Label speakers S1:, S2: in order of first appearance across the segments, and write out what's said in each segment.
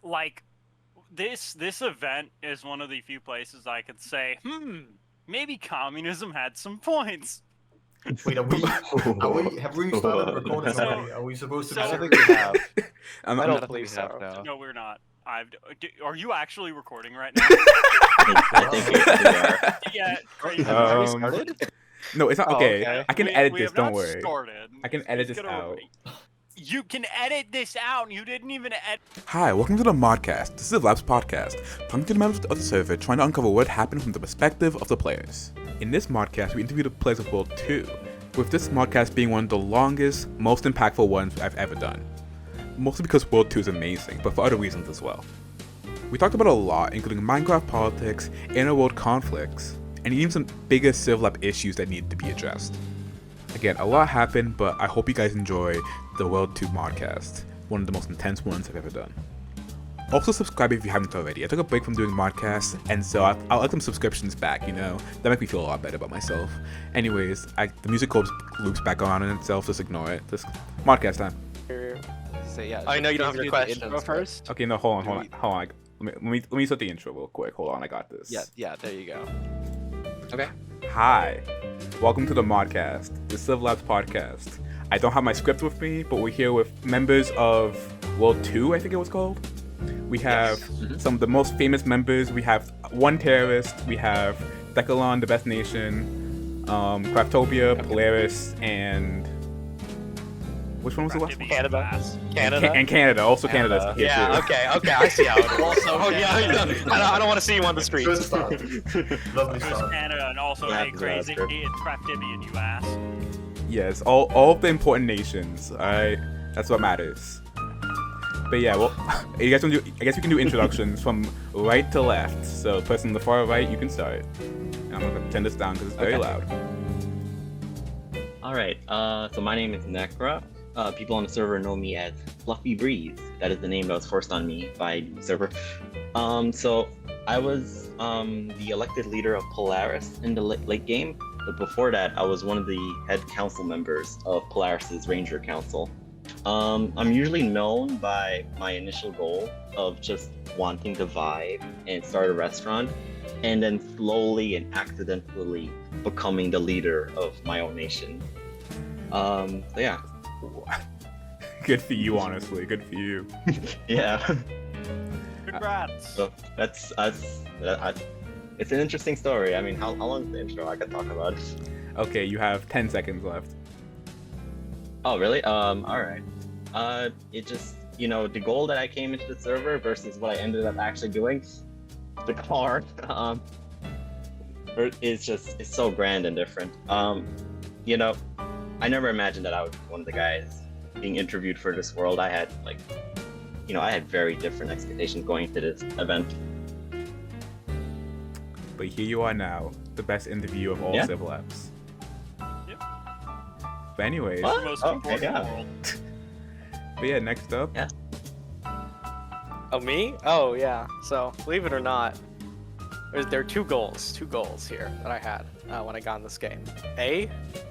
S1: like this event is one of the few places I could say, maybe communism had some points.
S2: Wait, have we started recording already? Are we supposed to be
S3: I don't
S2: serious?
S3: think we have.
S4: I
S3: I
S4: don't
S3: don't
S4: think
S3: believe
S4: we have
S3: so.
S4: now.
S1: No, we're not. Are you actually recording right now?
S5: I think we are.
S1: Yeah, crazy.
S3: Have we started?
S4: No, it's not.
S3: Oh,
S4: Okay,
S3: okay.
S4: I can
S1: we
S4: edit
S1: we
S4: this.
S1: have
S4: Don't
S1: not
S4: worry.
S1: started.
S4: I can edit
S1: It's
S4: this
S1: gonna-
S4: out.
S1: You can edit this out. You didn't even edit.
S4: Hi, welcome to the Modcast, the CivLabs Podcast, talking to the members of the server trying to uncover what happened from the perspective of the players. In this Modcast, we interview the players of World 2, with this Modcast being one of the longest, most impactful ones I've ever done. Mostly because World 2 is amazing, but for other reasons as well. We talked about a lot, including Minecraft politics, inter-world conflicts, and even some bigger CivLab issues that needed to be addressed. Again, a lot happened, but I hope you guys enjoy the World 2 Modcast, one of the most intense ones I've ever done. Also subscribe if you haven't already. I took a break from doing Modcasts, and so I'll like some subscriptions back, you know? That makes me feel a lot better about myself. Anyways, the music loops back on in itself, just ignore it. Just Modcast time.
S3: So, yeah,
S6: I know you don't have
S3: should
S6: your
S3: we do the
S6: questions,
S3: intro
S6: but-
S3: first.
S4: Okay, no, hold on. Let me start the intro real quick. Hold on, I got this.
S3: Yeah, there you go.
S6: Okay.
S4: Hi, welcome to the Modcast, the CivLabs podcast. I don't have my script with me, but we're here with members of World 2, I think it was called. We have some of the most famous members. We have one terrorist. We have Decalon, the Best Nation, Craftopia, Polaris, and which one was the last one?
S6: Canada.
S4: And Canada. Also Canada's here
S6: Yeah.
S4: too.
S6: Okay. I see how it is.
S1: Also
S6: Oh yeah. I don't want to see you on the streets.
S2: Good start. Lovely
S1: There's
S2: start.
S1: Canada and also
S5: Yeah,
S1: a crazy
S5: that's
S1: Craftibian, you ass.
S4: Yes, all of the important nations. Alright, that's what matters. But yeah, well, you guys want to I guess we can do introductions from right to left. So, person on the far right, you can start. And I'm gonna turn this down because it's very loud.
S5: Alright, so my name is Necra. People on the server know me as Fluffy Breeze. That is the name that was forced on me by the server. So I was the elected leader of Polaris in the late game, but before that, I was one of the head council members of Polaris's Ranger Council. I'm usually known by my initial goal of just wanting to vibe and start a restaurant, and then slowly and accidentally becoming the leader of my own nation. So yeah.
S4: Good for you, honestly. Good for you.
S5: Yeah.
S1: Congrats.
S5: So that's it's an interesting story. I mean, how long is the intro? I could talk about it.
S4: Okay, you have 10 seconds left.
S5: Oh, really? Alright. It just, the goal that I came into the server versus what I ended up actually doing, the car, it's so grand and different. I never imagined that I would be one of the guys being interviewed for this world. I had, I had very different expectations going into this event.
S4: But here you are now, the best interview of all
S5: Yeah.
S4: CivLabs.
S1: Yep.
S4: But anyways,
S5: What?
S1: The most
S5: Oh,
S1: important
S5: yeah.
S1: world.
S4: but yeah, next up,
S5: Yeah.
S6: Oh, me? Oh, yeah. So, believe it or not, there are two goals here that I had when I got in this game. A,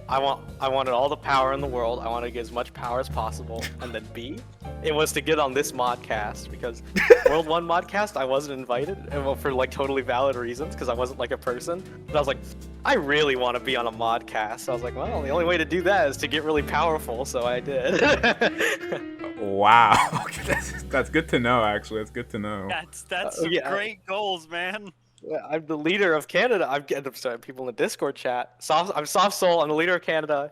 S6: I wanted all the power in the world. I wanted to get as much power as possible. And then B, it was to get on this modcast because World 1 modcast, I wasn't invited, and well, for totally valid reasons because I wasn't a person. But I was like, I really want to be on a modcast. So I was like, well, the only way to do that is to get really powerful. So I did.
S4: wow, okay, that's good to know. Actually, that's good to know.
S1: That's some
S6: yeah.
S1: great goals, man.
S6: I'm the leader of Canada. I'm sorry, people in the Discord chat. I'm Soft Soul. I'm the leader of Canada.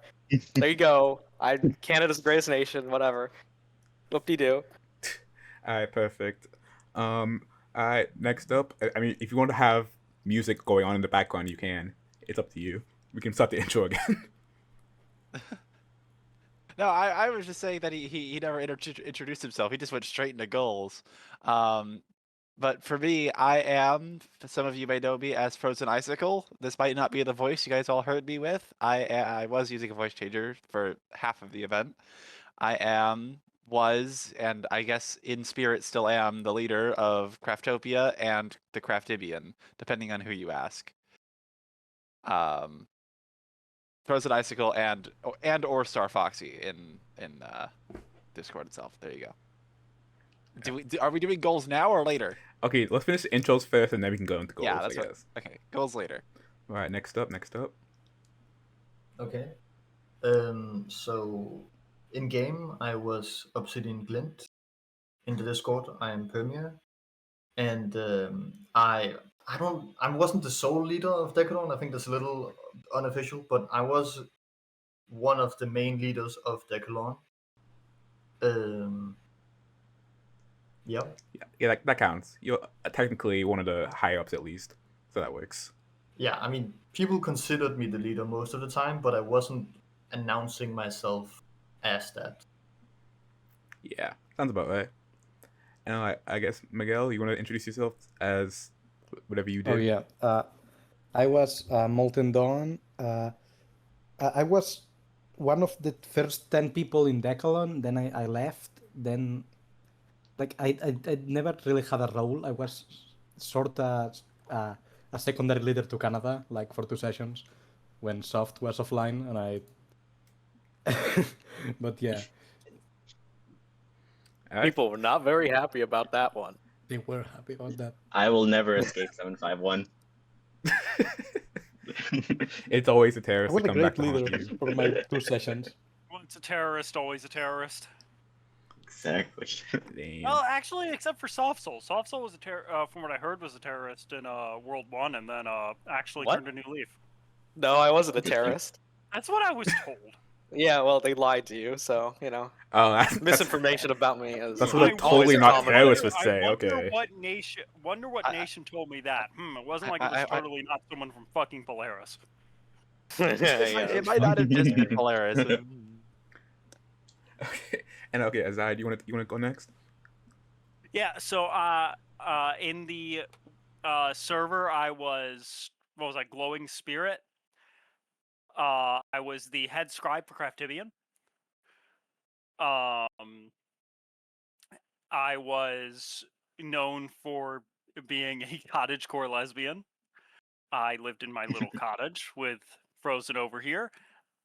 S6: There you go. I'm Canada's greatest nation. Whatever. Whoop-de-doo.
S4: All right, perfect. All right, next up. I mean, if you want to have music going on in the background, you can. It's up to you. We can start the intro again.
S3: No, I was just saying that he never introduced himself. He just went straight into goals. But for me, I am, some of you may know me as Frozen Icicle. This might not be the voice you guys all heard me with. I was using a voice changer for half of the event. Was, and I guess in spirit still am, the leader of Craftopia and the Craftibian, depending on who you ask. Frozen Icicle and or Star Foxy in Discord itself. There you go. Are we doing goals now or later?
S4: Okay, let's finish the intros first, and then we can go into goals.
S3: Yeah, that's
S4: I
S3: what.
S4: guess.
S3: Okay, goals later.
S4: All right, next up.
S2: Okay. So in game, I was Obsidian Glint. In the Discord, I am Permia, and I wasn't the sole leader of Decadon. I think that's a little unofficial, but I was one of the main leaders of Decadon. Yep.
S4: Yeah, that counts. You're technically one of the higher ups at least, so that works.
S2: Yeah, I mean, people considered me the leader most of the time, but I wasn't announcing myself as that.
S4: Yeah, sounds about right. And I guess Miguel, you want to introduce yourself as whatever you did?
S7: Oh yeah, I was Molten Dawn. I was one of the first 10 people in Decalon. Then I left. Then, like I never really had a role. I was sort of a secondary leader to Canada, like for 2 sessions, when Soft was offline, and I. But yeah,
S4: All right.
S6: People were not very happy about that one.
S7: they were happy about that.
S5: I will never escape 751.
S4: It's always a
S7: I
S4: terrorist
S7: was
S4: to
S7: a
S4: come back
S7: great
S4: to haunt
S7: leader
S4: you.
S7: for my 2 sessions.
S1: Once a terrorist, always a terrorist.
S5: Exactly.
S4: Damn.
S1: Well, actually, except for Soft Soul. Soft Soul was from what I heard, was a terrorist in World 1, and then actually
S6: What?
S1: turned a new leaf.
S6: No, I wasn't a terrorist.
S1: That's what I was told.
S6: Yeah, well, they lied to you, so
S4: Oh, that's
S6: misinformation about me is.
S4: That's what
S1: I
S4: a totally
S6: always
S4: not
S6: common.
S4: terrorist would
S1: I
S4: say.
S1: wonder
S4: Okay.
S1: Wonder what nation told me that. It wasn't like it was totally not someone from fucking Polaris.
S6: Yeah,
S3: It might not have just been Polaris.
S4: Okay. And okay, Azai, you want to go next?
S1: Yeah. So, in the server, I was Glowing Spirit. I was the head scribe for Craftibian. I was known for being a cottagecore lesbian. I lived in my little cottage with Frozen over here,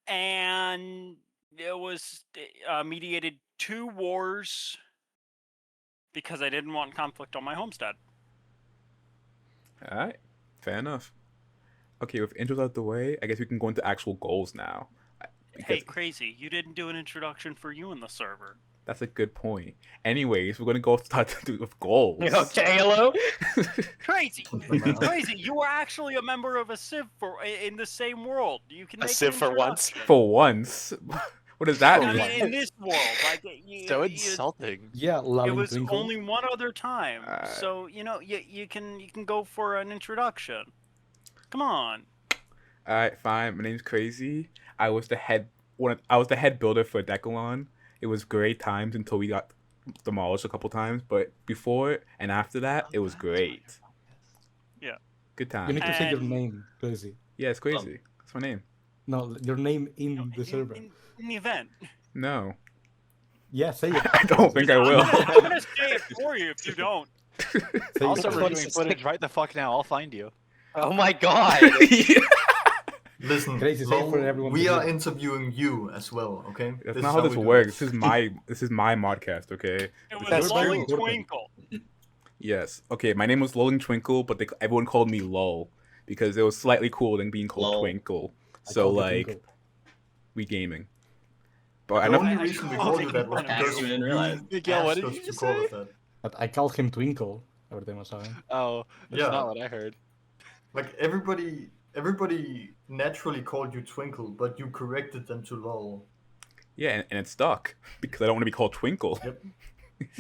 S1: and it was mediated 2 wars because I didn't want conflict on my homestead.
S4: All right. Fair enough. Okay, with intros out the way, I guess we can go into actual goals now.
S1: Hey, Crazy, you didn't do an introduction for you in the server.
S4: That's a good point. Anyways, we're gonna start with goals.
S6: Okay, hello.
S1: Crazy, you were actually a member of a Civ in the same world. You can
S6: A
S1: make
S6: Civ
S1: an
S6: for once?
S1: introduction.
S4: For once. What does that
S1: I
S4: mean?
S1: mean, in this world, like
S3: So insulting.
S7: Yeah,
S1: it
S7: Lalin
S1: was
S7: Twinkle.
S1: only one other time,
S4: Alright.
S1: so you can go for an introduction. Come on.
S4: All right, fine. My name's Crazy. I was the head builder for Decalon. It was great times until we got demolished a couple times, but before and after that, it was great.
S1: Yeah.
S4: Good
S7: You need
S4: time.
S7: to say your
S1: And-
S7: name, Crazy.
S4: Yeah, it's Crazy. That's my name.
S7: No, your name in the server.
S1: In the event.
S4: No,
S7: Yeah, say it.
S4: I don't think I will.
S1: I'm gonna say it for you if you don't.
S7: Say
S3: Also,
S7: it.
S3: we're doing footage right the fuck now. I'll find you.
S6: Oh my god.
S2: Listen,
S7: Crazy safe for
S2: Lol,
S7: everyone
S2: we
S7: to
S2: are
S7: hear.
S2: interviewing you as well, okay?
S4: That's
S2: is
S4: not how this
S2: we do
S4: works.
S2: it.
S4: This is my Modcast, okay?
S1: It was
S7: That's
S1: Glowing
S7: true.
S1: Twinkle.
S4: Yes. Okay, my name was Lolling Twinkle, but everyone called me Lol because it was slightly cooler than being called
S5: Lol.
S4: Twinkle.
S7: I
S4: So
S7: called you
S4: like,
S7: Twinkle.
S4: we gaming. But I
S2: The
S4: know
S2: only
S1: I
S2: reason we
S1: called
S2: called
S1: you
S2: you that was
S1: Twinkle.
S2: because
S5: You didn't realize.
S3: Miguel, what
S2: asked
S3: did
S2: us
S3: you
S2: to
S3: just
S2: call
S3: say?
S2: us that.
S7: But I called him Twinkle every time I saw him.
S3: Oh, that's
S2: Yeah.
S3: not what I heard.
S2: Like everybody naturally called you Twinkle, but you corrected them to Lol.
S4: yeah, and it stuck because I don't want to be called Twinkle.
S2: Yep.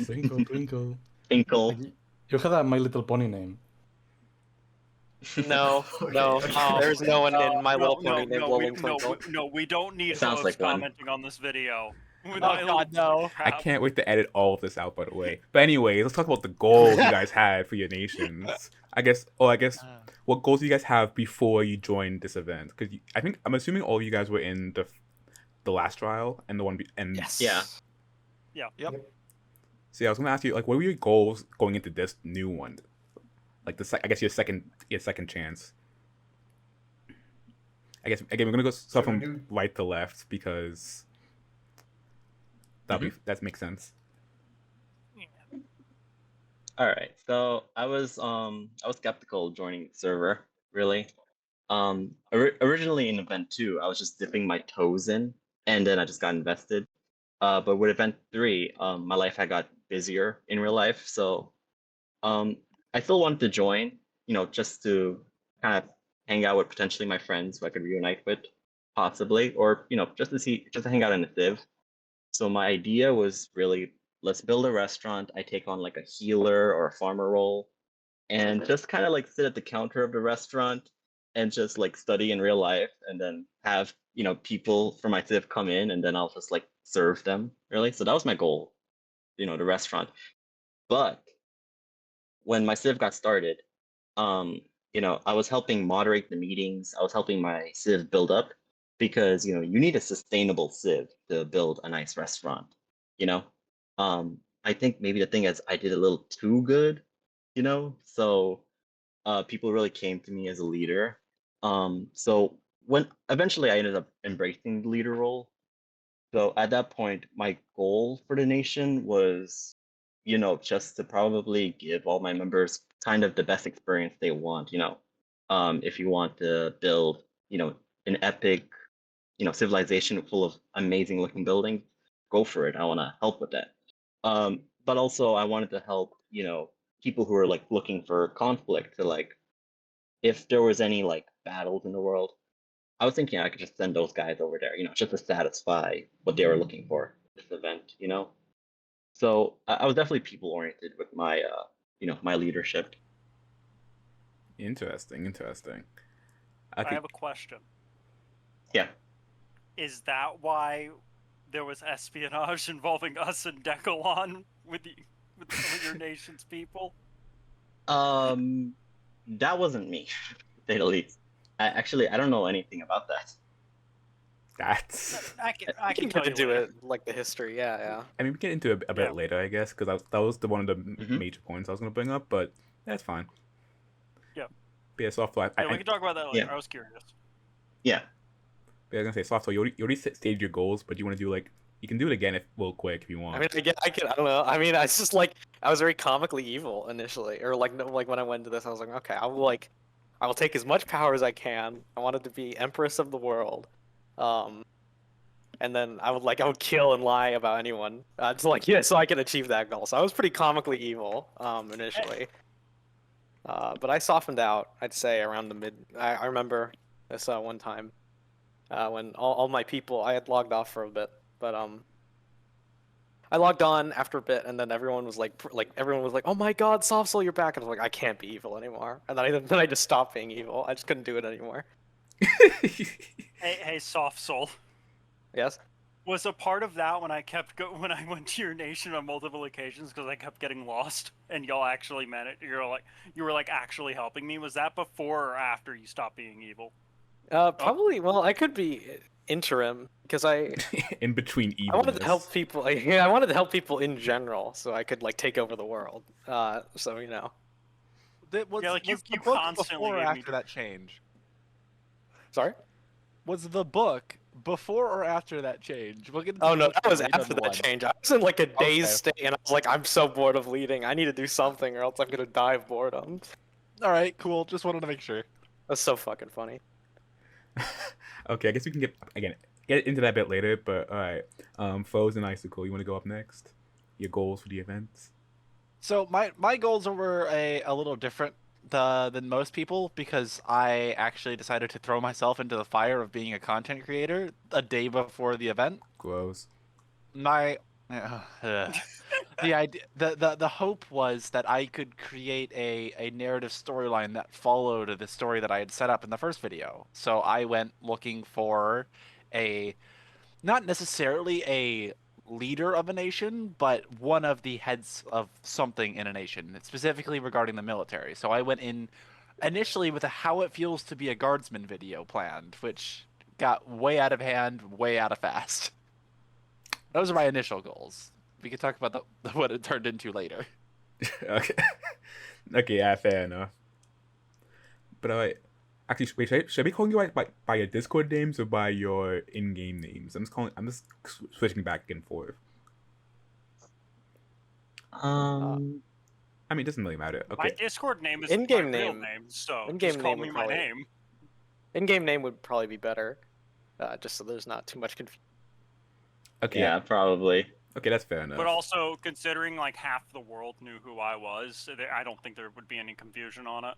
S7: Twinkle, Twinkle.
S5: Tinkle.
S7: Like, you had a My Little Pony name.
S6: No,
S2: Okay,
S6: no.
S2: okay.
S6: There's no one in My Little Pony named
S1: we,
S6: Glowing Twinkle.
S1: we don't need
S5: Sounds
S1: hosts
S5: like one.
S1: commenting on this video.
S3: Oh god, no.
S4: I can't wait to edit all of this out, by the way. But anyway, let's talk about the goals you guys had for your nations. I guess what goals do you guys have before you joined this event? Because I'm assuming all of you guys were in the last trial and the one and
S3: Yes.
S5: Yeah.
S3: Yep.
S4: So yeah, I was gonna ask you, like, what were your goals going into this new one? Like I guess your second chance. I guess again we're gonna go start
S2: So we
S4: from
S2: do-
S4: right to left because that makes sense.
S5: All right. So I was skeptical of joining the server, really. Originally in event 2, I was just dipping my toes in, and then I just got invested. But with event 3, my life had got busier in real life, so I still wanted to join, just to kind of hang out with potentially my friends who I could reunite with, possibly, or just to hang out in a Civ. So my idea was really, let's build a restaurant. I take on like a healer or a farmer role, and just kind of like sit at the counter of the restaurant and just like study in real life, and then have people from my Civ come in, and then I'll just like serve them. Really, so that was my goal, the restaurant. But when my Civ got started, I was helping moderate the meetings. I was helping my Civ build up because you need a sustainable Civ to build a nice restaurant. You know, I think maybe the thing is I did a little too good. So people really came to me as a leader. So when eventually I ended up embracing the leader role. So at that point, my goal for the nation was, just to probably give all my members kind of the best experience they want. If you want to build, an epic, civilization full of amazing looking buildings, go for it. I want to help with that. But also I wanted to help, people who are like looking for conflict to like, if there was any like battles in the world, I was thinking I could just send those guys over there, just to satisfy what they were looking for this event. So I was definitely people oriented with my, my leadership.
S4: Interesting.
S1: I have a question.
S5: Yeah.
S1: Is that why there was espionage involving us and Decalon with some of your nation's people?
S5: That wasn't me, to say the least. I don't know anything about that.
S4: That's.
S1: I can tell you
S6: do
S1: later.
S6: it like the history. Yeah.
S4: I mean, we get into it a bit
S1: Yeah.
S4: later, I guess, because that was one of the major points I was going to bring up, but that's fine.
S1: Yeah.
S4: But yeah, Software.
S1: Yeah, we can talk about that later.
S5: Yeah.
S1: I was curious.
S5: Yeah.
S4: But I was going to say, Software, you already stated your goals, but you want to do, like, you can do it again real quick if you want.
S6: I mean, I don't know. I mean, it's just like I was very comically evil initially, or like when I went into this, I was like, okay, I will take as much power as I can. I wanted to be empress of the world, and then I would kill and lie about anyone, so I can achieve that goal. So I was pretty comically evil initially, but I softened out. I'd say around the mid. I remember this one time when all my people, I had logged off for a bit, but I logged on after a bit, and then everyone was like, "Oh my God, Soft Soul, you're back!" And I was like, "I can't be evil anymore." And then I just stopped being evil. I just couldn't do it anymore.
S1: Hey, Soft Soul.
S6: Yes.
S1: Was a part of that when I when I went to your nation on multiple occasions because I kept getting lost and y'all actually meant it. You were like actually helping me. Was that before or after you stopped being evil?
S6: Probably. Well, I could be interim because
S4: in between
S6: I wanted
S4: evilness.
S6: to help people. I wanted to help people in general, so I could take over the world. So
S1: Yeah, like,
S3: was the
S1: you
S3: book
S1: constantly
S3: before or
S1: gave me
S3: after that change?
S6: Sorry.
S3: Was the book before or after that change? We'll get into
S6: Oh
S3: the
S6: no,
S3: book
S6: that was
S3: later
S6: after
S3: in
S6: that
S3: one.
S6: change. I was in like a dazed
S3: Okay.
S6: state, and I was like, I'm so bored of leading. I need to do something, or else I'm gonna die of boredom.
S3: All right, cool. Just wanted to make sure.
S6: That's so fucking funny.
S4: Okay, I guess we can get into that a bit later, but alright. Frozen Icicle, you want to go up next? Your goals for the events?
S3: So my goals were a little different than most people because I actually decided to throw myself into the fire of being a content creator a day before the event.
S4: Gross.
S3: The idea, the hope was that I could create a narrative storyline that followed the story that I had set up in the first video. So I went looking for not necessarily a leader of a nation, but one of the heads of something in a nation, specifically regarding the military. So I went in initially with a how it feels to be a guardsman video planned, which got way out of hand, way out of fast. Those are my initial goals. We could talk about what it turned into later.
S4: Okay. Okay, yeah, fair enough. But alright. Actually, wait, should I be calling you by your Discord names or by your in-game names? I'm just switching back and forth. I mean, it doesn't really matter.
S1: My
S4: Okay.
S1: Discord name is
S6: In-game
S1: my real
S6: name-
S1: name, so
S6: in-game
S1: just call
S6: name
S1: me
S6: would
S1: my
S6: probably-
S1: name.
S6: In-game name would probably be better, just so there's not too much confusion.
S4: Okay.
S5: Yeah, probably.
S4: Okay, that's fair enough.
S1: But also, considering like half the world knew who I was, I don't think there would be any confusion on it.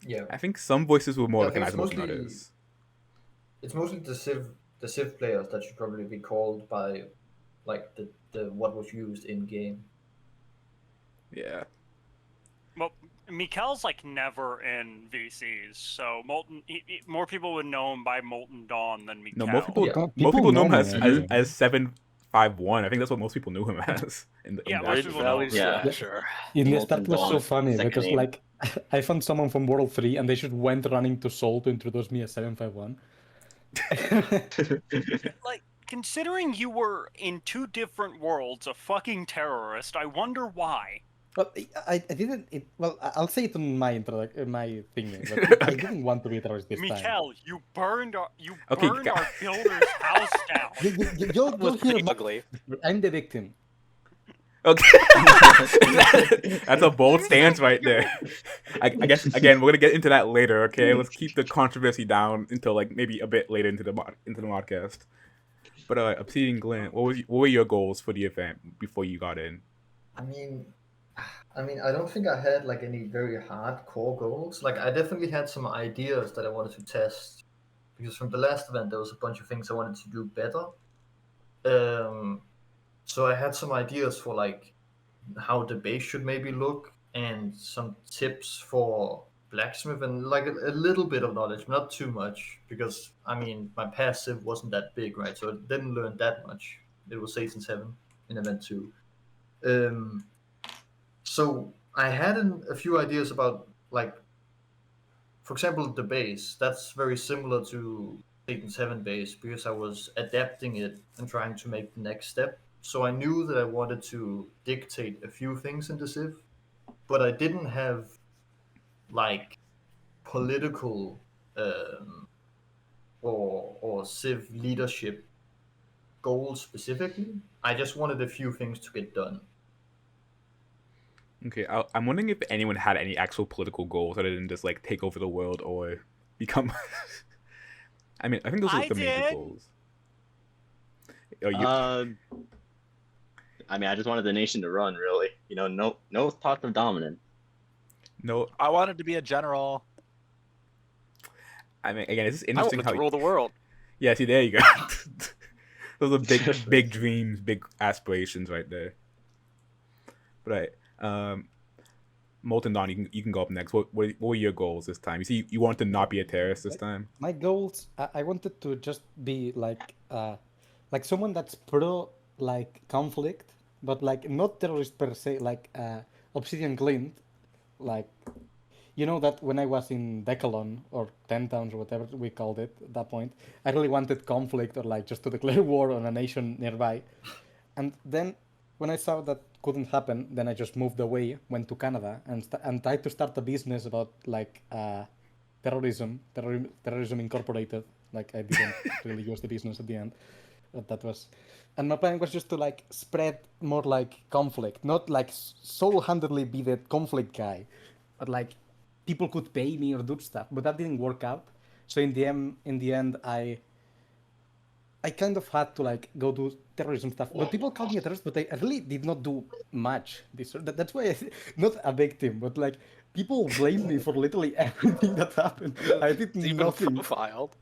S2: Yeah,
S4: I think some voices were more
S2: I think it's
S4: recognizable than
S2: mostly-
S4: others.
S2: it's mostly the Civ players that should probably be called by like the what was used in game.
S4: Yeah.
S1: Well, Mikkel's like never in VCs, so more people would know him by Molten Dawn than Mikkel.
S4: No, most people,
S2: Yeah.
S4: most people know him
S7: me
S4: as 751. I think that's what most people knew him as. In the
S1: Yeah,
S4: in the
S1: most
S4: actual
S1: people know
S4: game.
S1: him.
S5: Yeah.
S6: Sure.
S7: Yes, that
S5: Molten
S7: was so
S5: Dawn,
S7: funny
S5: second
S7: because
S5: name.
S7: like I found someone from World 3 and they just went running to Seoul to introduce me as 751.
S1: Like, considering you were in 2 different worlds, a fucking terrorist, I wonder why.
S7: Well, I didn't. Well, I'll say it in my my thing, but I didn't want to be a terrorist this time.
S1: Mikkel, you burned our
S4: Okay,
S1: our builder's house down.
S7: You'll
S6: was
S7: hear
S6: pretty
S7: my,
S6: ugly.
S7: I'm the victim.
S4: Okay. That's a bold stance right there. I guess again we're gonna get into that later. Okay, let's keep the controversy down until like maybe a bit later into the modcast. But Obsidian Glen, what were your goals for the event before you got in?
S2: I mean, I don't think I had like any very hardcore goals. Like I definitely had some ideas that I wanted to test because from the last event there was a bunch of things I wanted to do better. So I had some ideas for like how the base should maybe look and some tips for blacksmith and like a little bit of knowledge, not too much because I mean my passive wasn't that big, right? So I didn't learn that much. It was Season 7 in event 2. So I had a few ideas about like, for example, the base. That's very similar to Satan 7 base because I was adapting it and trying to make the next step. So I knew that I wanted to dictate a few things in the Civ, but I didn't have like political or Civ leadership goals specifically. I just wanted a few things to get done.
S4: Okay, I'm wondering if anyone had any actual political goals other than just like take over the world or become. I mean, I think those are
S1: I
S4: the major
S1: did.
S4: goals. Oh,
S5: I mean, I just wanted the nation to run, really. You know, no thought of dominance.
S4: no,
S3: I wanted to be a general.
S4: I mean, again, it's just
S6: I
S4: interesting
S6: wanted
S4: how.
S6: to rule the world.
S4: Yeah, see, there you go. Those are big dreams, big aspirations right there. But Molten Dawn, you can go up next. What were your goals this time? You see, you want to not be a terrorist this time.
S7: My goals, I wanted to just be like someone that's pro like conflict, but like not terrorist per se, like Obsidian Glint, like you know that when I was in Decalon or 10 Towns or whatever we called it at that point, I really wanted conflict or like just to declare war on a nation nearby, and then when I saw that couldn't happen, then I just moved away, went to Canada, and tried to start a business about like terrorism incorporated. Like I didn't really use the business at the end, but that was, and my plan was just to like spread more like conflict, not like sole-handedly be the conflict guy, but like people could pay me or do stuff. But that didn't work out. So in the end, I kind of had to like go do terrorism stuff. But people called me a terrorist, but I really did not do much. That's why not a victim, but like people blame me for literally everything that happened. I did
S6: It's even
S7: nothing.
S6: profiled.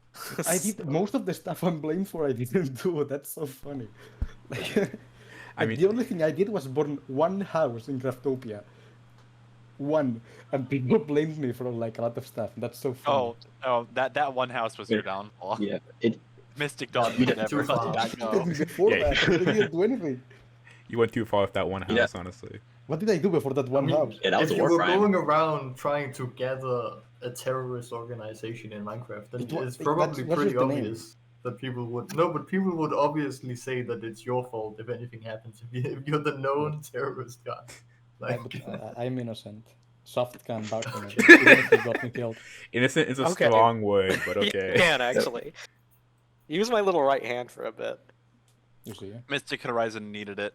S7: I did most of the stuff I'm blamed for. I didn't do. That's so funny. Like,
S4: I mean-
S7: the only thing I did was burn one house in Craftopia. One, and people blamed me for like a lot of stuff. That's so funny.
S3: Oh, that one house was your downfall.
S5: Yeah,
S3: Mystic Dawn
S5: You
S3: would
S5: did
S3: never
S2: too far.
S3: let that
S7: What
S3: go.
S7: did I do before
S4: Yeah.
S7: that? I didn't do anything.
S4: You went too far with that one house,
S5: Yeah.
S4: honestly.
S7: What did I do before that one house?
S5: Yeah, that was
S2: if
S5: a
S2: you
S5: war
S2: were
S5: crime.
S2: going around trying to gather a terrorist organization in Minecraft, then it's probably
S7: what's
S2: pretty
S7: just the name?
S2: obvious that people would no, but people would obviously say that it's your fault if anything happens if you're the known terrorist guy. Like,
S7: I'm innocent. Soft can vouch for me. Even if he got me killed.
S4: Innocent is a
S6: Okay.
S4: strong word, but
S6: You
S4: okay.
S6: can actually. Use my little right hand for a bit.
S7: You see?
S3: Mystic Horizon needed it.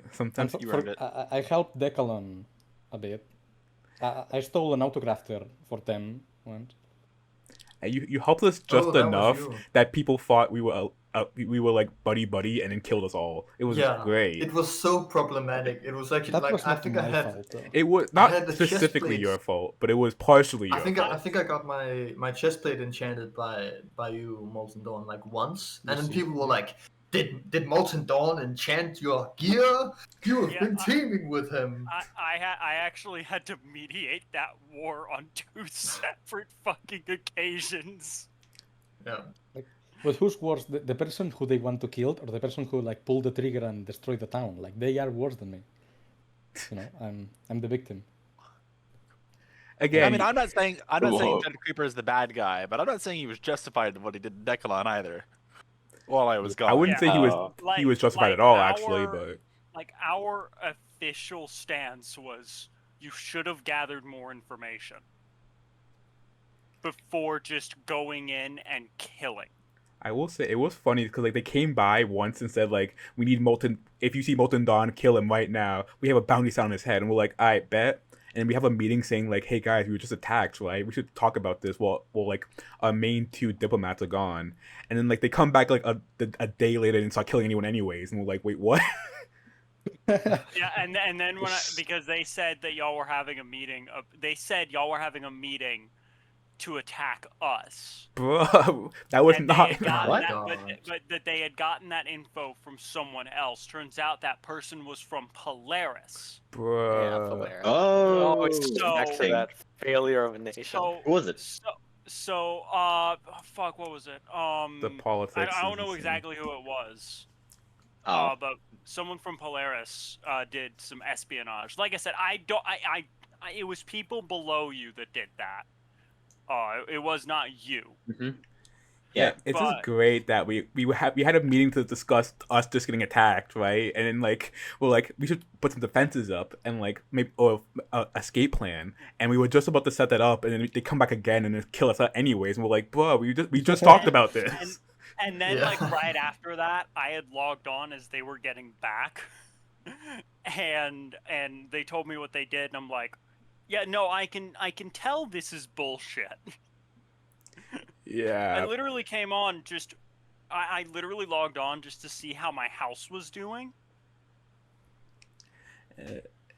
S7: And
S4: Sometimes
S3: you earned it.
S7: I helped Decalon a bit. I stole an autograph there for them once.
S4: you helped us
S2: Oh,
S4: just
S2: that was
S4: enough
S2: you.
S4: that people thought we were like buddy and then killed us all. It was
S2: Yeah,
S4: great.
S2: it was so problematic. It was actually
S7: That
S2: like
S7: was
S2: I
S7: not
S2: think I
S7: my
S2: had
S7: fault though.
S4: It was
S2: I
S4: not
S2: had the chest
S4: specifically your
S2: plates.
S4: fault, but it was partially
S2: I
S4: your
S2: think
S4: fault.
S2: I think I got my chest plate enchanted by you, Molten Dawn, like once, and then
S7: see.
S2: people were like, "Did Molten Dawn enchant your gear? You have
S1: Yeah,
S2: been teaming with him."
S1: I actually had to mediate that war on 2 separate fucking occasions.
S2: Yeah,
S7: But who's worse, the person who they want to kill, or the person who like pulled the trigger and destroyed the town? Like they are worse than me. You know, I'm the victim.
S4: Again,
S3: I mean, I'm not saying
S5: Whoa.
S3: Dead Creeper is the bad guy, but I'm not saying he was justified in what he did to Decalon either. While I was gone.
S4: I wouldn't say he
S1: Like-
S4: was justified
S1: like
S4: at all, actually,
S1: our-
S4: but
S1: Like our official stance was, you should have gathered more information before just going in and killing.
S4: I will say it was funny because like they came by once and said like we need Molten. If you see Molten Dawn, kill him right now. We have a bounty sign on his head, and we're like, I bet. And we have a meeting saying like, hey guys, we were just attacked, right? We should talk about this. Well, like our main 2 diplomats are gone, and then like they come back like a day later and start killing anyone anyways, and we're like, wait, what?
S1: Yeah, and then because they said that y'all were having a meeting. They said y'all were having a meeting to attack us.
S4: Bro, that was
S1: And
S4: not.
S1: they had gotten
S2: What?
S1: that, but that they had gotten that info from someone else. Turns out that person was from Polaris.
S4: Bro.
S3: Yeah, Polaris.
S5: Oh,
S6: Next to that failure of a nation.
S1: So
S5: Who was it?
S1: fuck, what was it?
S4: The politics.
S1: I don't
S4: is
S1: know
S4: insane.
S1: exactly who it was.
S5: Oh,
S1: But someone from Polaris did some espionage. Like I said, it was people below you that did that. It was not you.
S4: Yeah,
S5: yeah.
S4: it's just
S1: But-
S4: great that we had a meeting to discuss us just getting attacked, right? And then like we're like we should put some defenses up and like maybe or a escape plan. And we were just about to set that up, and then they come back again and then kill us anyways. And we're like, bro, we just talked about this.
S1: And then,
S2: Yeah.
S1: like, right after that, I had logged on as they were getting back. And they told me what they did, and I'm like, yeah, no, I can tell this is bullshit. I
S4: Yeah.
S1: literally came on I literally logged on just to see how my house was doing.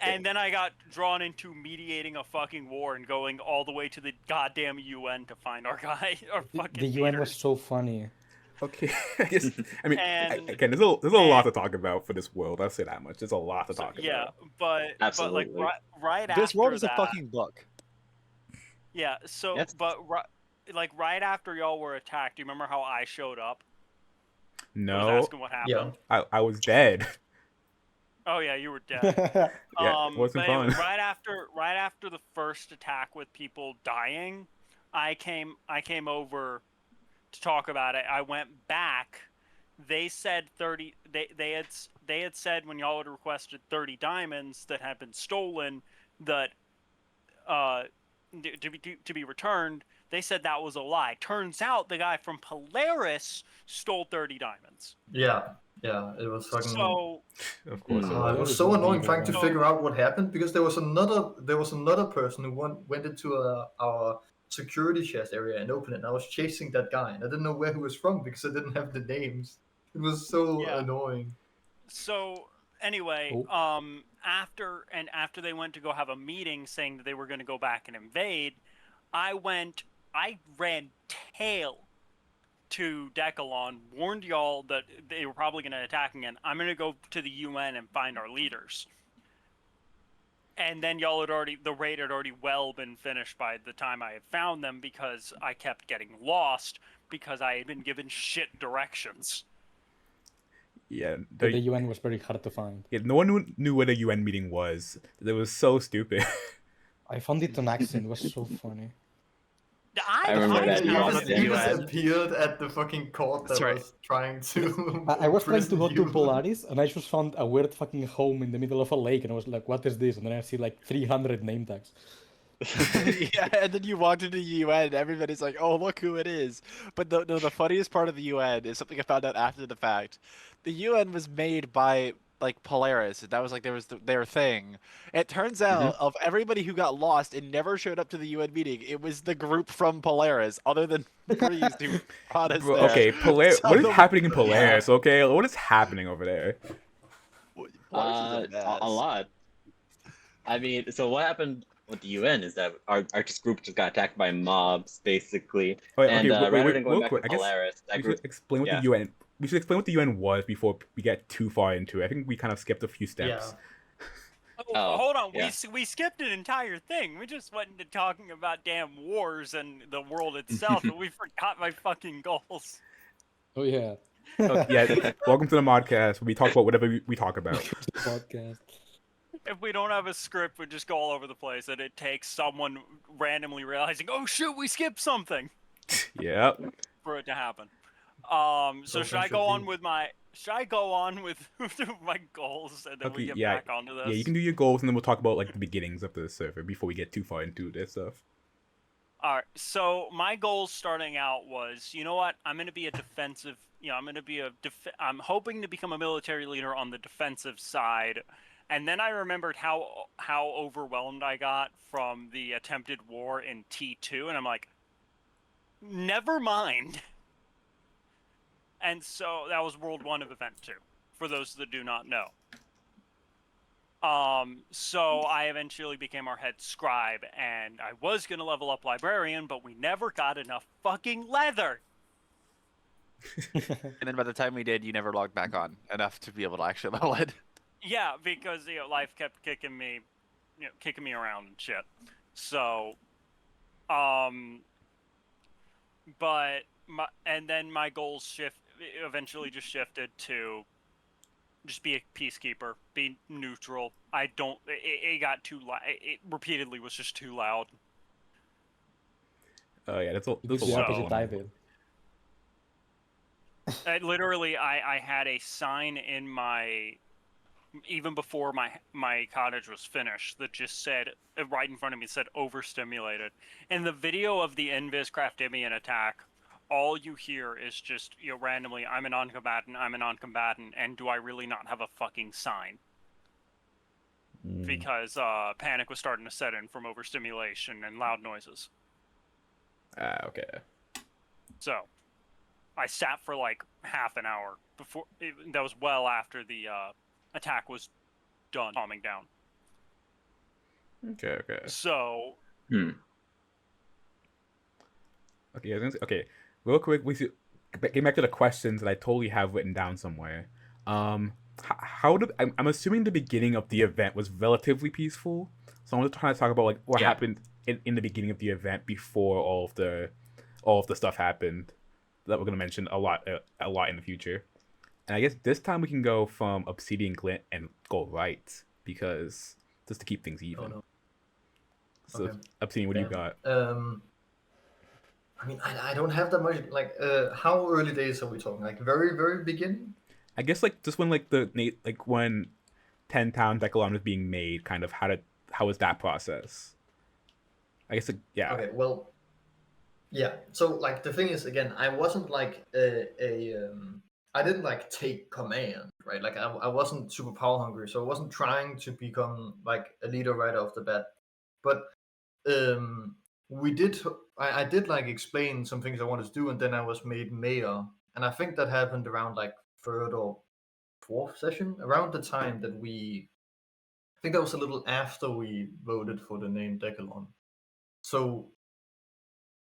S1: And then I got drawn into mediating a fucking war and going all the way to the goddamn UN to find our guy, our fucking
S7: The UN
S1: leaders.
S7: was so funny.
S4: Okay. I guess. I mean,
S1: And-
S4: again, there's a lot to talk about for this world. I'll say that much. There's a lot to talk
S1: Yeah,
S4: about.
S1: but
S5: Absolutely.
S1: like right after
S3: This world is a
S1: that,
S3: fucking book.
S1: yeah. So,
S5: Yes.
S1: but like right after y'all were attacked, do you remember how I showed up? I was
S4: No,
S1: asking what happened.
S2: yeah.
S4: I was dead.
S1: Oh yeah, you were dead.
S4: Yeah, it wasn't
S1: but anyway,
S4: fun.
S1: right after the first attack with people dying, I came over to talk about it. I went back. They said 30. They had said when y'all had requested 30 diamonds that had been stolen, that to be returned. They said that was a lie. Turns out the guy from Polaris stole 30 diamonds.
S2: Yeah, it was fucking.
S1: So
S4: Of course, it
S2: It
S4: was.
S2: was so annoying trying to
S1: So-
S2: figure out what happened because there was another person who went into our security chest area and opened it. And I was chasing that guy, and I didn't know where he was from because I didn't have the names. It was so
S1: Yeah.
S2: annoying.
S1: So anyway,
S7: Oh.
S1: after they went to go have a meeting saying that they were going to go back and invade, I ran tail to Decalon, warned y'all that they were probably going to attack again. I'm going to go to the UN and find our leaders. And then the raid had already well been finished by the time I had found them because I kept getting lost because I had been given shit directions.
S4: Yeah,
S7: The UN was very hard to find.
S4: yeah, no one knew where the UN meeting was. It was so stupid.
S7: I found it on accident. It was so funny.
S5: I remember that
S2: He
S5: Yeah,
S2: just,
S5: yeah.
S2: he just appeared at the fucking court that
S3: That's right.
S2: was trying to.
S7: I was trying to
S2: prison
S7: go to
S2: you.
S7: Polaris, and I just found a weird fucking home in the middle of a lake, and I was like, "What is this?" And then I see like 300 name tags.
S3: Yeah, and then you walked into the UN, and everybody's like, "Oh, look who it is!" But the funniest part of the UN is something I found out after the fact. The UN was made by like Polaris. That was like their thing. It turns out of everybody who got lost and never showed up to the UN meeting, it was the group from Polaris, other than Breeze, who brought us
S4: Bro,
S3: there.
S4: okay, Polaris.
S3: So
S4: What is
S3: the-
S4: happening in Polaris? Okay, what is happening over there?
S3: Polaris is a
S5: A
S3: mess.
S5: lot. I mean, so what happened with the UN is that our just group just got attacked by mobs, basically.
S4: Oh, wait,
S5: And
S4: okay,
S5: rather than going
S4: real
S5: back
S4: quick.
S5: to
S4: I guess
S5: Polaris, that
S4: we
S5: group,
S4: should explain what
S5: yeah.
S4: the UN. We should explain what the UN was before we get too far into it. I think we kind of skipped a few steps.
S5: Oh,
S1: Hold on,
S5: yeah.
S1: we skipped an entire thing. We just went into talking about damn wars and the world itself, but we forgot my fucking goals.
S7: Oh yeah.
S4: Okay, yeah, welcome to the Modcast, where we talk about whatever we talk about.
S7: Podcast.
S1: If we don't have a script, we just go all over the place, and it takes someone randomly realizing, "Oh shoot, we skipped something,"
S4: Yeah.
S1: for it to happen. So should
S2: Something
S1: I
S2: should
S1: go on
S2: be.
S1: with my my goals, and then we
S4: Okay.
S1: get
S4: Yeah.
S1: back onto this?
S4: Yeah. You can do your goals, and then we'll talk about like the beginnings of the server before we get too far into this stuff.
S1: All right. So my goal starting out was, you know what? I'm going to be a defensive. I'm going to be I'm hoping to become a military leader on the defensive side, and then I remembered how overwhelmed I got from the attempted war in T2, and I'm like, never mind. And so that was World 1 of Event 2, for those that do not know. So I eventually became our head scribe, and I was going to level up librarian, but we never got enough fucking leather.
S3: And then by the time we did, you never logged back on enough to be able to actually level it.
S1: Yeah, because life kept kicking me around and shit. So, but then my goals eventually just shifted to just be a peacekeeper, be neutral. It got too loud. It repeatedly was just too loud.
S4: Oh yeah, that's a
S7: It's the
S4: lot
S7: opposite
S4: going
S7: I
S4: on.
S7: did.
S1: I had a sign in even before my cottage was finished, that just said, right in front of me, said overstimulated. In the video of the Invis Craftimian attack, all you hear is just, randomly, I'm a non-combatant, and do I really not have a fucking sign? Because panic was starting to set in from overstimulation and loud noises.
S4: Okay.
S1: So I sat for like half an hour before. That was well after the attack was done, calming down.
S4: Okay.
S1: So
S4: Okay. Okay. Real quick, we should get back to the questions that I totally have written down somewhere. How did I'm assuming the beginning of the event was relatively peaceful. So I'm just trying to talk about like what happened in the beginning of the event before all of the stuff happened that we're gonna mention a lot in the future. And I guess this time we can go from Obsidian Glint and go right, because just to keep things even.
S2: Oh, no.
S4: So
S2: Okay.
S4: Obsidian, what do you got?
S2: I mean, I don't have that much. Like, how early days are we talking? Like, very, very beginning?
S4: I guess like just when when 10 Town Decalon was being made, kind of how was that process? I guess yeah.
S2: Okay, well, yeah. So, like, the thing is, again, I wasn't like I didn't like take command, right? Like, I wasn't super power hungry, so I wasn't trying to become like a leader right off the bat. But I did like explain some things I wanted to do, and then I was made mayor, and I think that happened around like third or fourth session, around the time that I think that was a little after we voted for the name Decalon. So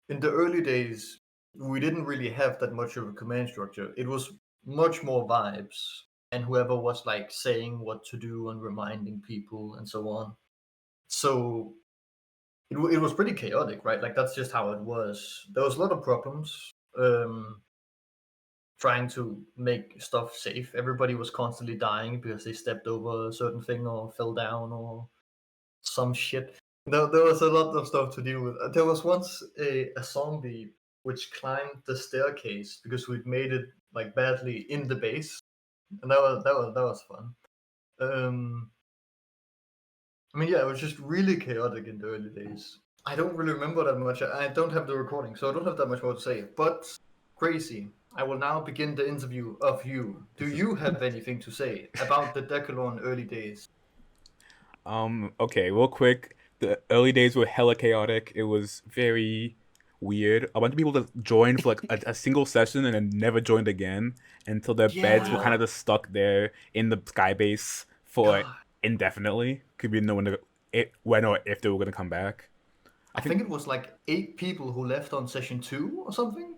S2: in the early days, we didn't really have that much of a command structure. It was much more vibes, and whoever was like saying what to do and reminding people and so on. So it was pretty chaotic, right? Like that's just how it was. There was a lot of problems trying to make stuff safe. Everybody was constantly dying because they stepped over a certain thing or fell down or some shit. There was a lot of stuff to deal with. There was once a zombie which climbed the staircase because we'd made it like badly in the base, and that was fun. I mean, yeah, it was just really chaotic in the early days. I don't really remember that much. I don't have the recording, so I don't have that much more to say. But crazy. I will now begin the interview of you. Do you have anything to say about the Decathlon early days?
S4: Okay, real quick. The early days were hella chaotic. It was very weird. A bunch of people just joined for like a single session and then never joined again until their beds were kind
S2: Yeah.
S4: of just stuck there in the skybase for
S2: God.
S4: indefinitely. Could be no one when or if they were gonna come back.
S2: I think it was like 8 people who left on session 2 or something.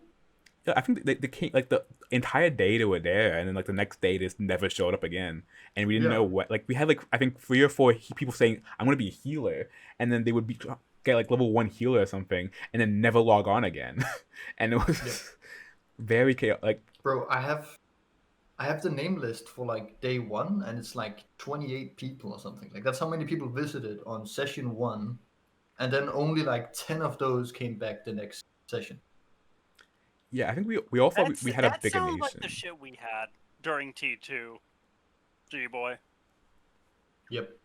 S4: Yeah, I think they came like the entire day they were there, and then like the next day they just never showed up again, and we didn't know
S2: Yeah.
S4: what. Like we had like I think 3 or 4 people saying I'm gonna be a healer, and then they would be get like level 1 healer or something, and then never log on again, and it was very chaotic. Like
S2: Bro, I have the name list for like day 1 and it's like 28 people or something. Like that's how many people visited on session 1, and then only like 10 of those came back the next session.
S4: yeah, I think we all thought we had a
S1: that
S4: bigger
S1: sounds like
S4: nation.
S1: the shit we had during T2. G-boy.
S2: Yep.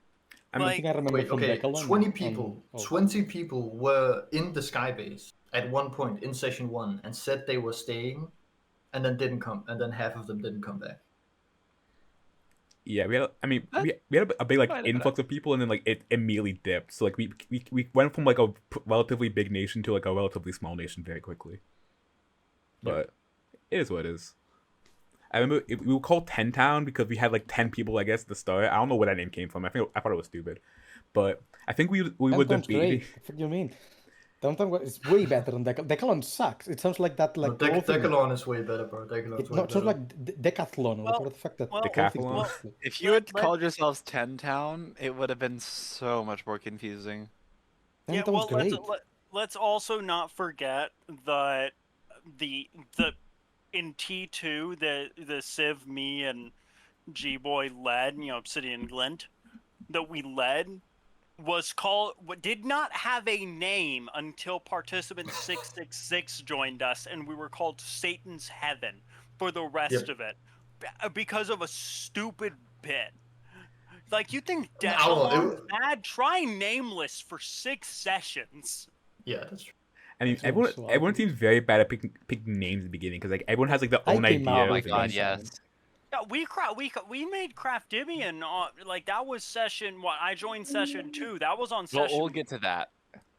S4: I mean,
S7: I think I remember
S2: Wait,
S7: from
S2: okay,
S7: Decathlon
S2: 20 people.
S7: on-
S2: 20 people were in the skybase at one point in session 1 and said they were staying, and then didn't come, and then half of them didn't come back.
S4: yeah, we had. I mean, we had a big like
S3: Quite a
S4: influx of people, and then like it immediately dipped. So like we went from like a relatively big nation to like a relatively small nation very quickly. But it is what it is. I remember we were called 10 Town because we had like 10 people, I guess, at the start. I don't know where that name came from. I thought it was stupid, but I think we were
S7: Downtown's
S4: debating.
S7: great. What do you mean? Downtown is way better than Decathlon. Decathlon sucks. It sounds like that
S2: No,
S7: like clothing.
S2: Decathlon is way better, bro. Decathlon's way
S7: No, it sounds
S2: better.
S7: like Decathlon or
S1: Well,
S7: what the fuck that
S1: well,
S7: clothing
S4: Decathlon?
S7: is called.
S3: If you
S1: Let-
S3: had
S1: let-
S3: called yourselves 10 Town, it would have been so much more confusing.
S1: Yeah,
S7: Downtown's
S1: well,
S7: great.
S1: let's also not forget that the in T2 the Civ, me and G-boy led, Obsidian Glint, that we led was called did not have a name until participant 666 joined us, and we were called Satan's Heaven for the rest of it because of a stupid bit. Like, you think
S2: No,
S1: Decathlon's bad? Try Nameless for 6 sessions.
S2: Yeah, that's true.
S4: I mean,
S7: Sounds so
S4: everyone
S7: ugly.
S4: seems very bad at picking names at the beginning because like everyone has like their
S7: I
S4: own
S7: came
S4: idea.
S7: out
S3: Oh my
S7: with
S3: god,
S7: Downtown.
S3: yes.
S1: Yeah, we made Craftibian like that was session what? I joined session 2. That was on
S3: Well,
S1: session.
S3: we'll get to that.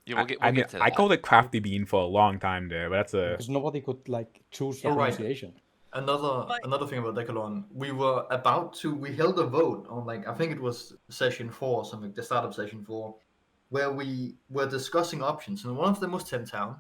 S3: Yeah,
S4: I
S3: we'll
S4: mean,
S3: get to that.
S4: I called it Crafty Bean for a long time there, but that's a
S7: Because nobody could like choose the
S2: Oh, right.
S7: pronunciation.
S2: Another thing about Decathlon, we held a vote on like I think it was session 4 or something, the start of session 4, where we were discussing options, and one of them was 10 Town.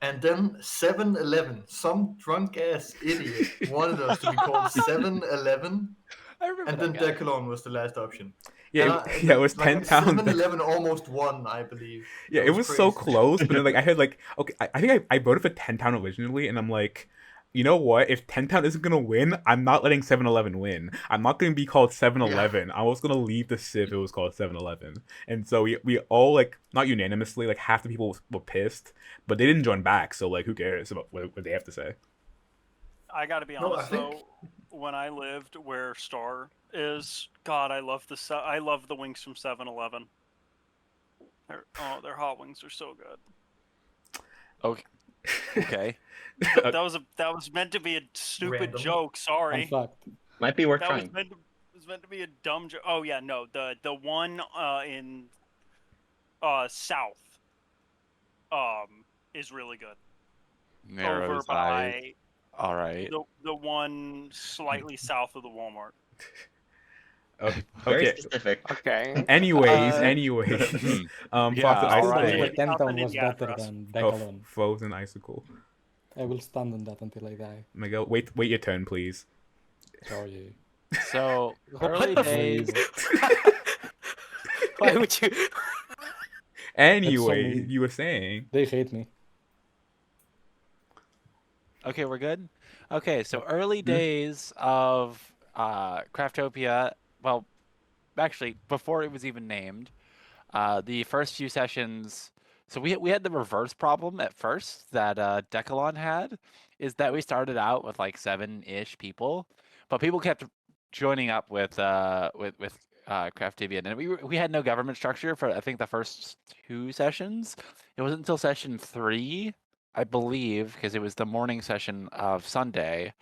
S2: And then 7-Eleven, some drunk ass idiot wanted us to be called 7-Eleven,
S3: I remember
S2: and
S3: that
S2: then
S3: guy.
S2: Decathlon was the last option.
S4: yeah,
S2: And
S4: it was
S2: like
S4: 10 Town.
S2: 7-Eleven almost won, I believe.
S4: Yeah,
S2: That
S4: it was so
S2: crazy.
S4: close, but then like I had like okay, I think I voted for 10 Town originally, and I'm like, you know what? If 10 Town isn't gonna win, I'm not letting 7-Eleven win. I'm not gonna be called 7-Eleven. I was gonna leave the Civ if it was called 7-Eleven. And so we all like not unanimously, like half the people were pissed, but they didn't join back, so like who cares about what they have to say?
S1: I gotta be
S2: No, I
S1: honest
S2: think-
S1: though, when I lived where Star is, God, I love I love the wings from 7-Eleven. Their hot wings are so good.
S3: Okay.
S1: That was meant to be a stupid
S2: Random.
S1: joke.
S7: I'm
S1: Sorry,
S7: fucked.
S5: Might be worth
S1: that
S5: trying.
S1: was meant to be a dumb joke. Oh yeah, no, the one in south is really good. Over
S3: Narrows eyes.
S1: by
S3: All right.
S1: the one slightly south of the Walmart.
S5: Very
S4: Okay.
S5: specific.
S6: Okay.
S4: Anyways,
S1: Uh,
S4: anyways,
S3: Yeah,
S4: Foster
S3: all
S7: I
S4: Icicle.
S7: still
S3: right.
S7: think that
S1: Up
S7: Downtown
S1: in
S7: was better
S1: Indianapolis.
S7: than
S4: Oh,
S7: Decathlon.
S4: Frozen Icicle.
S7: I will stand on that until I die.
S4: Miguel, wait your turn, please.
S7: Sorry.
S3: So
S6: What
S3: early
S6: the
S3: days.
S6: Why would you?
S4: Anyway,
S7: mean.
S4: you were saying.
S7: They hate me.
S3: Okay, we're good. Okay, so early days of Craftopia. Well, actually, before it was even named, the first few sessions. So we had the reverse problem at first that Decathlon had, is that we started out with like 7-ish people, but people kept joining up with Craftivian, and we had no government structure for I think the first 2 sessions. It wasn't until session 3 I believe, because it was the morning session of Sunday,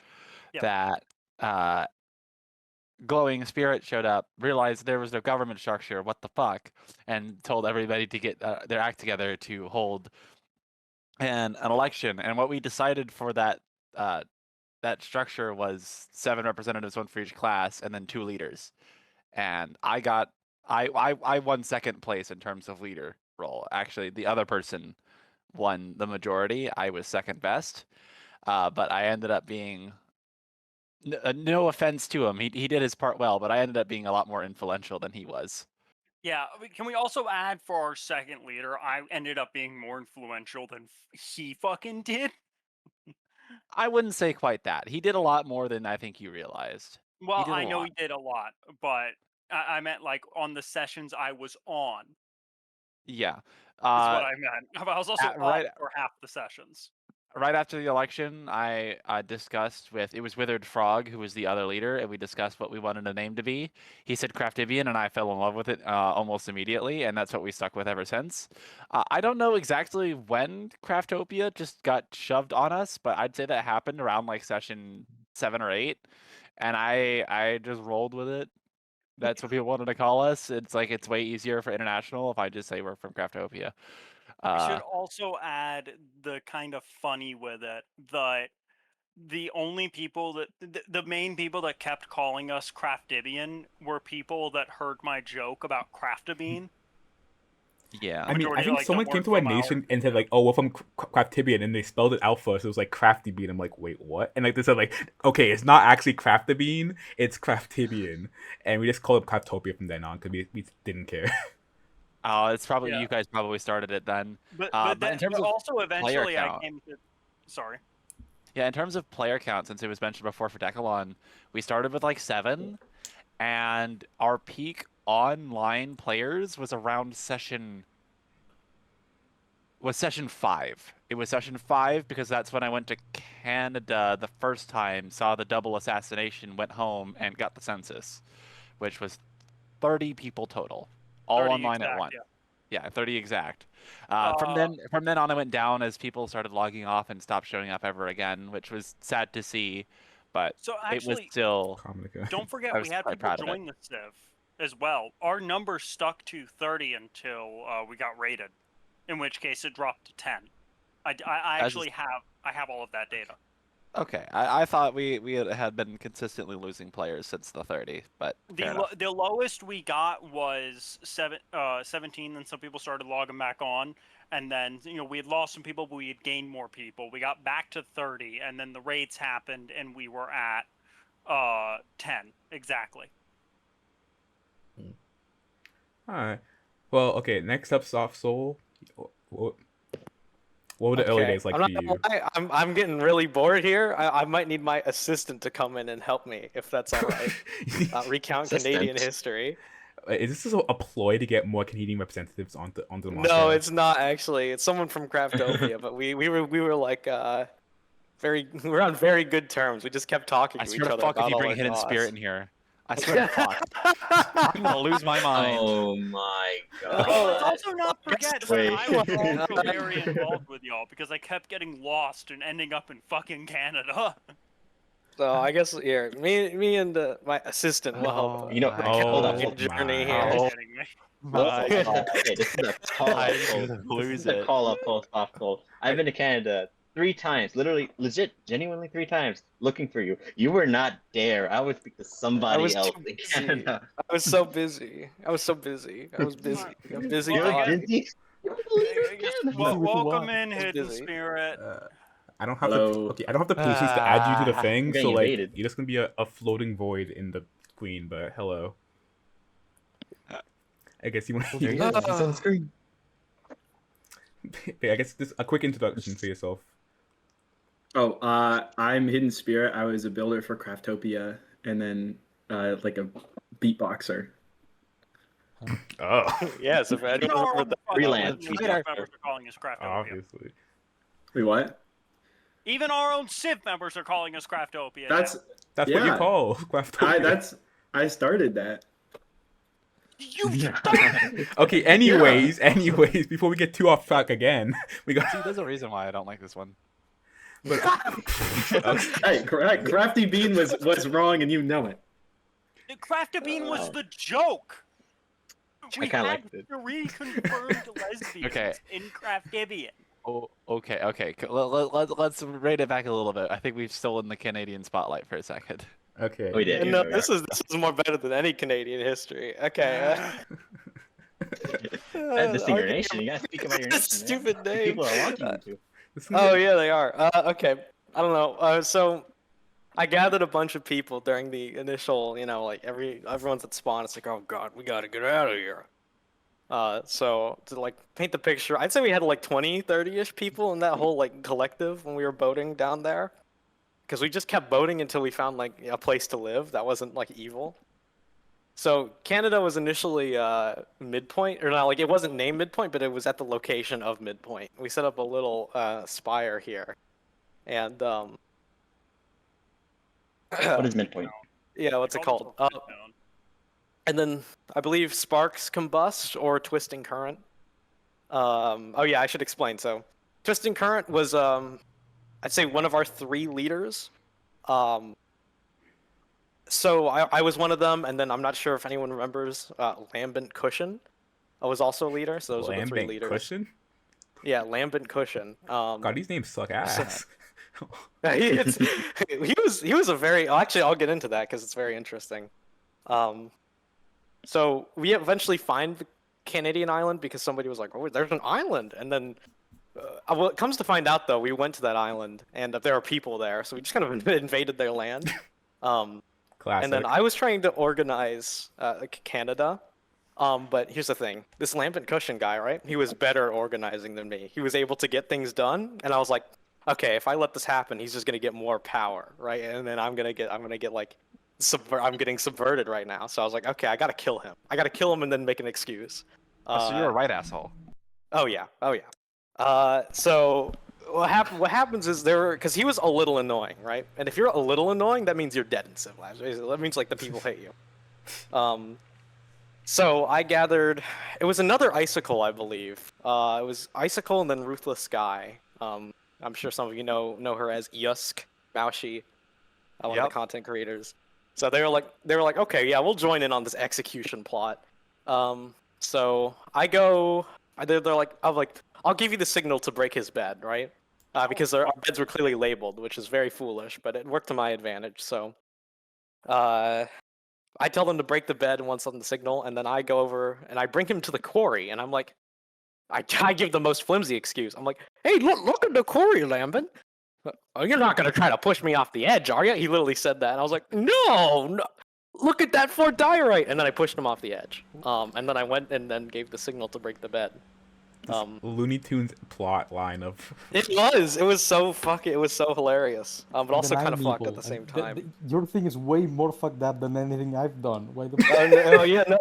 S1: Yep.
S3: that Glowing Spirit showed up, realized there was no government structure, what the fuck, and told everybody to get their act together to hold an election. And what we decided for that that structure was 7 representatives, one for each class, and then 2 leaders. And I won second place in terms of leader role. Actually, the other person won the majority. I was second best, but I ended up being no offense to him. He did his part well, but I ended up being a lot more influential than he was.
S1: Yeah, can we also add for our second leader, I ended up being more influential than he fucking did?
S3: I wouldn't say quite that. He did a lot more than I think you realized.
S1: Well,
S3: did a
S1: I know
S3: lot.
S1: he did a lot, but I meant like on the sessions I was on,
S3: Yeah.
S1: is what I meant. I was also
S3: right-
S1: up for half the sessions.
S3: Right after the election, I discussed with Withered Frog, who was the other leader, and we discussed what we wanted a name to be. He said Craftibian, and I fell in love with it almost immediately, and that's what we stuck with ever since. I don't know exactly when Craftopia just got shoved on us, but I'd say that happened around like session 7 or 8, and I just rolled with it. That's what people wanted to call us. It's like it's way easier for international if I just say we're from Craftopia.
S1: We should also add the kind of funny with it that the only people that the main people that kept calling us Craftibian were people that heard my joke about Craftabean.
S3: Yeah.
S4: I mean, I
S1: Majority,
S4: think
S1: like,
S4: someone
S1: that
S4: came
S1: weren't
S4: to our
S1: from our
S4: nation and said
S1: area.
S4: like, "Oh, we're from Craftibian," and they spelled it out first. It was like Crafty Bean. I'm like, "Wait, what?" And like they said, like, "Okay, it's not actually Craftabean, it's Craftibian," and we just called it Craftopia from then on because we didn't care.
S3: Oh, it's probably
S1: Yeah.
S3: you guys probably started it then.
S1: But
S3: In terms of
S1: also
S3: player
S1: eventually I
S3: count,
S1: came to. Sorry.
S3: yeah, in terms of player count, since it was mentioned before for Decathlon, we started with like 7, and our peak online players was around session 5. It was session 5 because that's when I went to Canada the first time, saw the double assassination, went home, and got the census, which was 30 people total, all
S1: 30
S3: online at
S1: exact,
S3: once.
S1: yeah.
S3: Yeah, 30 exact. From then on, I went down as people started logging off and stopped showing up ever again, which was sad to see, but
S1: So
S3: it was
S1: actually,
S3: still.
S1: don't forget
S3: I
S1: we
S3: was
S1: had
S3: quite
S1: people
S3: proud of it.
S1: join the Civ as well. Our number stuck to 30 until we got raided, in which case it dropped to 10. I actually have all of that data.
S3: Okay, I thought we had been consistently losing players since the 30, but fair enough.
S1: The lowest we got was 17, and some people started logging back on, and then we had lost some people, but we had gained more people. We got back to 30, and then the raids happened, and we were at 10 exactly.
S4: All right. Well, okay. Next up, Soft Soul. What were the early days like
S6: I'm
S4: for
S6: not
S4: you?
S6: gonna lie, I'm getting really bored here. I might need my assistant to come in and help me if that's all right. Recount Canadian
S5: Assistant.
S6: history.
S4: Is this a ploy to get more Canadian representatives onto the podcast?
S6: No, it's not actually. It's someone from Craftopia, but we were like we're on very good terms. We just kept talking
S3: I
S6: to
S3: swear
S6: each
S3: to
S6: other
S3: fuck if
S6: about
S3: you
S6: all
S3: bring
S6: our
S3: Hidden
S6: thoughts.
S3: Spirit in here. I swear to fuck. I'm gonna lose my mind.
S5: Oh my god.
S1: Let's also not forget that
S5: Wait.
S1: I was also very involved with y'all because I kept getting lost and ending up in fucking Canada.
S6: So I guess here, me and my assistant will help.
S5: You know, hold up, hold up.
S6: Journey
S4: my.
S6: here.
S1: You're
S3: Oh.
S1: kidding me.
S3: My God.
S5: Okay, this is a call up
S3: I'm
S5: post.
S3: gonna
S5: This
S3: lose
S5: is a
S3: it.
S5: call up post off goal. I've been to Canada 3 times, literally, legit, genuinely 3 times, looking for you. You were not there. I was speaking to somebody else
S6: too
S5: in
S6: busy.
S5: Canada.
S6: I was so busy. I was busy. I'm busy.
S1: Well, I
S6: God.
S1: guess-
S5: Busy. You're the leader in Canada.
S3: Well,
S1: Welcome in,
S6: It's
S1: Hidden
S6: busy.
S1: Spirit.
S4: I don't have
S8: Hello.
S4: I don't have the patience to add you to the thing,
S5: I'm
S4: so
S5: getting
S4: like
S5: invaded.
S4: you're just gonna be a floating void in the screen. But hello. I guess you want.
S5: There he is. He's on the screen.
S4: I guess just a quick introduction for yourself.
S8: Oh, I'm Hidden Spirit. I was a builder for Craftopia, and then like a beatboxer.
S4: Oh,
S6: Yes, if
S1: Even
S6: anyone
S1: our
S6: remember
S1: own
S6: that.
S5: Freelance.
S1: Civ members are calling us Craftopia.
S4: obviously.
S8: Wait, what?
S1: Even our own Civ members are calling us Craftopia.
S8: That's
S4: That's what you
S8: Yeah.
S4: call Craftopia.
S8: I started that.
S1: You
S4: Okay, anyways, before we get too off track again, we got.
S3: See, there's a reason why I don't like this one.
S4: But,
S8: Hey, Crafty Bean was wrong, and you know it.
S1: The Crafty Bean was
S5: Oh.
S1: the joke. We
S5: kinda
S1: had
S5: liked it.
S1: three confirmed lesbians
S3: Okay.
S1: in Craftibian.
S3: Oh, okay. Let's rate it back a little bit. I think we've stolen the Canadian spotlight for a second.
S4: okay.
S5: We did.
S6: No,
S5: Yeah.
S6: this is more better than any Canadian history. Okay.
S5: This is your nation. You gotta speak about your nation.
S6: Stupid
S5: man.
S6: name.
S5: People are wanting you to.
S6: Oh yeah, they are. Okay. I don't know. So I gathered a bunch of people during the initial, like everyone's at spawn. It's like, oh god, we gotta get out of here. So to like paint the picture, I'd say we had like 20, 30-ish people in that whole like collective when we were boating down there. Because we just kept boating until we found like a place to live that wasn't like evil. So Canada was initially midpoint, or not, like it wasn't named midpoint, but it was at the location of midpoint. We set up a little spire here, and
S5: What is midpoint?
S6: yeah, what's it called? And then I believe sparks combust or twisting current. Oh yeah, I should explain. So twisting current was I'd say one of our 3 leaders. So I was one of them, and then I'm not sure if anyone remembers Lambent Cushion. I was also a leader, so those were the 3
S4: Lambent
S6: leaders.
S4: Cushion?
S6: Yeah, Lambent Cushion.
S4: God, these names suck ass.
S6: he was a very actually I'll get into that because it's very interesting. So we eventually find the Canadian island because somebody was like, "Oh, there's an island," and then well, it comes to find out though, we went to that island and there are people there, so we just kind of invaded their land.
S4: Classic.
S6: And then I was trying to organize Canada. But here's the thing. This Lambent Cushion guy, right? He was better organizing than me. He was able to get things done, and I was like, okay, if I let this happen, he's just gonna get more power, right? And then I'm gonna get like I'm getting subverted right now. So I was like, okay, I gotta kill him. I gotta kill him and then make an excuse.
S3: So you're a right asshole.
S6: Oh yeah. So what happens is because he was a little annoying, right? And if you're a little annoying, that means you're dead in CivLabs. That means like the people hate you. So I gathered. It was another Icicle, I believe. It was Icicle and then Ruthless Sky. I'm sure some of you know her as Yusk Maushi, one of the content creators. So they were like, okay, yeah, we'll join in on this execution plot. So I go. They're like, I'll give you the signal to break his bed, right? Because our beds were clearly labeled, which is very foolish, but it worked to my advantage. So, I tell them to break the bed once on the signal, and then I go over and I bring him to the quarry, and I'm like, I give the most flimsy excuse. I'm like, hey, look at the quarry, Lambent. Oh, you're not gonna try to push me off the edge, are you? He literally said that, and I was like, no. Look at that Fort Diorite, and then I pushed him off the edge. And then I went and then gave the signal to break the bed.
S4: Looney Tunes plot line of.
S6: It was so hilarious. But also kind of fucked at the same time.
S7: Your thing is way more fucked up than anything I've done. Why the
S6: Oh yeah, no.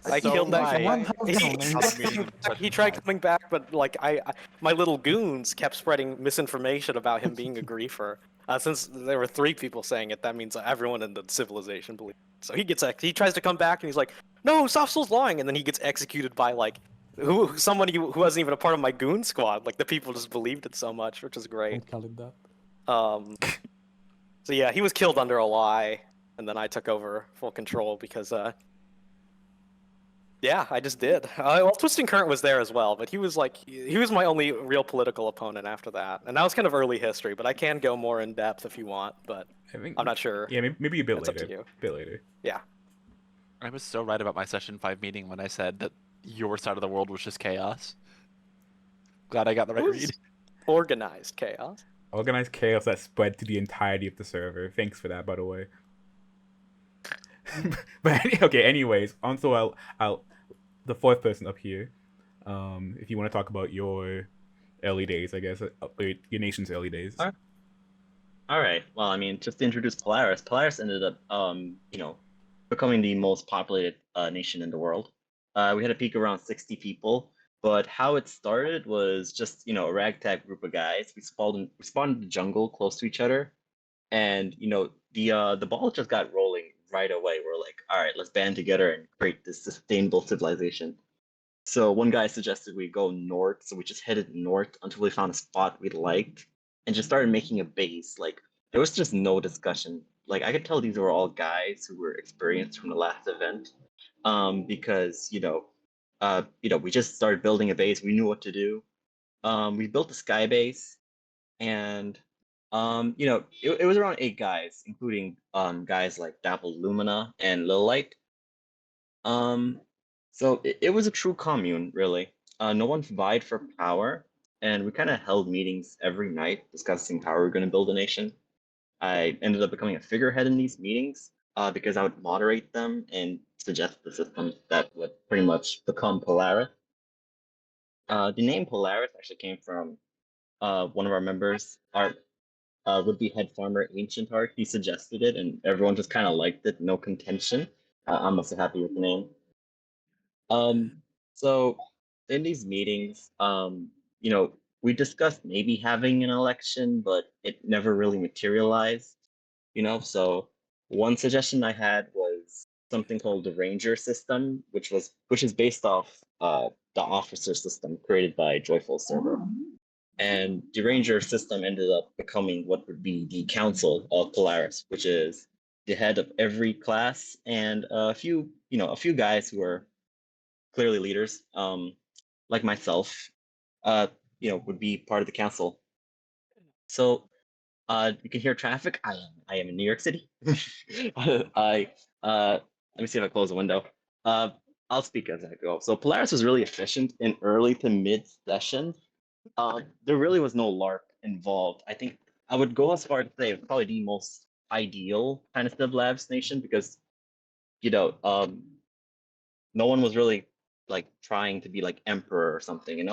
S6: I
S3: So
S6: killed that
S3: my-
S6: guy. He tried coming back, but like my little goons kept spreading misinformation about him being a griefer. Since there were 3 people saying it, that means everyone in the civilization believes. So he tries to come back and he's like, "No, Soft Soul's lying," and then he gets executed by like somebody who wasn't even a part of my goon squad. Like the people just believed it so much, which is great.
S7: Don't call it that.
S6: So yeah, he was killed under a lie, and then I took over full control because yeah, I just did. Well, Twisting Current was there as well, but he was my only real political opponent after that, and that was kind of early history. But I can go more in depth if you want, but I'm not sure.
S4: Yeah, maybe a bit
S6: It's
S4: later.
S6: up to you.
S4: Bit later.
S6: Yeah.
S3: I was so right about my session 5 meeting when I said that your side of the world was just chaos. Glad I got the right read.
S6: Organized chaos.
S4: Organized chaos that spread to the entirety of the server. Thanks for that, by the way. But okay, anyways, also I'll the 4th person up here. If you want to talk about your early days, I guess, your nation's early days.
S5: All right. Well, I mean, just to introduce Polaris. Polaris ended up, becoming the most populated nation in the world. We had a peak around 60 people, but how it started was just, a ragtag group of guys. We spawned in the jungle close to each other, and the ball just got rolling right away were like, all right, let's band together and create this sustainable civilization. So one guy suggested we go north, so we just headed north until we found a spot we liked and just started making a base. Like there was just no discussion. Like I could tell these were all guys who were experienced from the last event, because we just started building a base. We knew what to do. We built a sky base, and it was around 8 guys, including guys like Dapple Lumina and Lilite. So it was a true commune, really. No one vied for power, and we kind of held meetings every night discussing how we were going to build a nation. I ended up becoming a figurehead in these meetings because I would moderate them and suggest the systems that would pretty much become Polaris. The name Polaris actually came from one of our members, our would-be head farmer Ancient Heart. He suggested it, and everyone just kind of liked it, no contention. I'm also happy with the name. So in these meetings, we discussed maybe having an election, but it never really materialized. So one suggestion I had was something called the Ranger system, which is based off the officer system created by Joyful Server. And the Ranger system ended up becoming what would be the Council of Polaris, which is the head of every class and a few guys who are clearly leaders, like myself, would be part of the council. So you can hear traffic. I am in New York City. Let me see if I close the window. I'll speak as I go. So Polaris was really efficient in early to mid session. There really was no LARP involved. I think I would go as far as to say it's probably the most ideal kind of CivLabs nation because, no one was really like trying to be like emperor or something.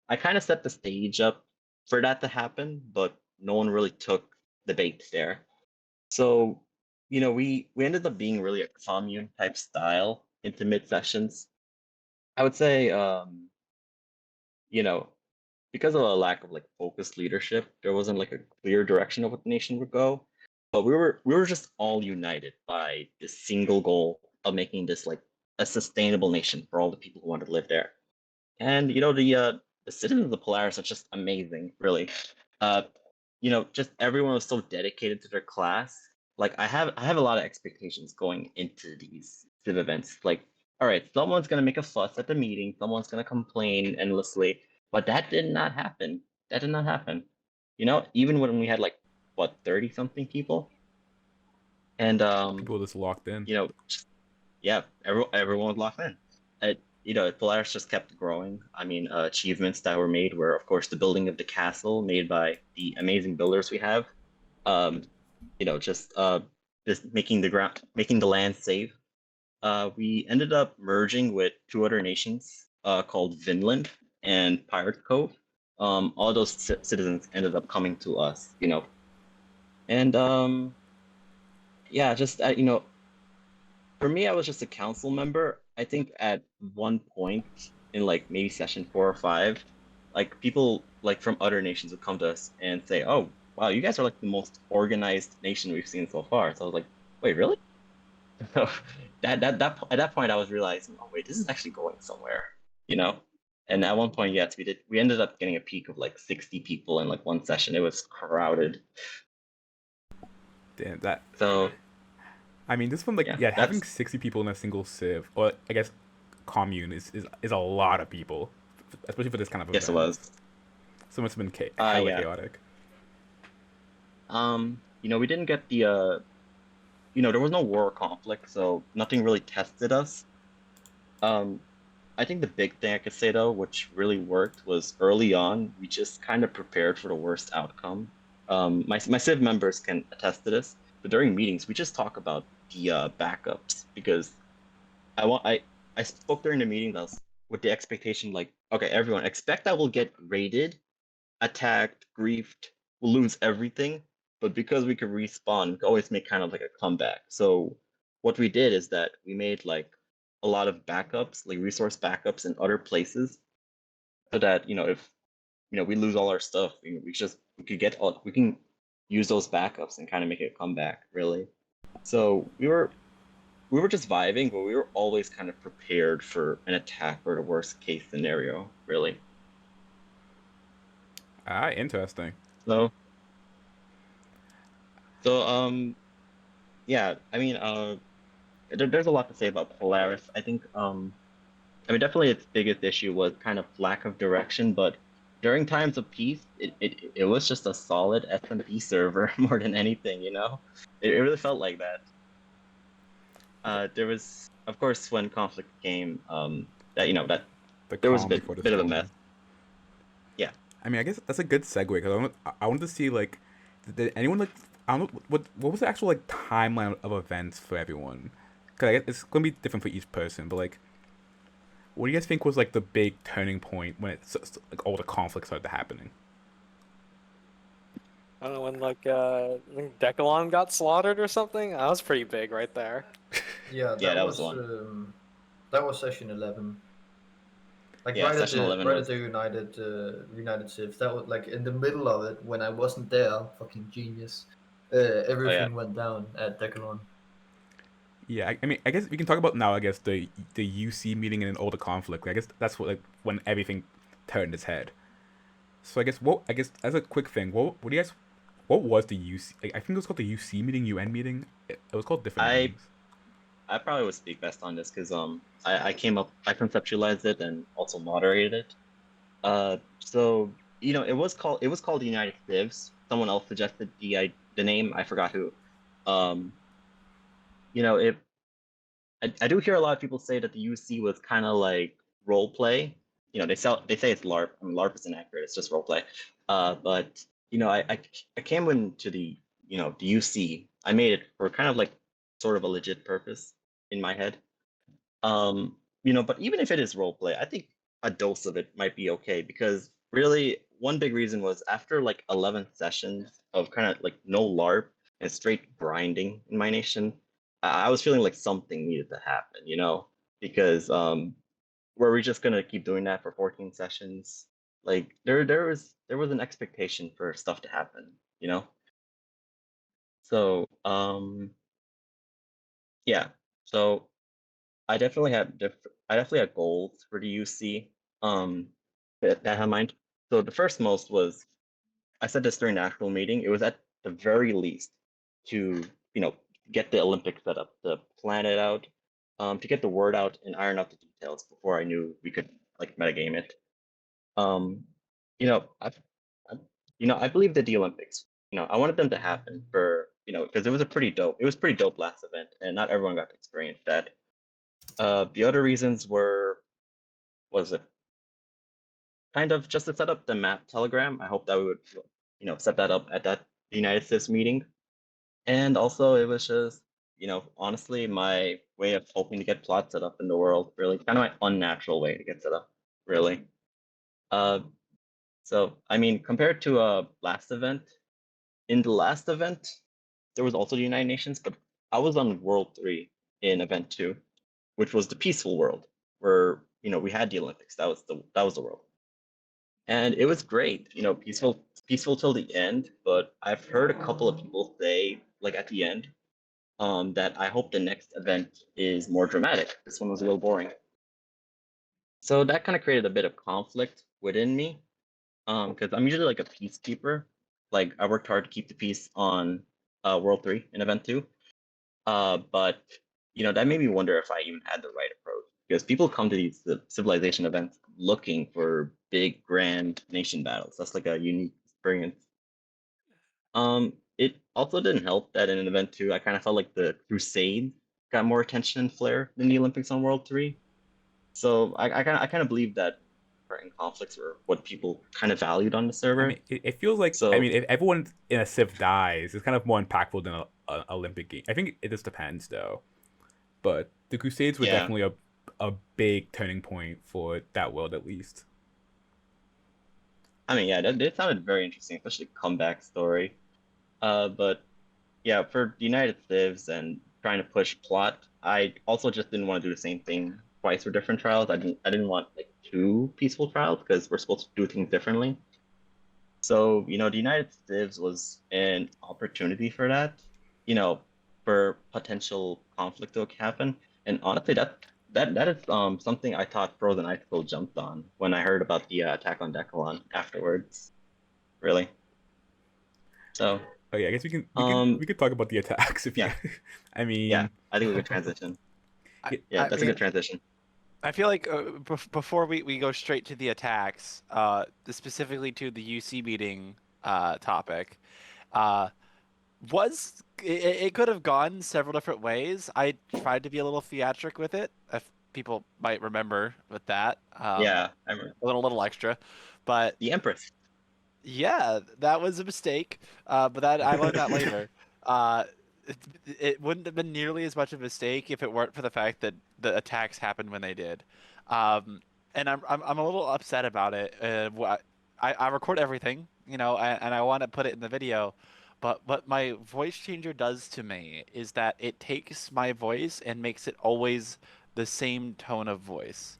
S5: I kind of set the stage up for that to happen, but no one really took the bait there. So, we ended up being really a commune type style into mid sessions. I would say, because of a lack of like focused leadership, there wasn't like a clear direction of what the nation would go. But we were just all united by this single goal of making this like a sustainable nation for all the people who want to live there. And the citizens of the Polaris are just amazing, really. Just everyone was so dedicated to their class. Like I have a lot of expectations going into these civ events. Like, all right, someone's gonna make a fuss at the meeting, someone's gonna complain endlessly, but that did not happen. That did not happen. Even when we had like 30 something people, and
S4: People just locked in.
S5: everyone was locked in. Polaris just kept growing. I mean, achievements that were made were, of course, the building of the castle made by the amazing builders we have. Just making the land safe. We ended up merging with 2 other nations called Vinland and Pirate Cove. All those citizens ended up coming to us, and for me, I was just a council member. I think at one point in like maybe session 4 or 5, like people like from other nations would come to us and say, "Oh, wow, you guys are like the most organized nation we've seen so far." So I was like, "Wait, really?" So at that point, I was realizing, "Oh, wait, this is actually going somewhere," And at one point, yes, we ended up getting a peak of like 60 people in like one session. It was crowded.
S4: Damn that.
S5: So
S4: I mean, this one, like, having 60 people in a single civ, or I guess commune, is a lot of people, especially for this kind of event.
S5: Yes, it was.
S4: So it's been chaotic.
S5: We didn't get the, there was no war or conflict, so nothing really tested us. I think the big thing I could say, though, which really worked, was early on, we just kind of prepared for the worst outcome. My civ members can attest to this. But during meetings, we just talk about the backups because I spoke during the meeting with the expectation like, okay, everyone expect that we'll get raided, attacked, griefed, we'll lose everything, but because we could respawn, we could always make kind of like a comeback. So what we did is that we made like a lot of backups, like resource backups in other places, so that if we lose all our stuff, we can use those backups and kind of make it a comeback, really. So we were we were just vibing, but we were always kind of prepared for an attack or the worst case scenario, really.
S4: Interesting.
S5: So, yeah, I mean, there's a lot to say about Polaris. I think, I mean, definitely its biggest issue was kind of lack of direction, but during times of peace, it was just a solid SMP server more than anything, you know? It really felt like that. There was, of course, when conflict came, that, you know, that there was a bit of a mess. Yeah.
S4: I mean, I guess that's a good segue because I wanted to see like, did anyone like, I don't know what was the actual like timeline of events for everyone? Because I guess it's gonna be different for each person, but like, what do you guys think was like the big turning point when it's like all the conflicts started happening?
S6: I don't know when like I think Decalon got slaughtered or something. That was pretty big right there.
S2: Yeah,
S5: Yeah,
S2: that
S5: that was
S2: was
S5: one.
S2: that was session 11. Like
S5: Yeah,
S2: right at
S5: session
S2: the
S5: 11
S2: right
S5: was.
S2: at the United Civ. That was like in the middle of it when I wasn't there. Fucking genius. Everything went down at Decalon.
S4: Yeah, I mean, I guess we can talk about now. I guess the UC meeting and all the conflict. I guess that's what like when everything turned its head. So I guess as a quick thing, what do you guys, what was the UC? Like, I think it was called the UC meeting, UN meeting. It was called different names.
S5: I probably would speak best on this because I conceptualized it and also moderated it. So you know it was called the United Civs. Someone else suggested the name. I forgot who. You know I do hear a lot of people say that the UC was kind of like role play. You know they say it's LARP. I mean LARP is inaccurate. It's just role play. But you know I came into the the UC. I made it for kind of like sort of a legit purpose in my head. You know, but even if it is role play, I think a dose of it might be okay because really one big reason was after like 11 sessions of kind of like no LARP and straight grinding in my nation, I was feeling like something needed to happen, you know, because were we just gonna keep doing that for 14 sessions? Like there was an expectation for stuff to happen, you know? So yeah. So I definitely had goals for the UC that I had in mind. So the first most was I said this during the actual meeting. It was at the very least to get the Olympics set up, to plan it out, to get the word out and iron out the details before I knew we could like metagame it. Um, you know, I I believe that the Olympics. I wanted them to happen for because it was pretty dope last event, and not everyone got to experience that. The other reasons was it kind of just to set up the map telegram. I hope that we would, set that up at that United States meeting. And also it was just, honestly, my way of hoping to get plot set up in the world, really kind of my unnatural way to get set up, really. So I mean, compared to last event, in the last event, there was also the United Nations, but I was on World 3 in event 2, which was the peaceful world, where we had the Olympics. That was the world, and it was great. Peaceful till the end. But I've heard a couple of people say, like at the end, that I hope the next event is more dramatic. This one was a little boring. So that kind of created a bit of conflict within me, because I'm usually like a peacekeeper. Like I worked hard to keep the peace on World 3 in Event 2. But that made me wonder if I even had the right approach because people come to these civilization events looking for big, grand nation battles. That's like a unique experience. It also didn't help that in an event 2, I kind of felt like the Crusade got more attention and flair than the Olympics on World 3. So I kind of believe that certain conflicts were what people kind of valued on the server.
S4: I mean, it feels like
S5: So
S4: I mean, if everyone in a Civ dies, it's kind of more impactful than a Olympic game. I think it just depends though. But the Crusades were
S5: yeah.
S4: definitely a big turning point for that world at least.
S5: I mean, yeah, that sounded very interesting, especially comeback story. But yeah, for the United Civs and trying to push plot, I also just didn't want to do the same thing twice for different trials. I didn't want like two peaceful trials because we're supposed to do things differently. So, the United Civs was an opportunity for that. You know, for potential conflict to happen. And honestly, that is something I thought Frozen Icicle jumped on when I heard about the attack on Decalon afterwards. Really. So
S4: Oh yeah, I guess we can talk about the attacks if you.
S5: Yeah.
S4: I mean,
S5: yeah, I think we could transition. Yeah, that's a good transition.
S3: I feel like before we go straight to the attacks, specifically to the UC meeting topic, it could have gone several different ways. I tried to be a little theatric with it, if people might remember with that.
S5: Yeah, I remember.
S3: A little extra, but
S5: The Empress.
S3: yeah, that was a mistake. But that I learned that later. It, it wouldn't have been nearly as much of a mistake if it weren't for the fact that the attacks happened when they did. And I'm a little upset about it. I record everything, and I want to put it in the video. But what my voice changer does to me is that it takes my voice and makes it always the same tone of voice.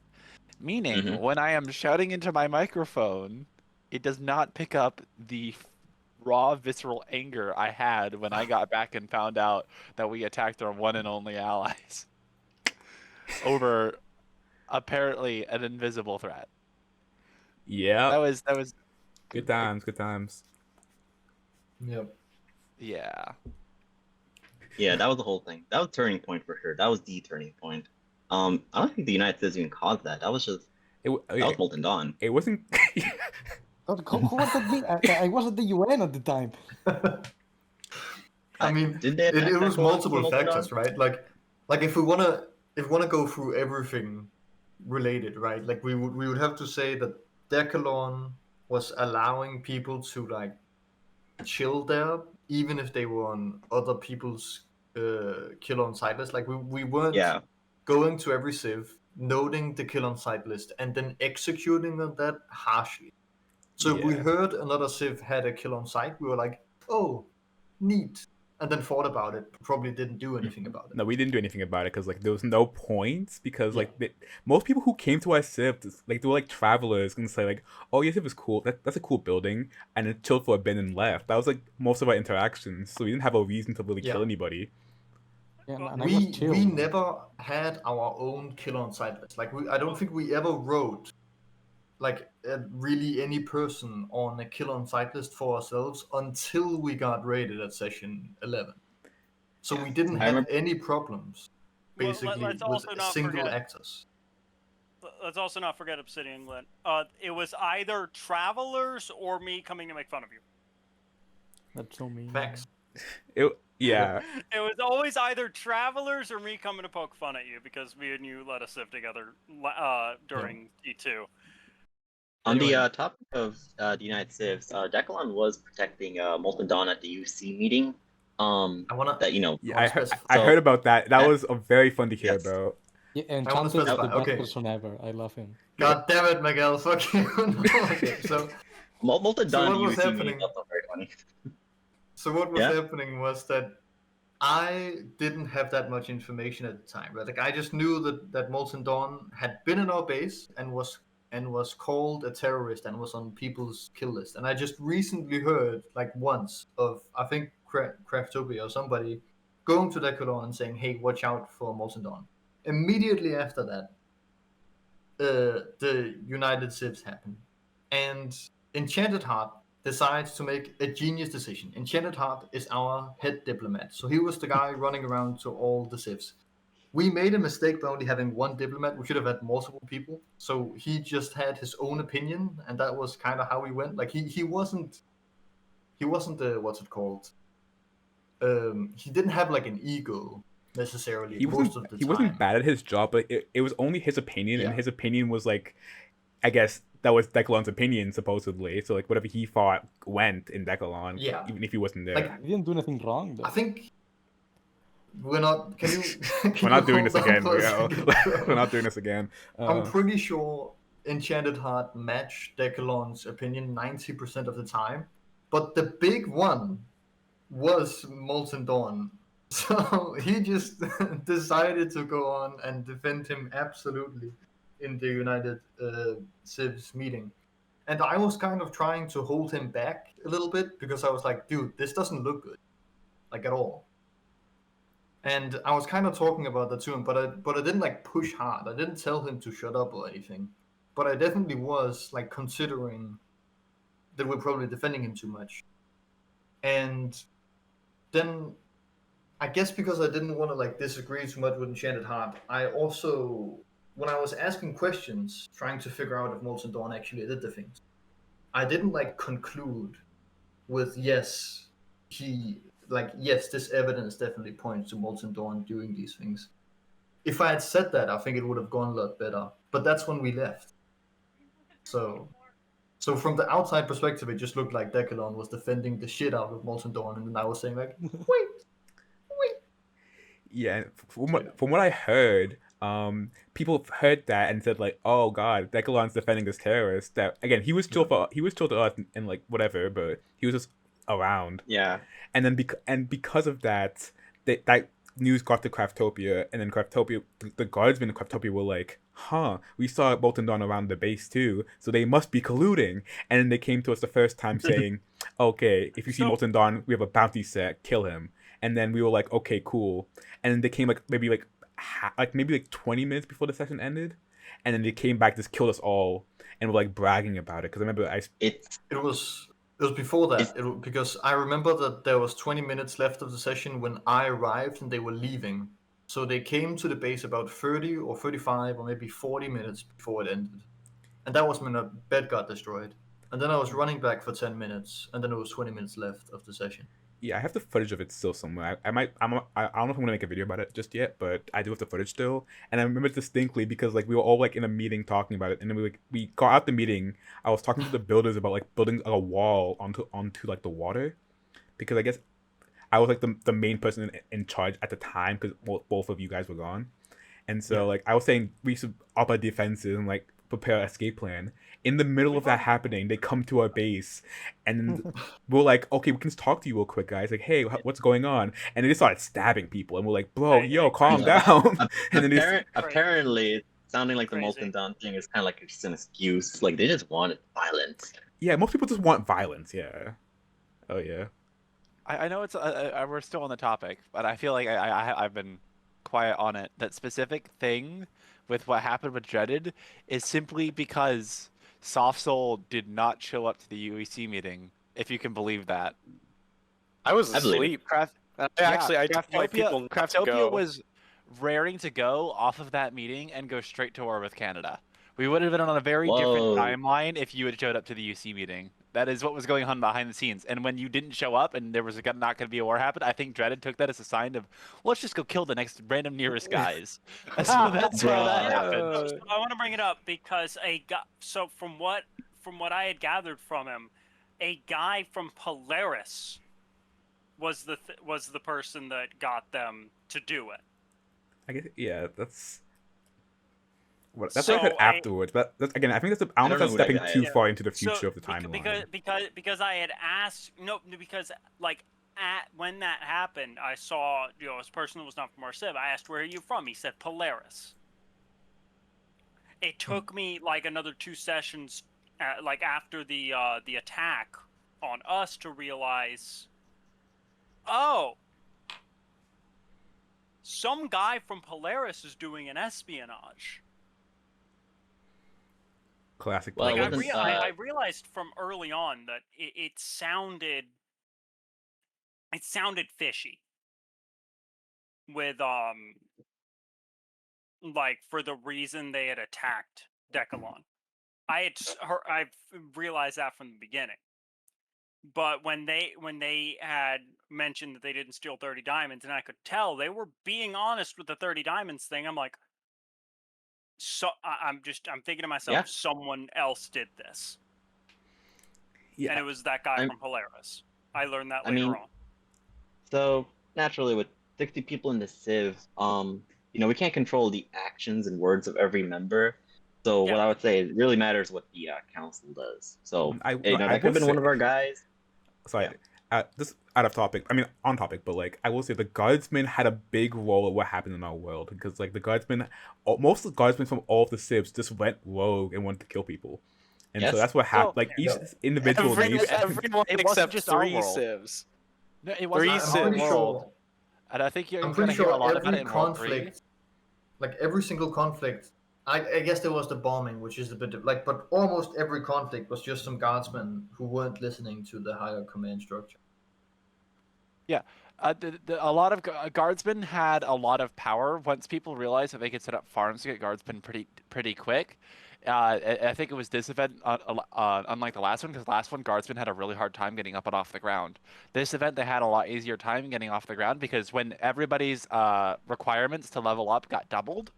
S3: Meaning, when I am shouting into my microphone, it does not pick up the raw, visceral anger I had when I got back and found out that we attacked our one and only allies over apparently an invisible threat.
S4: Yeah.
S3: That was
S4: Good times.
S2: Yep.
S3: Yeah.
S5: Yeah, that was the whole thing. That was a turning point for sure. That was the turning point. I don't think the United States even caused that. That was just that was Molten Dawn.
S4: It wasn't.
S7: Who was that me? I was at the UN at the time.
S2: I mean,
S5: Did they
S2: it
S5: attack
S2: was
S5: Decalon
S2: multiple
S5: Molten
S2: factors,
S5: Dawn?
S2: right? Like if we wanna go through everything related, right? Like we would have to say that Decalon was allowing people to like chill there, even if they were on other people's kill on site list. Like we weren't
S5: Yeah.
S2: going to every civ, noting the kill on site list, and then executing on that harshly. So if we
S4: Yeah.
S2: heard another civ had a kill on site, we were like, oh, neat. And then thought about it, probably didn't do anything about it.
S4: No, we didn't do anything about it because like there was no points because
S2: Yeah.
S4: like most people who came to our civ, like they were like travelers and say like, oh your civ is cool, that's a cool building, and then chilled for a bit and left. That was like most of our interactions, so we didn't have a reason to really kill anybody.
S7: Yeah,
S1: Well,
S7: and I was chill.
S2: We never had our own kill on site list. Like I don't think we ever wrote like really any person on a kill on site list for ourselves until we got raided at session 11. So we didn't
S5: I
S2: have
S5: remember-
S2: any problems basically
S1: let's
S2: with
S1: also not
S2: single
S1: forget-
S2: actors.
S1: Let's also not forget Obsidian Glen. It was either travelers or me coming to make fun of you.
S7: That's so mean.
S2: Facts.
S4: Yeah.
S1: It was always either travelers or me coming to poke fun at you because me and you led a civ together during E2.
S5: On
S2: Anyway.
S5: the topic of the United Civs, Decalon was protecting Molten Dawn at the UC meeting.
S2: I wanna
S5: That
S4: Yeah,
S2: wanna
S4: I heard,
S2: specify-
S4: I heard about that. That
S5: that-
S4: was very fun to hear
S5: Yes.
S4: about.
S7: Yeah, and
S2: I wanna
S7: Chante is the
S2: specify,
S7: best
S2: okay.
S7: person ever. I love him.
S2: God damn it, Miguel, fuck you. Okay, so
S5: Molten
S2: So
S5: Dawn
S2: what was
S5: UC
S2: happening?
S5: meeting also very funny.
S2: So what was
S5: Yeah?
S2: happening was that I didn't have that much information at the time, right? Like I just knew that Molten Dawn had been in our base and was called a terrorist and was on people's kill list. And I just recently heard like once of I think Craftopia or somebody going to Decalon and saying, "Hey, watch out for Molten Dawn." Immediately after that, the United Civs happened, and Enchanted Heart decides to make a genius decision. Enchanted Heart is our head diplomat, so he was the guy running around to all the civs. We made a mistake by only having one diplomat. We should have had multiple people. So he just had his own opinion, and that was kind of how we went. Like he wasn't what's it called? He didn't have like an ego necessarily.
S4: He
S2: most of the
S4: he
S2: time.
S4: wasn't bad at his job, but it was only his opinion,
S2: Yeah.
S4: and his opinion was like, I guess that was Decalon's opinion supposedly. So like whatever he thought went in Decalon,
S2: Yeah.
S4: even if he wasn't there.
S2: Like,
S7: He didn't do anything wrong though.
S2: I think we're not. Can you? Can
S4: We're not
S2: you
S4: doing
S2: hold
S4: this
S2: on
S4: again,
S2: for a
S4: Miguel.
S2: second?
S4: We're not doing this again.
S2: I'm pretty sure Enchanted Heart matched Decalon's opinion 90% of the time, but the big one was Molten Dawn. So he just decided to go on and defend him absolutely in the United Civs meeting. And I was kind of trying to hold him back a little bit because I was like, dude, this doesn't look good. Like at all. And I was kind of talking about that to him, but I didn't like push hard. I didn't tell him to shut up or anything. But I definitely was like considering that we're probably defending him too much. And then I guess because I didn't want to like disagree too much with Enchanted Heart, I also, when I was asking questions, trying to figure out if Molten Dawn actually did the things, I didn't like conclude with yes, yes, this evidence definitely points to Molten Dawn doing these things. If I had said that, I think it would have gone a lot better. But that's when we left. So from the outside perspective, it just looked like Decadon was defending the shit out of Molten Dawn, and then I was saying like, wait.
S4: Yeah, from what I heard, people heard that and said like, "Oh God, Decalon's defending this terrorist." That again, he was chill to us and like whatever, but he was just around.
S5: Yeah.
S4: And then because of that, that news got to Craftopia, and then Craftopia, the guardsmen of Craftopia were like, "Huh, we saw Molten Dawn around the base too, so they must be colluding." And then they came to us the first time saying, "Okay, if you see Molten Dawn, we have a bounty set, kill him." And then we were like, "Okay, cool." And then they came like maybe 20 minutes before the session ended, and then they came back, just killed us all, and were like bragging about it. Because I remember
S2: It was before that, because I remember that there was 20 minutes left of the session when I arrived and they were leaving. So they came to the base about 30 or 35 or maybe 40 minutes before it ended. And that was when a bed got destroyed. And then I was running back for 10 minutes, and then it was 20 minutes left of the session.
S4: Yeah, I have the footage of it still somewhere. I don't know if I'm gonna make a video about it just yet, but I do have the footage still, and I remember it distinctly because like we were all like in a meeting talking about it, and then we got out the meeting. I was talking to the builders about like building a wall onto like the water, because I guess I was like the main person in charge at the time because both of you guys were gone, and so like I was saying we should up our defenses and like prepare an escape plan. In the middle of that happening, they come to our base, and we're like, "Okay, we can just talk to you real quick, guys. Like, hey, what's going on?" And they just started stabbing people, and we're like, "Bro, yo, calm down." And then
S5: Apparently, it's sounding like the
S1: Crazy.
S5: Molten Dawn thing is kind of like just an excuse. Like they just wanted violence.
S4: yeah, most people just want violence. Yeah. Oh yeah.
S3: I know it's we're still on the topic, but I feel like I've been quiet on it. That specific thing with what happened with Dreaded is simply because Soft Soul did not show up to the UEC meeting, if you can believe that.
S6: I was
S5: I believe it.
S6: asleep. I told my people not to
S3: Craftopia
S6: go.
S3: was raring to go off of that meeting and go straight to war with Canada. We would have been on a very different
S5: Whoa.
S3: timeline if you had showed up to the UC meeting. That is what was going on behind the scenes. And when you didn't show up and there was not going to be a war happen, I think Dreaded took that as a sign of, let's just go kill the next random nearest guys. So that's where that happened.
S1: So I want to bring it up because from what I had gathered from him, a guy from Polaris was the person that got them to do it.
S4: I guess yeah, that's what I heard afterwards. But that's, again, I think that's I don't know if that's stepping too far into the future of the timeline.
S1: Because I had asked because like when that happened, I saw this person was not from our civ. I asked, "Where are you from?" He said Polaris. It took me like another 2 sessions, like after the attack on us, to realize, oh, some guy from Polaris is doing an espionage.
S4: Classic.
S5: Well,
S1: Like I realized from early on that it sounded fishy with like for the reason they had attacked Decalon. I've realized that from the beginning. But when they had mentioned that they didn't steal 30 diamonds, and I could tell they were being honest with the 30 diamonds thing, I'm like, so I'm thinking to myself, someone else did this. Yeah. And it was that guy from Polaris. I learned that later on.
S5: So naturally, with 60 people in the Civ, we can't control the actions and words of every member. So what I would say, it really matters what the council does. So that could have been one of our guys.
S4: Sorry, this out of topic. I mean, on topic, but like I will say, the guardsmen had a big role in what happened in our world, because like the guardsmen, most of the guardsmen from all of the civs just went rogue and wanted to kill people, and so that's what happened. Like each individual,
S6: everyone except just 3 civs.
S3: No, it wasn't.
S2: I'm pretty sure.
S3: And I think you're
S2: I'm
S3: going
S2: pretty
S3: to hear a
S2: sure
S3: lot about
S2: every
S3: it in World 3.
S2: conflict, like every single conflict, I guess there was the bombing, which is a bit like, but almost every conflict was just some guardsmen who weren't listening to the higher command structure.
S3: Yeah, a lot of guardsmen had a lot of power once people realized that they could set up farms to get guardsmen pretty quick. I think it was this event, unlike the last one, because the last one guardsmen had a really hard time getting up and off the ground. This event they had a lot easier time getting off the ground because when everybody's requirements to level up got doubled,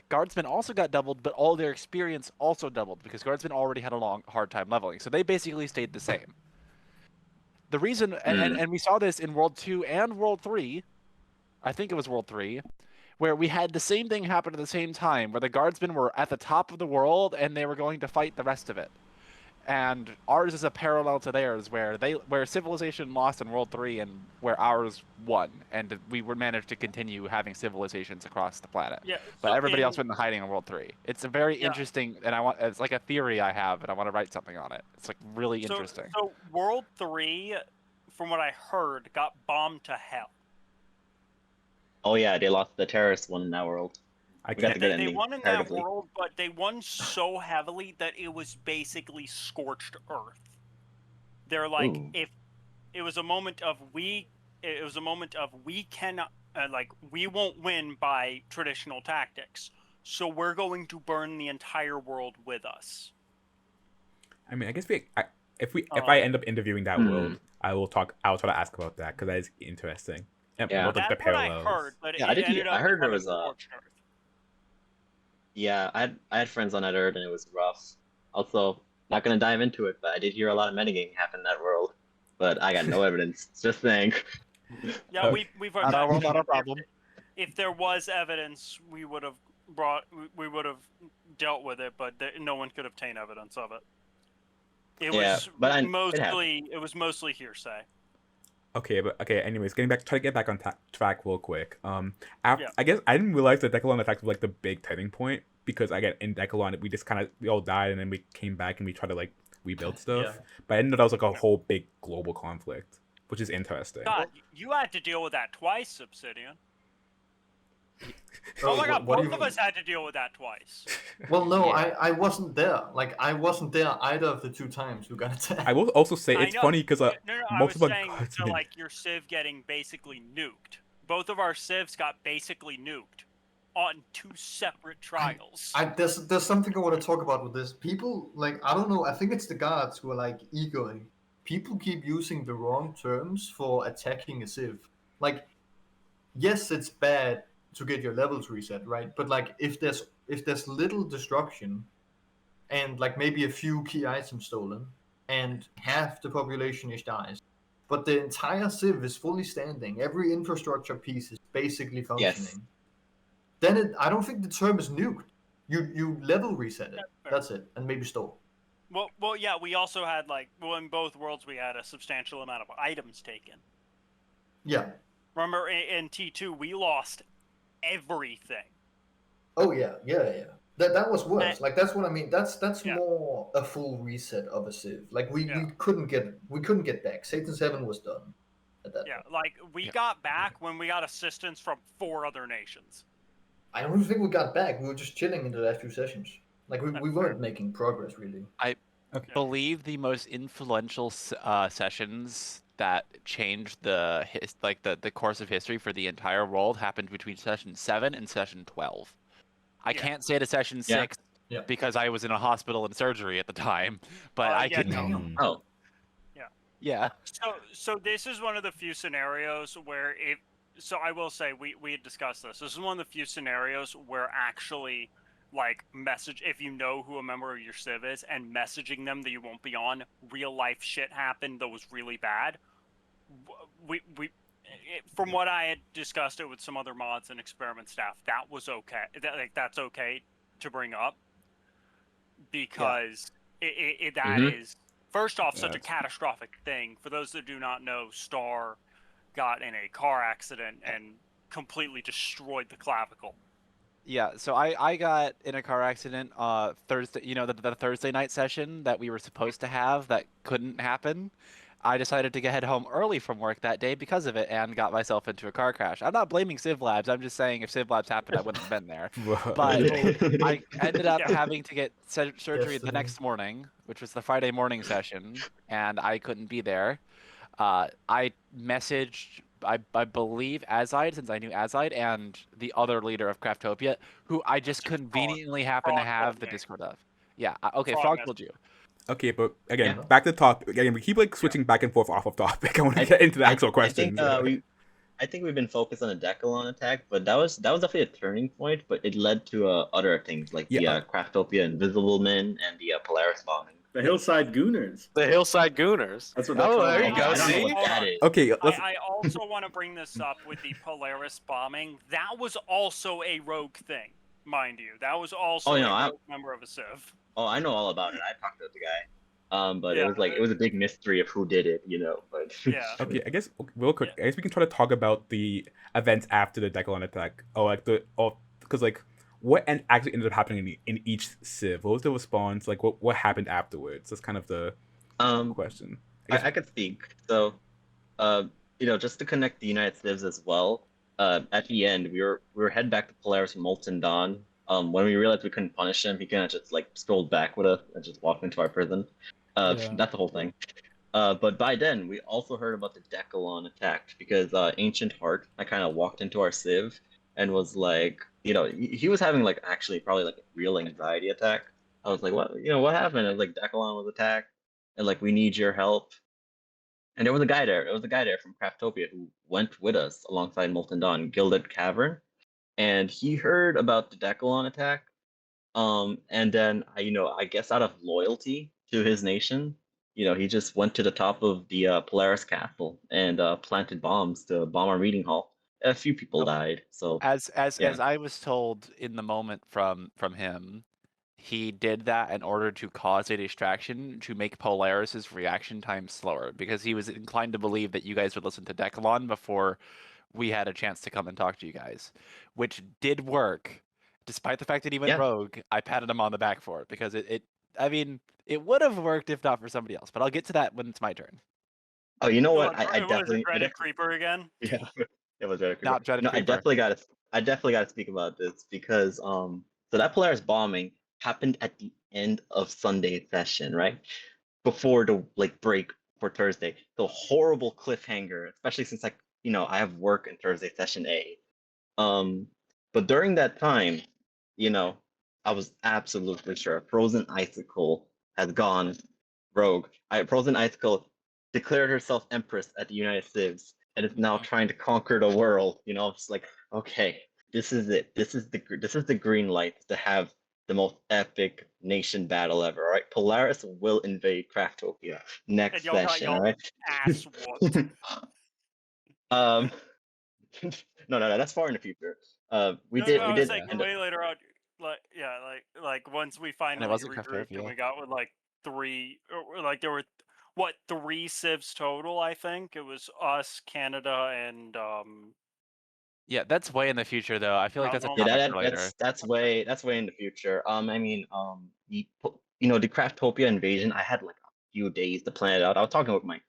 S3: guardsmen also got doubled, but all their experience also doubled because guardsmen already had a hard time leveling, so they basically stayed the same. The reason, and we saw this in World 2 and World 3, I think it was World 3, where we had the same thing happen at the same time, where the guardsmen were at the top of the world and they were going to fight the rest of it. And ours is a parallel to theirs, where Civilization lost in World 3 and where ours won, and we were managed to continue having civilizations across the planet.
S1: Yeah,
S3: But
S1: so
S3: everybody else
S1: in-
S3: went in hiding in World 3. It's a very
S1: Yeah.
S3: interesting, and it's like a theory I have, and I want to write something on it. It's like really interesting.
S1: So World 3, from what I heard, got bombed to hell.
S5: Oh yeah, they lost the terrorist one in that world.
S4: I
S5: We got
S4: can't.
S5: the good
S1: They
S5: ending.
S1: won in that
S5: comparatively.
S1: world, but they won so heavily that it was basically scorched earth. They're like,
S5: Ooh.
S1: if it was a moment of we cannot, like, we won't win by traditional tactics, so we're going to burn the entire world with us.
S4: I mean, I guess if I end up interviewing that world, I'll try to ask about that because that is interesting. And
S5: Yeah.
S4: both, like,
S1: That's
S4: the
S1: what I
S4: parallels.
S1: heard, but
S5: Yeah,
S1: it ended up
S5: I heard there
S1: becoming
S5: was
S1: scorched earth.
S5: yeah, I had friends on that Earth and it was rough. Also, not gonna dive into it, but I did hear a lot of metagaming happen in that world. But I got no evidence. Just saying.
S1: Yeah,
S4: Oh,
S1: we've heard
S3: Not
S1: that.
S3: our world,
S1: too.
S3: not our problem.
S1: If there was evidence, we would have dealt with it, but no one could obtain evidence of it. It
S5: Yeah,
S1: was
S5: but it
S1: mostly hearsay.
S4: Okay. Anyways, trying to get back on track real quick.
S1: Yeah.
S4: I guess I didn't realize that Decalon attack was like the big turning point because in Decalon we all died and then we came back and we tried to like rebuild stuff.
S2: Yeah.
S4: But I didn't know that was like a whole big global conflict, which is interesting.
S1: God, you had to deal with that twice, Obsidian. Oh my God,
S2: what do
S1: both
S2: you
S1: of us had to deal with that twice.
S2: Well, no,
S3: Yeah.
S2: I wasn't there. Like, I wasn't there either of the two times we got attacked.
S4: I will also say
S1: I
S4: it's
S1: know.
S4: funny because
S1: I
S4: most
S1: was
S4: of our
S1: saying
S4: guardsmen.
S1: to like your civ getting basically nuked. Both of our civs got basically nuked on two separate trials.
S2: There's something I want to talk about with this. People, like, I don't know, I think it's the guards who are like egoing. People keep using the wrong terms for attacking a civ. Like, yes, it's bad to get your levels reset, right? But like, if there's little destruction and like maybe a few key items stolen and half the population is dies, but the entire civ is fully standing, every infrastructure piece is basically functioning, then I don't think the term is nuked. You level reset it. That's it, and maybe store.
S1: Well, yeah. We also had in both worlds we had a substantial amount of items taken.
S2: Yeah.
S1: Remember in T2 we lost everything.
S2: Oh yeah. That was worse.
S1: And-
S2: Like, that's what I mean. That's
S1: Yeah.
S2: more a full reset of a civ. Like, we
S1: Yeah.
S2: couldn't get back. Satan 7 was done at that
S1: Yeah,
S2: point.
S1: like we got back when we got assistance from 4 other nations.
S2: I don't think we got back. We were just chilling in the last few sessions. Like, we
S1: That's
S2: weren't
S1: fair.
S2: making progress really.
S3: I
S4: Okay.
S3: believe the most influential sessions that changed the course of history for the entire world happened between session 7 and session 12. I
S1: Yeah.
S3: can't say to session 6
S2: Yeah.
S3: because I was in a hospital in surgery at the time, but I
S1: yeah,
S3: can.
S1: no.
S5: Oh,
S3: Yeah.
S1: So this is one of the few scenarios where so I will say we had discussed this. This is one of the few scenarios where actually if you know who a member of your civ is and messaging them that you won't be on, real life shit happened that was really bad. From what I had discussed it with some other mods and experiment staff, that was okay. That's okay to bring up because that is first off such a catastrophic thing. For those that do not know, Star got in a car accident and completely destroyed the clavicle.
S3: Yeah, so I got in a car accident Thursday, the Thursday night session that we were supposed to have that couldn't happen. I decided to head home early from work that day because of it and got myself into a car crash. I'm not blaming CivLabs. I'm just saying if CivLabs happened, I wouldn't have been there. But I ended up
S1: Yeah.
S3: having to get surgery the
S2: Destiny.
S3: next morning, which was the Friday morning session, and I couldn't be there. I messaged, I believe, Azide, since I knew Azide, and the other leader of Craftopia, who I just
S1: Frog.
S3: conveniently happen to
S1: Frog
S3: have
S1: told
S3: the
S1: me.
S3: Discord of. Yeah, okay,
S1: Frog
S3: Frog
S1: messaged
S3: told you.
S4: Okay, but again,
S5: Yeah.
S4: back to the topic. Again, we keep like switching back and forth off of topic. I want to get into the actual questions.
S5: I think we've been focused on a Decalon attack, but that was definitely a turning point. But it led to other things like the Craftopia Invisible Men and the Polaris bombing.
S8: The Hillside Gooners.
S6: The Hillside Gooners.
S8: That's what that's
S6: Oh,
S8: all
S6: there you
S8: about.
S6: go.
S5: I don't know
S6: See?
S5: what that is.
S4: Okay, let's.
S1: I also want to bring this up with the Polaris bombing. That was also a rogue thing, mind you. That was also a rogue member of a Civ.
S5: Oh, I know all about it. I talked to the guy. But
S1: Yeah,
S5: it was a big mystery of who did it, you know. But
S1: Yeah.
S4: Okay, I guess real quick. I guess we can try to talk about the events after the Decalon attack. Because like what actually ended up happening in each Civ. What was the response? Like what happened afterwards? That's kind of the question.
S5: I could speak. So, you know, just to connect the United Civs as well. At the end, we were heading back to Polaris from Molten Dawn. When we realized we couldn't punish him, he kind of just like strolled back with us and just walked into our prison. That's the whole thing. But by then, we also heard about the Decalon attack because Ancient Heart, I kind of walked into our Civ and was like, you know, he was having like actually probably like a real anxiety attack. I was like, what, you know, what happened? It was like Decalon was attacked, and like we need your help. And there was a guy there. There was a guy there from Craftopia who went with us alongside Molten Dawn, Gilded Cavern, and he heard about the Decalon attack. And then you know, I guess out of loyalty to his nation, you know, he just went to the top of the Polaris Castle and planted bombs to bomb our meeting hall. A few people died. So
S3: As I was told in the moment from him, he did that in order to cause a distraction to make Polaris's reaction time slower because he was inclined to believe that you guys would listen to Decalon before we had a chance to come and talk to you guys, which did work. Despite the fact that he went rogue, I patted him on the back for it because I mean, it would have worked if not for somebody else, but I'll get to that when it's my turn.
S5: Oh, you know what?
S1: I definitely Dreaded Creeper again.
S5: Yeah, it was Dreaded Creeper.
S3: Not Dreaded
S5: No,
S3: Creeper.
S5: I definitely got to speak about this because so that Polaris bombing happened at the end of Sunday's session, right? Before the like break for Thursday. The horrible cliffhanger, especially since like, you know, I have work in Thursday session A. But during that time, you know, I was absolutely sure Frozen Icicle has gone rogue. Frozen Icicle declared herself empress at the United Civs and is now trying to conquer the world. You know, it's like, okay, this is it. This is the green light to have the most epic nation battle ever. All right, Polaris will invade Craftopia next session. All right,
S1: ass whooped.
S5: No, that's far in the future. We
S1: No,
S5: did
S1: like way later on, like once we finally regrouped and we got with like three, or like there were what 3 civs total. I think it was us, Canada, and
S3: Yeah, that's way in the future though. I feel like that's a topic for later.
S5: That's way in the future. I mean, you know, the Craftopia invasion. I had like a few days to plan it out. I was talking with my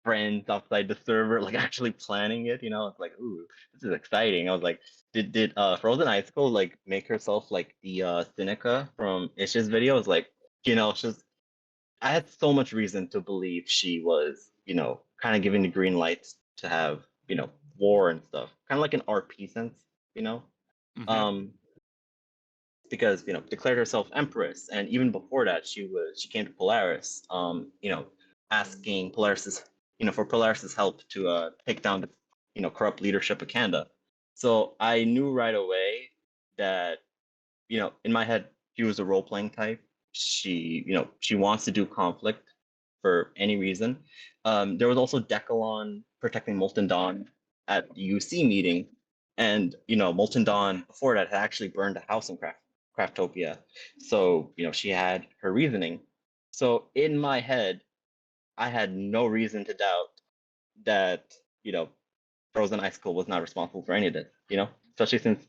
S5: friends outside the server, like actually planning it. You know, it's like, ooh, this is exciting. I was like, did Frozen Icicle like make herself like the Seneca from Ish's video? It's like, you know, I had so much reason to believe she was, you know, kind of giving the green lights to have, you know, war and stuff, kind of like an RP sense, you know. Because, you know, declared herself empress, and even before that, she came to Polaris, you know, asking Polaris's, you know, for Polaris's help to take down the, you know, corrupt leadership of Canada. So I knew right away that, you know, in my head, she was a role playing type. She, you know, she wants to do conflict for any reason. There was also Decalon protecting Molten Dawn at the UC meeting, and you know, Molten Dawn before that had actually burned a house in Craftopia. So, you know, she had her reasoning. So in my head, I had no reason to doubt that, you know, Frozen Icicle was not responsible for any of this, you know, especially since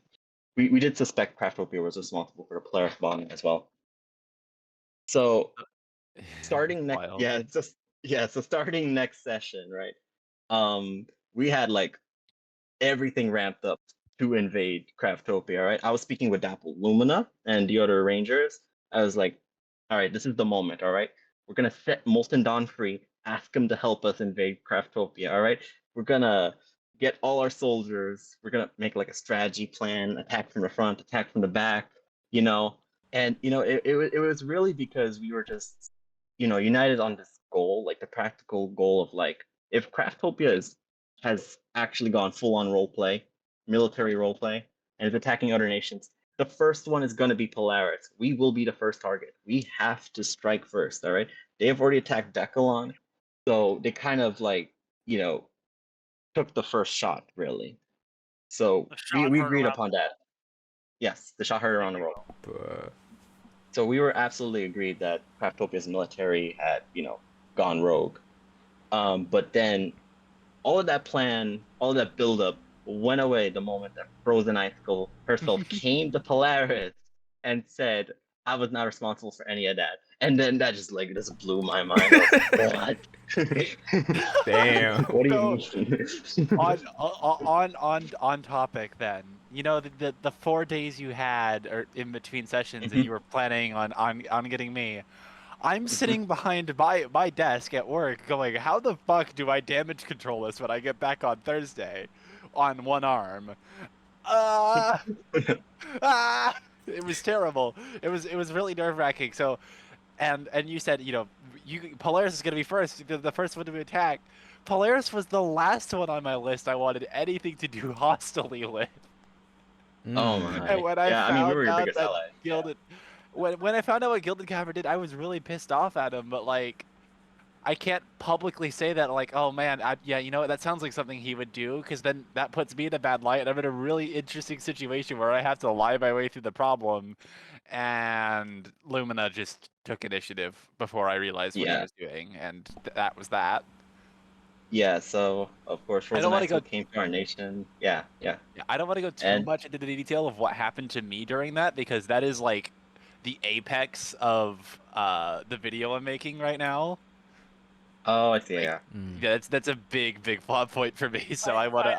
S5: we did suspect Craftopia was responsible for the Polaris bombing as well. So starting next, it's just Yeah, so starting next session, right? We had like everything ramped up to invade Craftopia, right? I was speaking with Dapple Lumina and the other Rangers. I was like, all right, this is the moment, all right? We're gonna set Molten Dawn free, ask him to help us invade Craftopia, all right? We're gonna get all our soldiers, we're gonna make like a strategy plan, attack from the front, attack from the back, you know. And it was really because we were just, united on this goal, like the practical goal of like, if Craftopia has actually gone full on roleplay, military roleplay, and is attacking other nations, the first one is going to be Polaris. We will be the first target. We have to strike first, all right? They have already attacked Decalon, so they kind of like, took the first shot, really. So
S1: The
S5: we,
S1: shot
S5: we
S1: heard
S5: agreed
S1: around
S5: upon that. Yes, the shot heard around the world.
S4: But
S5: So we were absolutely agreed that Craftopia's military had, gone rogue. But then all of that plan, all of that buildup went away the moment that Frozen Icicle herself came to Polaris and said, I was not responsible for any of that. And then that just blew my mind. I was like, what?
S4: damn.
S5: What do you
S3: So,
S5: mean?
S3: on topic then. The 4 days you had or in between sessions and you were planning on getting me. I'm sitting behind my desk at work going, how the fuck do I damage control this when I get back on Thursday on one arm? It was terrible. It was really nerve-wracking. So, and you said, Polaris is going to be first, the first one to attack. Polaris was the last one on my list I wanted anything to do hostily with.
S5: Oh
S4: Mm.
S5: my.
S3: And when I
S5: Yeah, I mean, we
S3: found
S5: were your
S3: out
S5: biggest
S3: that
S5: ally.
S3: Gilded, when I found out what Gilded Cavern did, I was really pissed off at him. But like, I can't publicly say that. Like, oh man, yeah, you know what? That sounds like something he would do, because then that puts me in a bad light, and I'm in a really interesting situation where I have to lie my way through the problem. And Lumina just took initiative before I realized what he
S5: Yeah.
S3: was doing, and that was that.
S5: Yeah, so of course
S3: I don't
S5: Frozen
S3: wanna
S5: Icicle
S3: go-
S5: came to our nation. Yeah.
S3: Yeah, I don't want to go too
S5: And
S3: much into the detail of what happened to me during that, because that is like the apex of the video I'm making right now.
S5: oh, I see,
S3: Like,
S5: yeah.
S4: Mm.
S3: yeah, that's a big plot point for me. So I wanna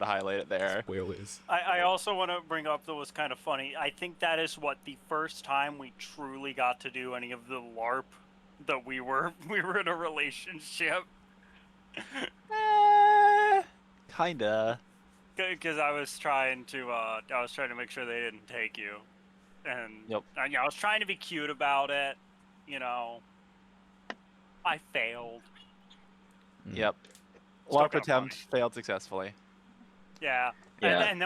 S3: highlight it there.
S4: Spoilers.
S1: I also want to bring up that was kind of funny. I think that is the first time we truly got to do any of the LARP that we were in a relationship.
S3: Kinda.
S1: Because I was trying to make sure they didn't take you, and
S3: Yep.
S1: I was trying to be cute about it. I failed.
S3: Yep.
S1: Still
S3: LARP
S1: kinda
S3: attempt
S1: funny.
S3: failed successfully.
S1: Yeah.
S5: Yeah.
S1: And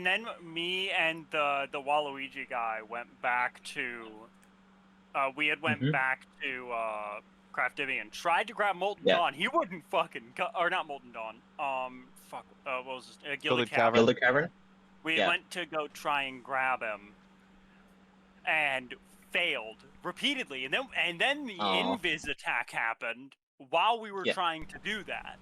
S1: then me and the Waluigi guy went back to. We had went back to Craftivia and tried to grab Molten
S5: Yeah.
S1: Dawn. He wouldn't fucking or not Molten Dawn. What was this?
S3: Gilded
S1: Gilded Cavern.
S5: Gilded Cavern?
S1: We
S5: Yeah.
S1: went to go try and grab him, and failed repeatedly. And then the
S5: Aw.
S1: invis attack happened while we were
S5: Yeah.
S1: trying to do that.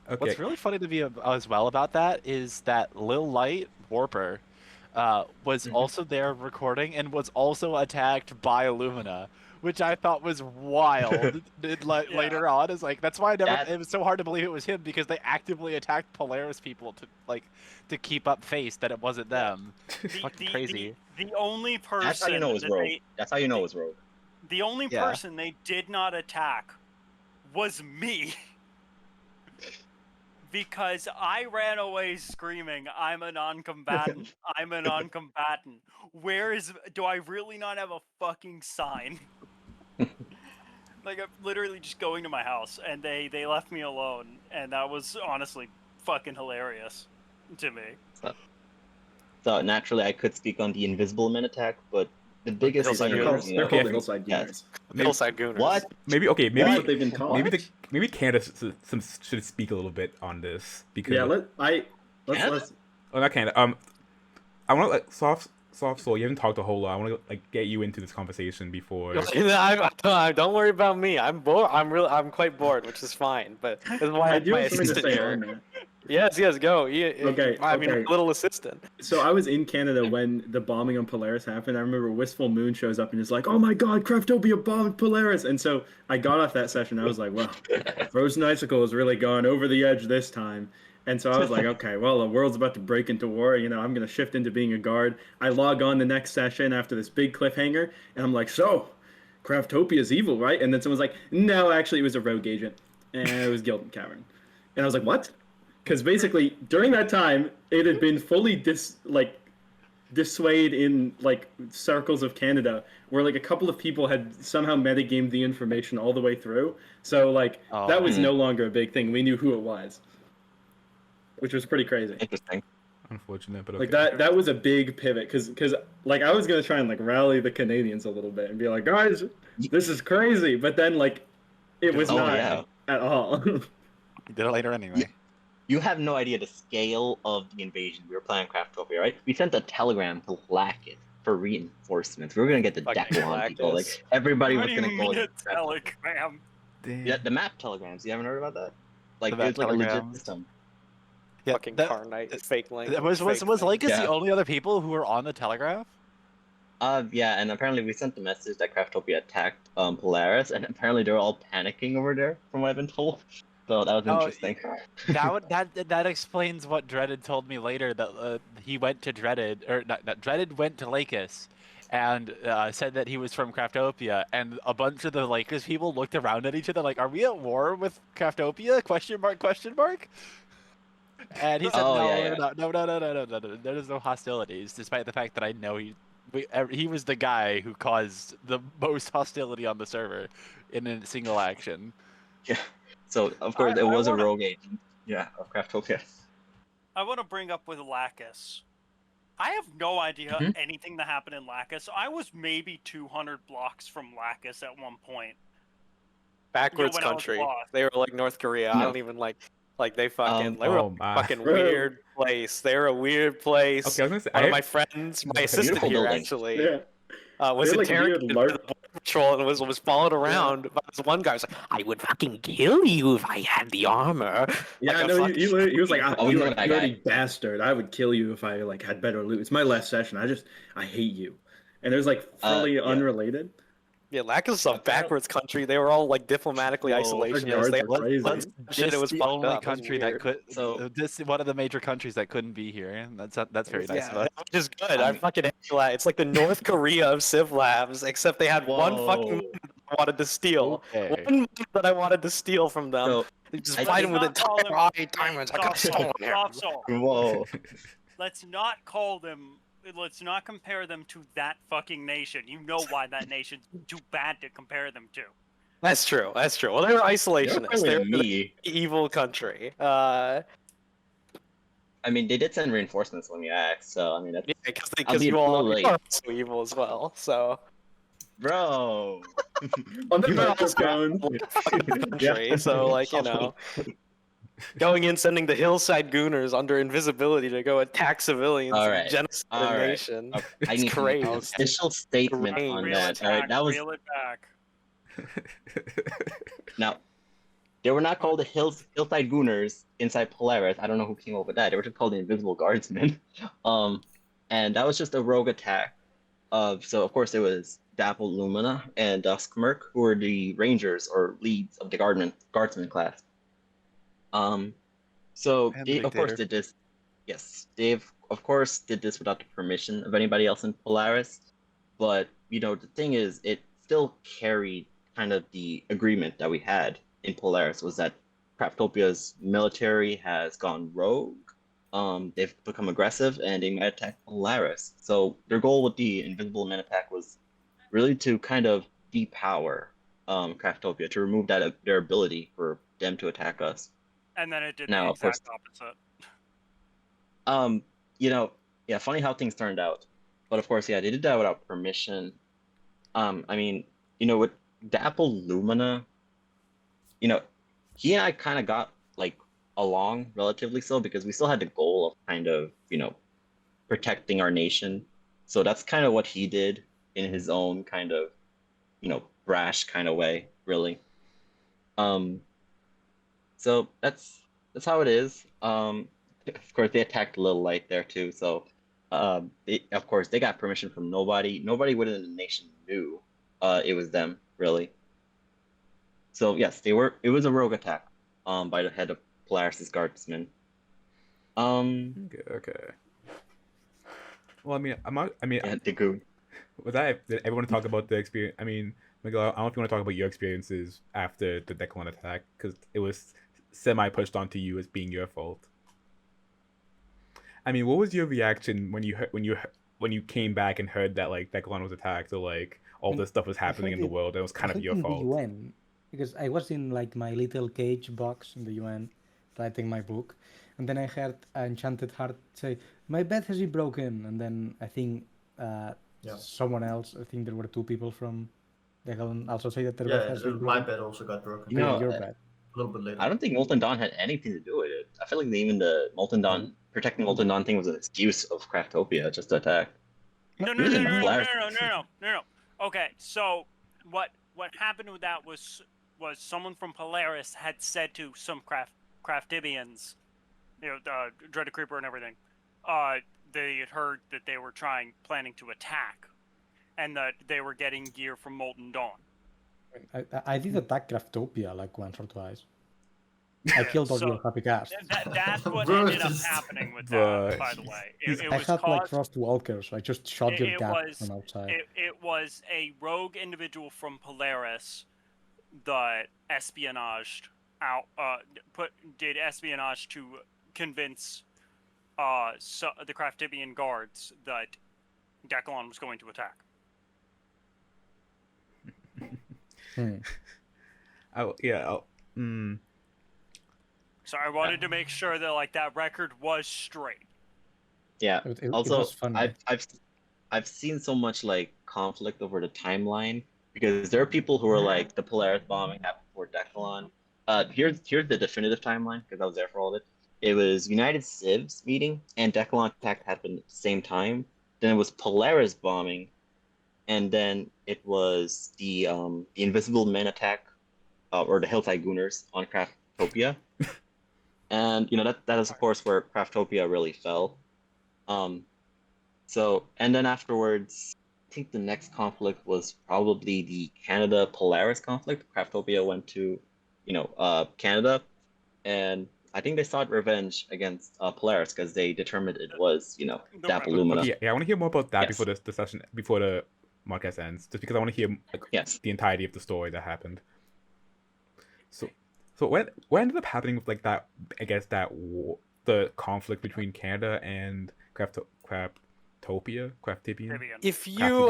S4: Okay.
S3: What's really funny to me as well about that is that Lil Light Warper was also there recording and was also attacked by Illumina, which I thought was wild. Later on, is like that's why it was so hard to believe it was him, because they actively attacked Polaris people to keep up face that it wasn't them. Fucking crazy.
S1: The only person
S5: That's how you know it was rogue. That's how you know it was rogue.
S1: The only
S3: Yeah.
S1: person they did not attack was me. Because I ran away screaming, I'm a non-combatant, I'm a non-combatant. Do I really not have a fucking sign? Like, I'm literally just going to my house, and they left me alone, and that was honestly fucking hilarious to me.
S5: So naturally I could speak on the Invisible Men attack, but the biggest
S6: Hillside
S5: thing
S6: Gooners.
S5: is,
S8: They're called the
S4: Okay.
S8: Hillside
S5: Yes.
S8: Gooners.
S6: Hillside Gooners.
S5: What?
S4: Maybe okay.
S8: That's
S4: Maybe
S8: what they've been called.
S4: maybe Candace should speak a little bit on this, because
S8: Yeah, let's
S4: oh, not Candace. I want to soft soul. You haven't talked a whole lot. I want to get you into this conversation before.
S6: Don't worry about me. I'm bored. I'm quite bored, which is fine. But that's why
S8: I do
S6: my
S8: have something to
S6: assistant
S8: say
S6: here.
S8: on that.
S6: Yes, go.
S8: Okay,
S6: I mean,
S8: okay.
S6: my little assistant.
S8: So I was in Canada when the bombing on Polaris happened. I remember Wistful Moon shows up and is like, "Oh my God, Craftopia bombed Polaris!" And so I got off that session. I was like, "Well, Frozen Icicle has really gone over the edge this time." And so I was like, "Okay, well, the world's about to break into war. I'm gonna shift into being a guard." I log on the next session after this big cliffhanger, and I'm like, "So, Craftopia's evil, right?" And then someone's like, "No, actually, it was a rogue agent, and it was Gildan Cavern." And I was like, "What?" Because basically during that time it had been fully dissuade in like circles of Canada, where like a couple of people had somehow metagamed the information all the way through. So like that was no longer a big thing. We knew who it was, which was pretty crazy.
S5: Interesting.
S4: Unfortunate, but okay.
S8: Like that was a big pivot because like I was gonna try and like rally the Canadians a little bit and be like, guys, this is crazy. But then like it was not at all.
S3: You did it later anyway.
S5: You have no idea the scale of the invasion. We were playing Craftopia, right? We sent a telegram to Lackett for reinforcements. We were gonna get the Decathlon people. Like everybody was gonna go.
S1: A telegram.
S4: Damn.
S5: Yeah, the map telegrams. You haven't heard about that? Like
S3: The
S5: it's like a legit
S3: telegrams.
S5: system.
S3: Yeah,
S6: Fucking Carnite, fake link.
S3: Was Lakers
S5: Yeah.
S3: the only other people who were on the telegraph?
S5: Yeah, and apparently we sent the message that Craftopia attacked Polaris, and apparently they were all panicking over there, from what I've been told. So that was interesting.
S3: That explains what Dreaded told me later, that he went to Dreaded, or not Dreaded went to Lakis, and said that he was from Craftopia, and a bunch of the Lakis people looked around at each other like, "Are we at war with Craftopia? Question mark? Question mark?" And he said, no, there's no hostilities, despite the fact that I know he was the guy who caused the most hostility on the server in a single action.
S5: Yeah. So of course it was a rogue agent. Yeah, of Craftopia.
S1: I want to bring up with Lacus. I have no idea anything that happened in Lacus. I was maybe 200 blocks from Lacus at one point.
S6: Backwards
S1: when I was
S6: country.
S1: lost.
S6: They were like North Korea.
S5: No.
S6: I don't even like they fucking they were
S4: Oh
S6: a
S4: my.
S6: fucking weird place. They were a weird place.
S4: Okay, I was gonna say,
S6: One of my friends, my assistant
S5: beautiful
S6: here
S5: building.
S6: actually,
S8: Yeah.
S6: was
S8: They're like weird
S6: interrogated by
S8: larp-
S6: the border patrol and was followed around by this one guy. Was like, "I would fucking kill you if I had the armor."
S8: Yeah,
S6: Like a
S8: no, he was like,
S5: Oh, we
S8: you
S5: know that
S8: dirty
S5: guy.
S8: bastard. I would kill you if I like had better loot. It's my last session. I hate you. And there's like fully
S5: yeah.
S8: unrelated.
S6: Yeah, Lack is a backwards country. They were all like diplomatically
S8: Whoa,
S6: isolationist.
S8: guards
S6: They
S8: are crazy.
S6: shit. It was
S3: the
S6: fucked
S3: only
S6: up. It was
S3: country that
S6: weird.
S3: could.
S5: So-
S3: This one of the major countries that couldn't be here. And that's very nice of us.
S6: Which is good. I fucking hate that. It's like the North Korea of CivLabs, except they had one fucking
S5: Whoa.
S6: moment that I wanted to steal.
S3: Okay.
S6: One moment that I wanted to steal from them.
S5: So,
S6: They just
S5: I
S6: fight
S5: think-
S6: him with
S1: Not call
S6: entire
S1: them-
S6: eye diamonds. I got
S1: Stop,
S6: stolen here.
S1: stop.
S5: Whoa.
S1: Let's not call them. Let's not compare them to that fucking nation. You know why that nation's too bad to compare them to.
S6: That's true. That's true. Well, they were isolationists. They were
S5: me.
S6: the evil country.
S5: I mean, they did send reinforcements when we asked, so I mean, that's...
S6: Yeah,
S5: I'll
S6: because
S5: be
S6: you
S5: a
S6: all
S5: little late.
S6: are so evil as well. So
S5: Bro.
S8: On the
S6: you're also
S8: microphone.
S6: country. So like going in, sending the hillside gooners under invisibility to go attack civilians,
S5: All
S6: and
S5: right.
S6: genocide
S5: All
S6: the
S5: right.
S6: nation.
S5: Okay, I
S6: It's
S5: need
S6: crazy.
S5: an official statement
S6: Crazy.
S5: on
S1: Reel
S5: that.
S1: it
S5: All right,
S1: back.
S5: that was
S1: Reel it back.
S5: now. They were not called the Hillside Gooners inside Polaris. I don't know who came up with that. They were just called the Invisible Guardsmen. And that was just a rogue attack. So of course it was Dapple Lumina and Duskmirk, who were the Rangers or leads of the Guardsman class. So
S3: And
S5: they of course
S3: Dictator.
S5: did this. Yes, Dave of course did this without the permission of anybody else in Polaris. But the thing is, it still carried kind of the agreement that we had in Polaris, was that Craftopia's military has gone rogue. They've become aggressive and they might attack Polaris. So their goal with the Invisible Men attack was really to kind of depower Craftopia, to remove their ability for them to attack us.
S1: And then it did
S5: Now,
S1: the
S5: of course-
S1: exact opposite.
S5: Yeah, funny how things turned out. But of course, yeah, they did that without permission. I mean, with Dapple Lumina, he and I kind of got like along relatively so, because we still had the goal of kind of, protecting our nation. So that's kind of what he did in his own kind of, brash kind of way, really. So that's that's how it is. Of course, they attacked Little Light there too. So, of course, they got permission from nobody. Nobody within the nation knew it was them, really. So yes, they were. It was a rogue attack, by the head of Polaris's guardsmen.
S4: Okay. Well, I mean,
S5: Yeah, the goo.
S4: with that, did everyone talk about the experience? I mean, Miguel, I don't know if you want to talk about your experiences after the Declan attack, because it was semi-pushed onto you as being your fault. I mean, what was your reaction when you came back and heard that like Declan was attacked, or like all this stuff was happening in the world, and it was kind of your fault?
S7: In the UN, because I was in like my little cage box in the UN, writing my book, and then I heard Enchanted Heart say, "My bed has been broken," and then I think someone else, I think there were two people from Declan also say that their bed has been broken.
S2: My bed also got broken.
S7: Your bed.
S2: A little bit later.
S5: I don't think Molten Dawn had anything to do with it. I feel like even the Molten Dawn protecting Molten Dawn thing was an excuse of Craftopia just to attack.
S1: No. Okay, so what happened with that was someone from Polaris had said to some Craftibians, Dreaded Creeper and everything, they had heard that they were planning to attack, and that they were getting gear from Molten Dawn.
S7: I did attack Craftopia like once or twice. I killed all your happy cast.
S1: That's what ended up happening with that, by the way.
S7: I had like Frost Walkers, so I just shot your gap from outside.
S1: It was a rogue individual from Polaris that espionaged did espionage to convince the Craftibian guards that Declan was going to attack. So I wanted to make sure that like that record was straight.
S5: Yeah. Also,
S7: it was funny.
S5: I've seen so much like conflict over the timeline because there are people who are like the Polaris bombing happened before Declan. Here's the definitive timeline because I was there for all of it. It was United Civs meeting and Declan attack happened at the same time. Then it was Polaris bombing, and then it was the Invisible Men attack, or the Hilltide Gooners on Craftopia. And that is of course where Craftopia really fell. So and then afterwards, I think the next conflict was probably the Canada Polaris conflict. Craftopia went to, Canada, and I think they sought revenge against Polaris because they determined it was, Dapalumina.
S4: Yeah, I want to hear more about that before the session, before the podcast ends, just because I want to hear the entirety of the story that happened. So what ended up happening with like that? I guess that the conflict between Canada and Craftibian.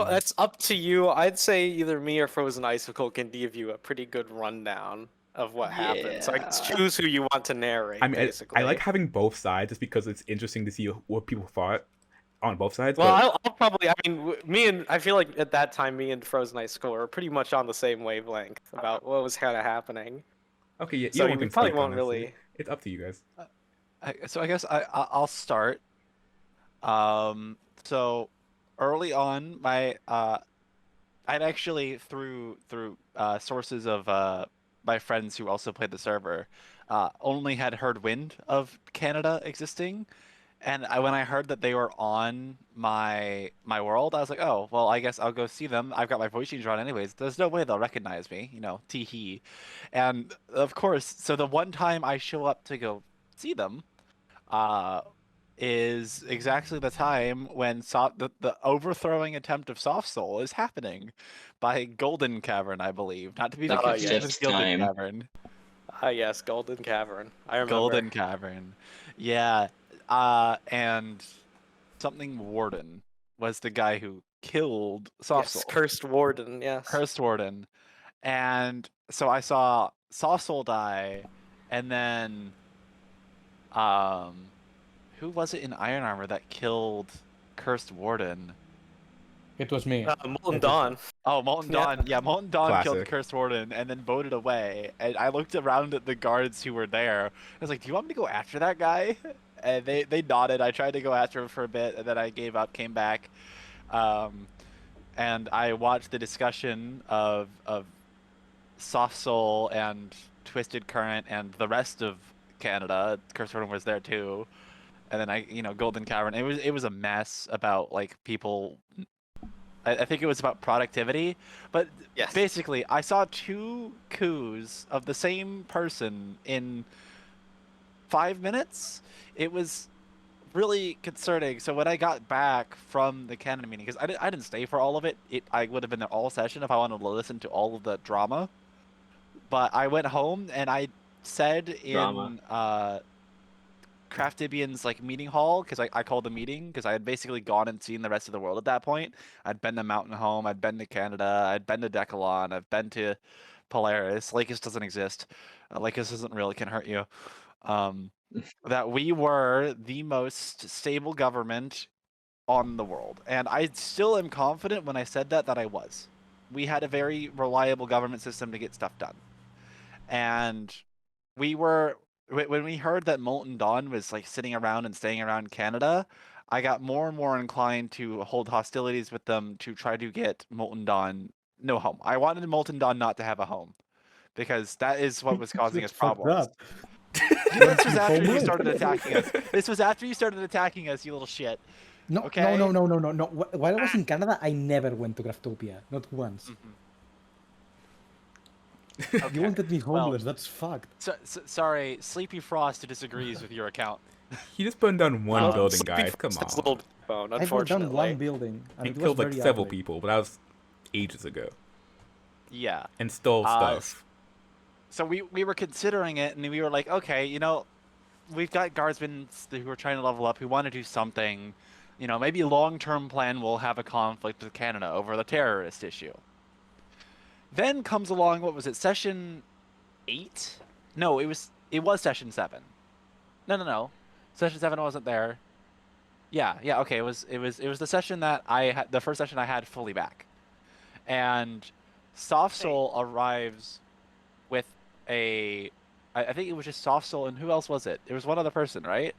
S6: That's up to you. I'd say either me or Frozen Icicle can give you a pretty good rundown of what happened. So I just choose who you want to narrate.
S4: I mean,
S6: basically.
S4: I like having both sides just because it's interesting to see what people thought on both sides.
S6: Well, I'll probably. I mean, I feel like at that time, me and Frozen Icicle were pretty much on the same wavelength about what was kind of happening.
S4: Okay, yeah.
S6: So we probably won't really.
S4: It's up to you guys.
S3: So I guess I'll start. So early on, I'd actually through sources of my friends who also played the server, only had heard wind of Canada existing, and when I heard that they were on my world, I was like, oh well, I guess I'll go see them. I've got my voice changer on anyways. There's no way they'll recognize me, tee hee. And of course, so the one time I show up to go see them, is exactly the time when the overthrowing attempt of Soft Soul is happening by Golden Cavern, I believe. Not to be confused with Gilded Cavern.
S6: Yes, Golden Cavern. I remember.
S3: Golden Cavern. Yeah. And something Warden was the guy who killed Soft Soul.
S6: Cursed Warden, yes.
S3: Cursed Warden. And so I saw Soft Soul die, and then who was it in Iron Armor that killed Cursed Warden?
S7: It was me.
S6: Molten Dawn.
S3: Oh, Molten Dawn. Yeah, Molten Dawn killed
S4: Classic.
S3: Cursed Warden and then voted away. And I looked around at the guards who were there. I was like, do you want me to go after that guy? And they nodded. I tried to go after him for a bit, and then I gave up, came back. And I watched the discussion of Soft Soul and Twisted Current and the rest of Canada. Cursorn was there too, and then Golden Cavern. It was a mess about like people. I think it was about productivity, but
S6: Yes.
S3: basically, I saw 2 coups of the same person in 5 minutes. It was really concerning. So when I got back from the Canada meeting, because I didn't stay for all of it, I would have been there all session if I wanted to listen to all of the drama. But I went home and I said in Craftibian's like meeting hall, because I called the meeting because I had basically gone and seen the rest of the world at that point. I'd been to Mountain Home, I'd been to Canada, I'd been to Decalon, I've been to Polaris. Lakis doesn't exist. Lakis isn't real, it can hurt you. That we were the most stable government on the world. And I still am confident when I said that I was. We had a very reliable government system to get stuff done. And we were, when we heard that Molten Dawn was like sitting around and staying around Canada, I got more and more inclined to hold hostilities with them to try to get Molten Dawn no home. I wanted Molten Dawn not to have a home because that is what was causing us problems. This was after you started attacking us. This was after you started attacking us, you little shit.
S7: No,
S3: okay?
S7: no. While I was in Canada, I never went to Craftopia. Not once.
S3: Okay.
S7: You wanted me homeless. That's fucked.
S3: Sorry, Sleepy Frost disagrees with your account.
S4: He just burned down one building, guys. Come
S6: That's a little
S4: on.
S6: bone,
S7: I burned down
S6: unfortunately.
S7: one building, and
S4: And
S7: it was
S4: killed like
S7: very
S4: several
S7: ugly.
S4: people, but that was ages ago.
S3: Yeah.
S4: And stole stuff.
S3: So we were considering it, and we were like, okay, we've got guardsmen who are trying to level up, who want to do something. Maybe a long-term plan will have a conflict with Canada over the terrorist issue. Then comes along, what was it, session 8? No, it was session 7. No. Session 7 wasn't there. Yeah, okay, it was the session that I had, the first session I had fully back. And Soft Soul arrives with I think it was just Soft Soul, and who else was it? It was one other person, right?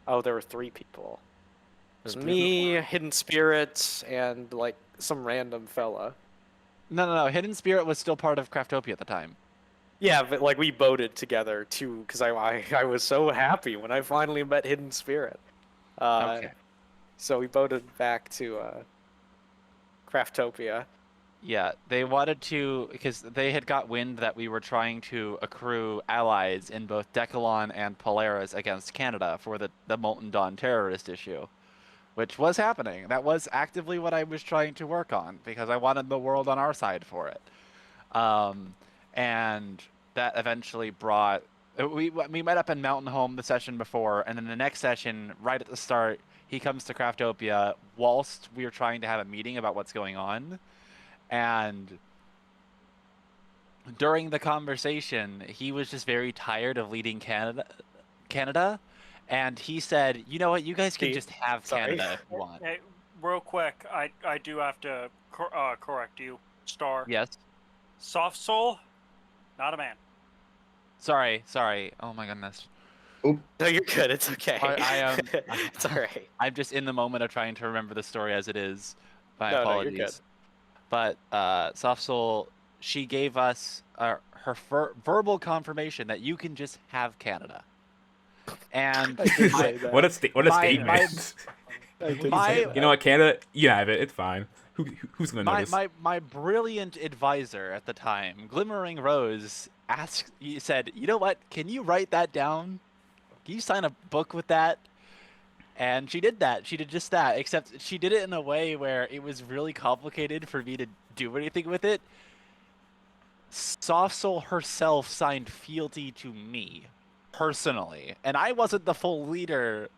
S6: Oh, there were 3 people. It was me, Hidden Spirits, and like some random fella.
S3: No. Hidden Spirit was still part of Craftopia at the time.
S6: Yeah, but like we voted together too, because I was so happy when I finally met Hidden Spirit.
S3: Okay.
S6: So we voted back to Craftopia.
S3: Yeah, they wanted to, because they had got wind that we were trying to accrue allies in both Decalon and Polaris against Canada for the Molten Dawn terrorist issue, which was happening. That was actively what I was trying to work on, because I wanted the world on our side for it. And that eventually brought... We met up in Mountain Home the session before, and then the next session, right at the start, he comes to Craftopia whilst we were trying to have a meeting about what's going on. And during the conversation, he was just very tired of leading Canada, and he said, "You know what? You guys can just have Canada if you want."
S1: Hey, real quick, I do have to correct you, Star.
S3: Yes.
S1: Soft Soul, not a man.
S3: Sorry. Oh my goodness.
S6: No, you're good. It's okay. It's all right.
S3: I'm just in the moment of trying to remember the story as it is. My apologies.
S6: You're good.
S3: But Soft Soul, she gave us her verbal confirmation that you can just have Canada. And
S4: What a statement! You know what, Canada, you have it. It's fine. Who's gonna notice?
S3: My brilliant advisor at the time, Glimmering Rose, said, "You know what? Can you write that down? Can you sign a book with that?" And she did that. She did just that, except she did it in a way where it was really complicated for me to do anything with it. Soft Soul herself signed fealty to me, personally. And I wasn't the full leader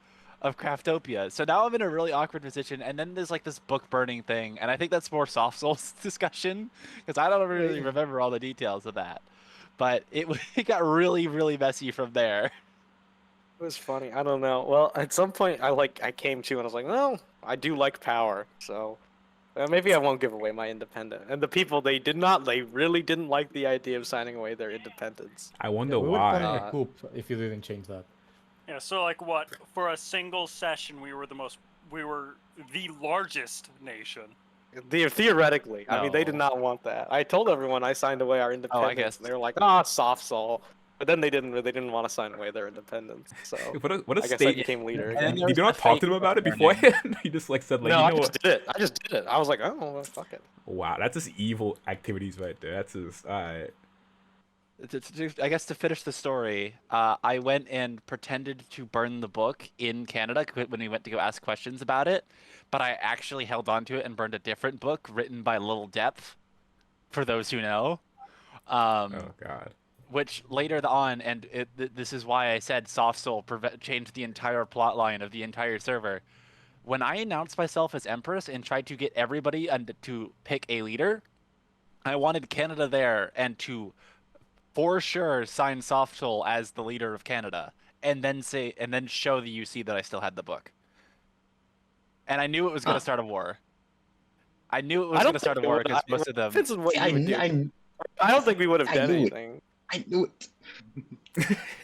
S3: of Craftopia. So now I'm in a really awkward position. And then there's like this book burning thing. And I think that's more Soft Soul's discussion, because I don't really remember all the details of that. But it got really, really messy from there.
S6: It was funny. I don't know. Well, at some point, I came to and I was like, well, I do like power, so maybe I won't give away my independence. And the people, they really didn't like the idea of signing away their independence.
S4: I wonder
S7: we were
S4: why.
S7: planning a coup if you didn't change that.
S1: Yeah, so like what? For a single session, we were the largest nation.
S6: Theoretically, I mean, they did
S3: No.
S6: not want that. I told everyone I signed away our independence.
S3: guess.
S6: And they were like, Soft Soul. But then they didn't want to sign away their independence. So
S4: What a
S6: I guess I
S4: state.
S6: became leader
S3: And
S6: again.
S3: there
S4: Did you
S3: was
S4: not
S3: the
S4: talk
S3: fake
S4: to them about it
S3: book
S4: beforehand? You just like said like,
S6: No,
S4: you
S6: I
S4: know
S6: just
S4: what?
S6: did it. I just did it. I was like, oh, well, fuck it.
S4: Wow, that's just evil activities right there. That's just alright.
S3: I guess to finish the story, I went and pretended to burn the book in Canada when we went to go ask questions about it, but I actually held on to it and burned a different book written by Little Depth, for those who know.
S4: Oh god.
S3: Which later on, and this is why I said Soft Soul changed the entire plot line of the entire server. When I announced myself as Empress and tried to get everybody to pick a leader, I wanted Canada there and to for sure sign Soft Soul as the leader of Canada, and then show the UC that I still had the book. And I knew it was going to start a war. I knew it was going to start a war because most of them.
S6: Depends on what you would do.
S5: I
S6: I don't think we would have done
S5: knew it.
S6: anything.
S5: I knew it.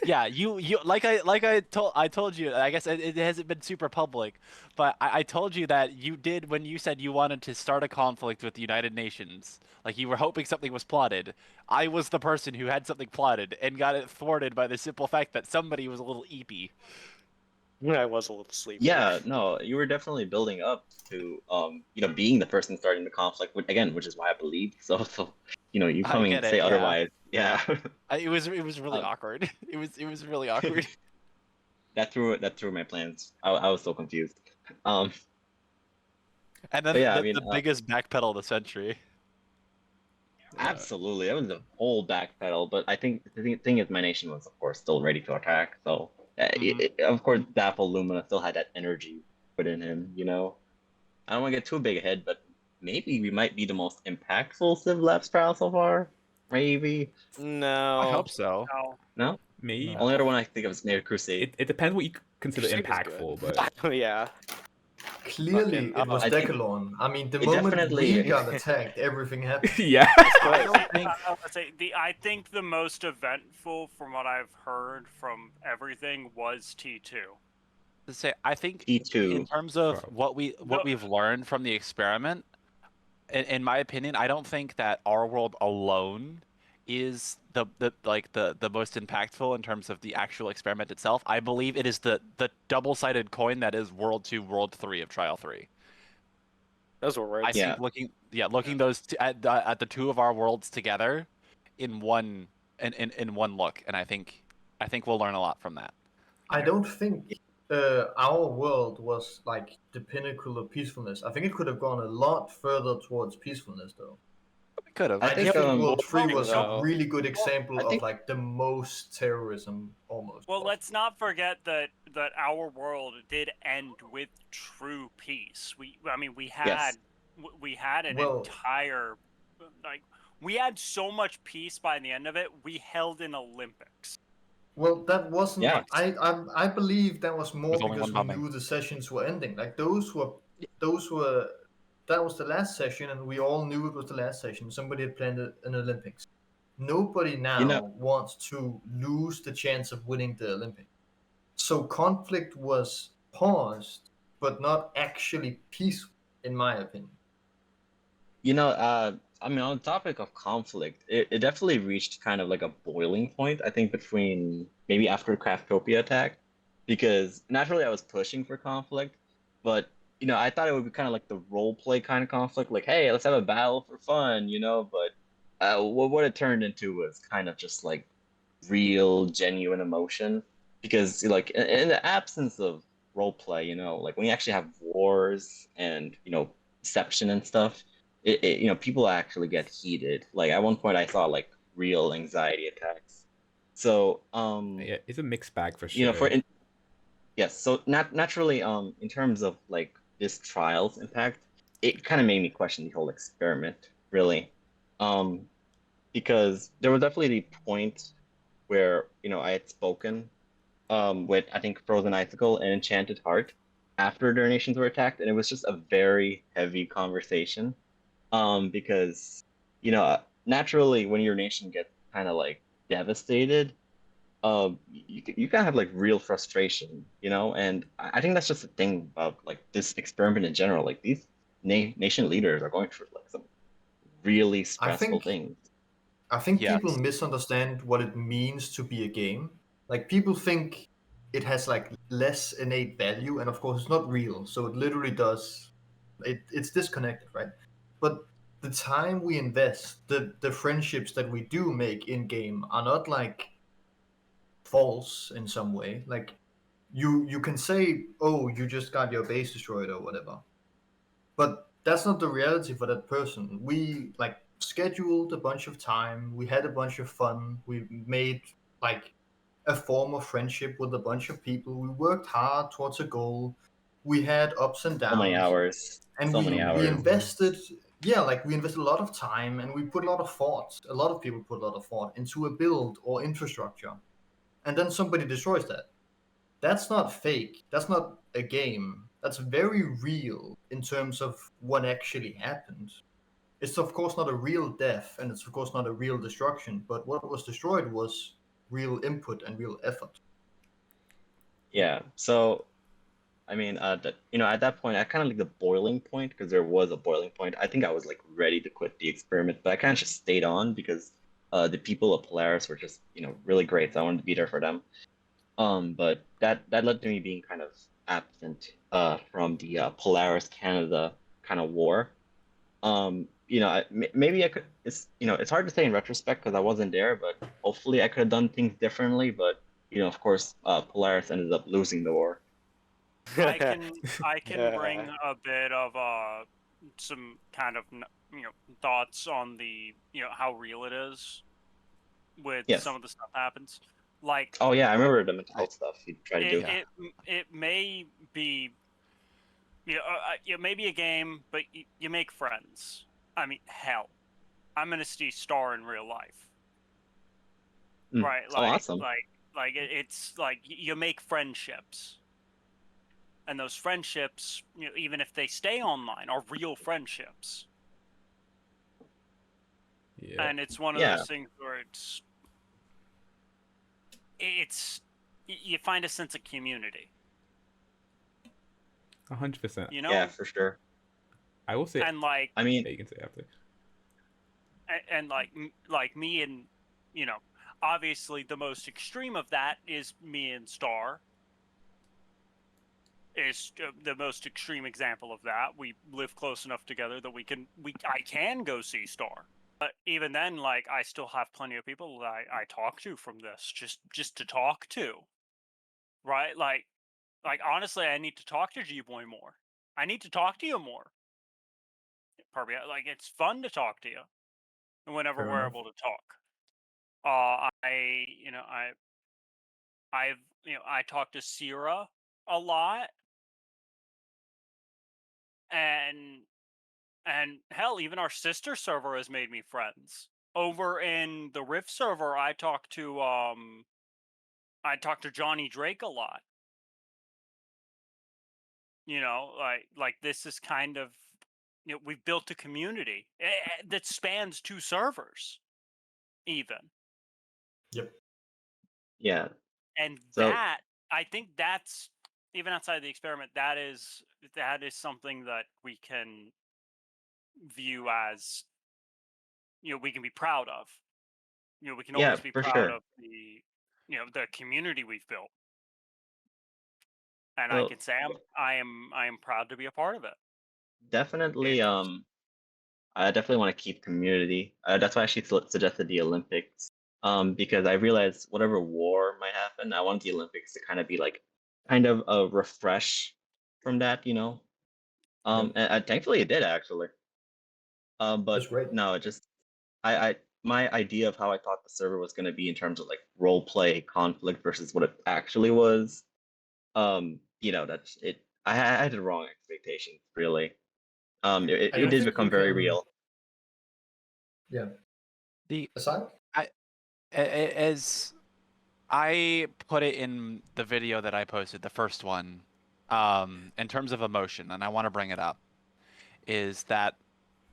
S3: Yeah, you I told you. I guess it hasn't been super public, but I told you that you did when you said you wanted to start a conflict with the United Nations. Like you were hoping something was plotted. I was the person who had something plotted and got it thwarted by the simple fact that somebody was a little eepy.
S6: I was a little sleepy.
S5: Yeah, no, you were definitely building up to being the person starting the conflict, which is why I believed. So you
S3: I
S5: coming
S3: get
S5: to
S3: it,
S5: say
S3: yeah.
S5: otherwise, yeah.
S3: It was really awkward. It was really awkward.
S5: that threw my plans. I was so confused.
S3: And then
S5: But yeah,
S3: the biggest backpedal of the century.
S5: Absolutely, that was a whole backpedal. But I think the thing is, my nation was, of course, still ready to attack. So, of course, Dapple Lumina still had that energy put in him. I don't want to get too big ahead, but maybe we might be the most impactful CivLabs trial so far. Maybe.
S6: No.
S3: I hope so.
S5: No.
S4: Maybe.
S5: Only other one I think of is Native Crusade.
S4: It depends what you consider
S6: Crusade is
S4: impactful,
S6: good.
S4: but
S6: Yeah.
S2: Clearly, it was
S5: I think-
S2: Decalon. I mean, the
S5: it
S2: moment
S5: definitely-
S2: we got attacked, everything happened.
S4: yeah.
S1: I don't think. I think the most eventful, from what I've heard from everything, was T2.
S3: To say, I think
S5: T2.
S3: in terms of
S4: Probably.
S3: what we've learned from the experiment, in my opinion, I don't think that our world alone is the most impactful in terms of the actual experiment itself. I believe it is the double-sided coin that is World 2, World 3 of Trial 3.
S6: Those were words.
S3: I think looking those at the two of our worlds together in one look, and I think we'll learn a lot from that.
S2: I don't think our world was like the pinnacle of peacefulness. I think it could have gone a lot further towards peacefulness, though.
S3: We could have.
S5: I
S2: I
S5: think,
S2: just think World 3
S6: probably
S2: was a
S6: though.
S2: really good example
S5: I think-
S2: of like the most terrorism almost.
S1: Well, let's not forget that our world did end with true peace. We had
S5: Yes.
S1: we had an
S2: Well-
S1: entire we had so much peace by the end of it. We held an Olympics.
S2: Well, that wasn't.
S5: Yeah.
S2: I believe that was more
S3: With only
S2: because
S3: one
S2: we
S3: bombing.
S2: knew the sessions were ending. Like those were. That was the last session, and we all knew it was the last session. Somebody had planned an Olympics. Nobody now wants to lose the chance of winning the Olympics. So conflict was paused, but not actually peaceful, in my opinion.
S5: On the topic of conflict, it definitely reached kind of like a boiling point, I think, between maybe after Craftopia attack, because naturally I was pushing for conflict, but I thought it would be kind of like the role play kind of conflict, like, hey, let's have a battle for fun, but what it turned into was kind of just like real, genuine emotion, because like in the absence of role play, like when you actually have wars and deception and stuff. People actually get heated. Like at one point, I saw like real anxiety attacks. So,
S4: Yeah, it's a mixed bag for sure.
S5: yes. So naturally, in terms of like this trial's impact, it kind of made me question the whole experiment, really, because there was definitely the point where I had spoken, with I think Frozen Icicle and Enchanted Heart after their nations were attacked, and it was just a very heavy conversation. Because naturally when your nation gets kind of like devastated, you kind of have like real frustration, and I think that's just the thing about like this experiment in general. Like these nation leaders are going through like some really stressful things.
S2: I think people
S3: Yes.
S2: misunderstand what it means to be a game. Like people think it has like less innate value, and of course it's not real. So it literally does. It's disconnected, right? But the time we invest, the friendships that we do make in game are not like false in some way. Like you can say, oh, you just got your base destroyed or whatever, but that's not the reality for that person. We like scheduled a bunch of time, we had a bunch of fun, we made like a form of friendship with a bunch of people, we worked hard towards a goal, we had ups and
S5: So many
S2: downs,
S5: hours.
S2: and
S5: So many
S2: we
S5: hours.
S2: invested, yeah, like we invested a lot of time, and we put a lot of thought, a lot of people put a lot of thought into a build or infrastructure, and then somebody destroys that. That's not fake. That's not a game. That's very real in terms of what actually happened. It's of course not a real death, and it's of course not a real destruction, but what was destroyed was real input and real effort.
S5: Yeah. So I mean, at that point, I kind of like the boiling point because there was a boiling point. I think I was like ready to quit the experiment, but I kind of just stayed on because the people of Polaris were just, really great. So I wanted to be there for them. But that led to me being kind of absent from the Polaris Canada kind of war. Maybe I could. It's hard to say in retrospect because I wasn't there, but hopefully I could have done things differently. But of course, Polaris ended up losing the war.
S1: I can bring a bit of some kind of thoughts on the how real it is with
S5: Yes.
S1: some of the stuff happens. Like,
S5: Oh yeah, I remember the mental health stuff you try to do.
S1: it may be maybe a game, but you make friends. I mean, hell, I'm gonna see Star in real life, right?
S5: Oh, awesome.
S1: It's like you make friendships, and those friendships, even if they stay online, are real friendships.
S4: Yeah.
S1: And it's one of those things where you find a sense of community.
S4: 100%.
S5: Yeah, for sure.
S4: I will say.
S1: And like,
S5: I mean,
S4: yeah, you can say after.
S1: And like me and obviously the most extreme of that is me and Star. Is the most extreme example of that. We live close enough together that I can go see Star. But even then, like, I still have plenty of people that I talk to from this, just to talk to, right? Like honestly, I need to talk to G-Boy more. I need to talk to you more. Probably, like, it's fun to talk to you whenever
S2: Fair
S1: we're
S2: enough.
S1: able to talk. I talk to Sierra a lot, and hell, even our sister server has made me friends. Over in the Rift server, I talk to Johnny Drake a lot. Like this is kind of we've built a community that spans 2 servers, even.
S2: Yep.
S5: Yeah.
S1: And
S5: So,
S1: that, I think that's, even outside of the experiment, that is something that we can view as, we can be proud of. We can always be
S5: for
S1: proud
S5: sure.
S1: of the community we've built. And I
S5: So,
S1: can say I am proud to be a part of it.
S5: definitely, I definitely want to keep community. That's why I actually suggested the Olympics. Because I realized whatever war might happen, I want the Olympics to kind of be like, kind of a refresh from that, and thankfully it did actually.
S2: That's
S5: But
S2: great.
S5: no, it just, my idea of how I thought the server was going to be in terms of like role play conflict versus what it actually was, that's it. I had the wrong expectations, really. It
S2: I
S5: did
S2: think
S5: become
S2: you
S5: very
S2: can.
S5: real.
S2: Yeah.
S3: The
S2: Aside?
S3: as I put it in the video that I posted, the first one, in terms of emotion, and I want to bring it up, is that,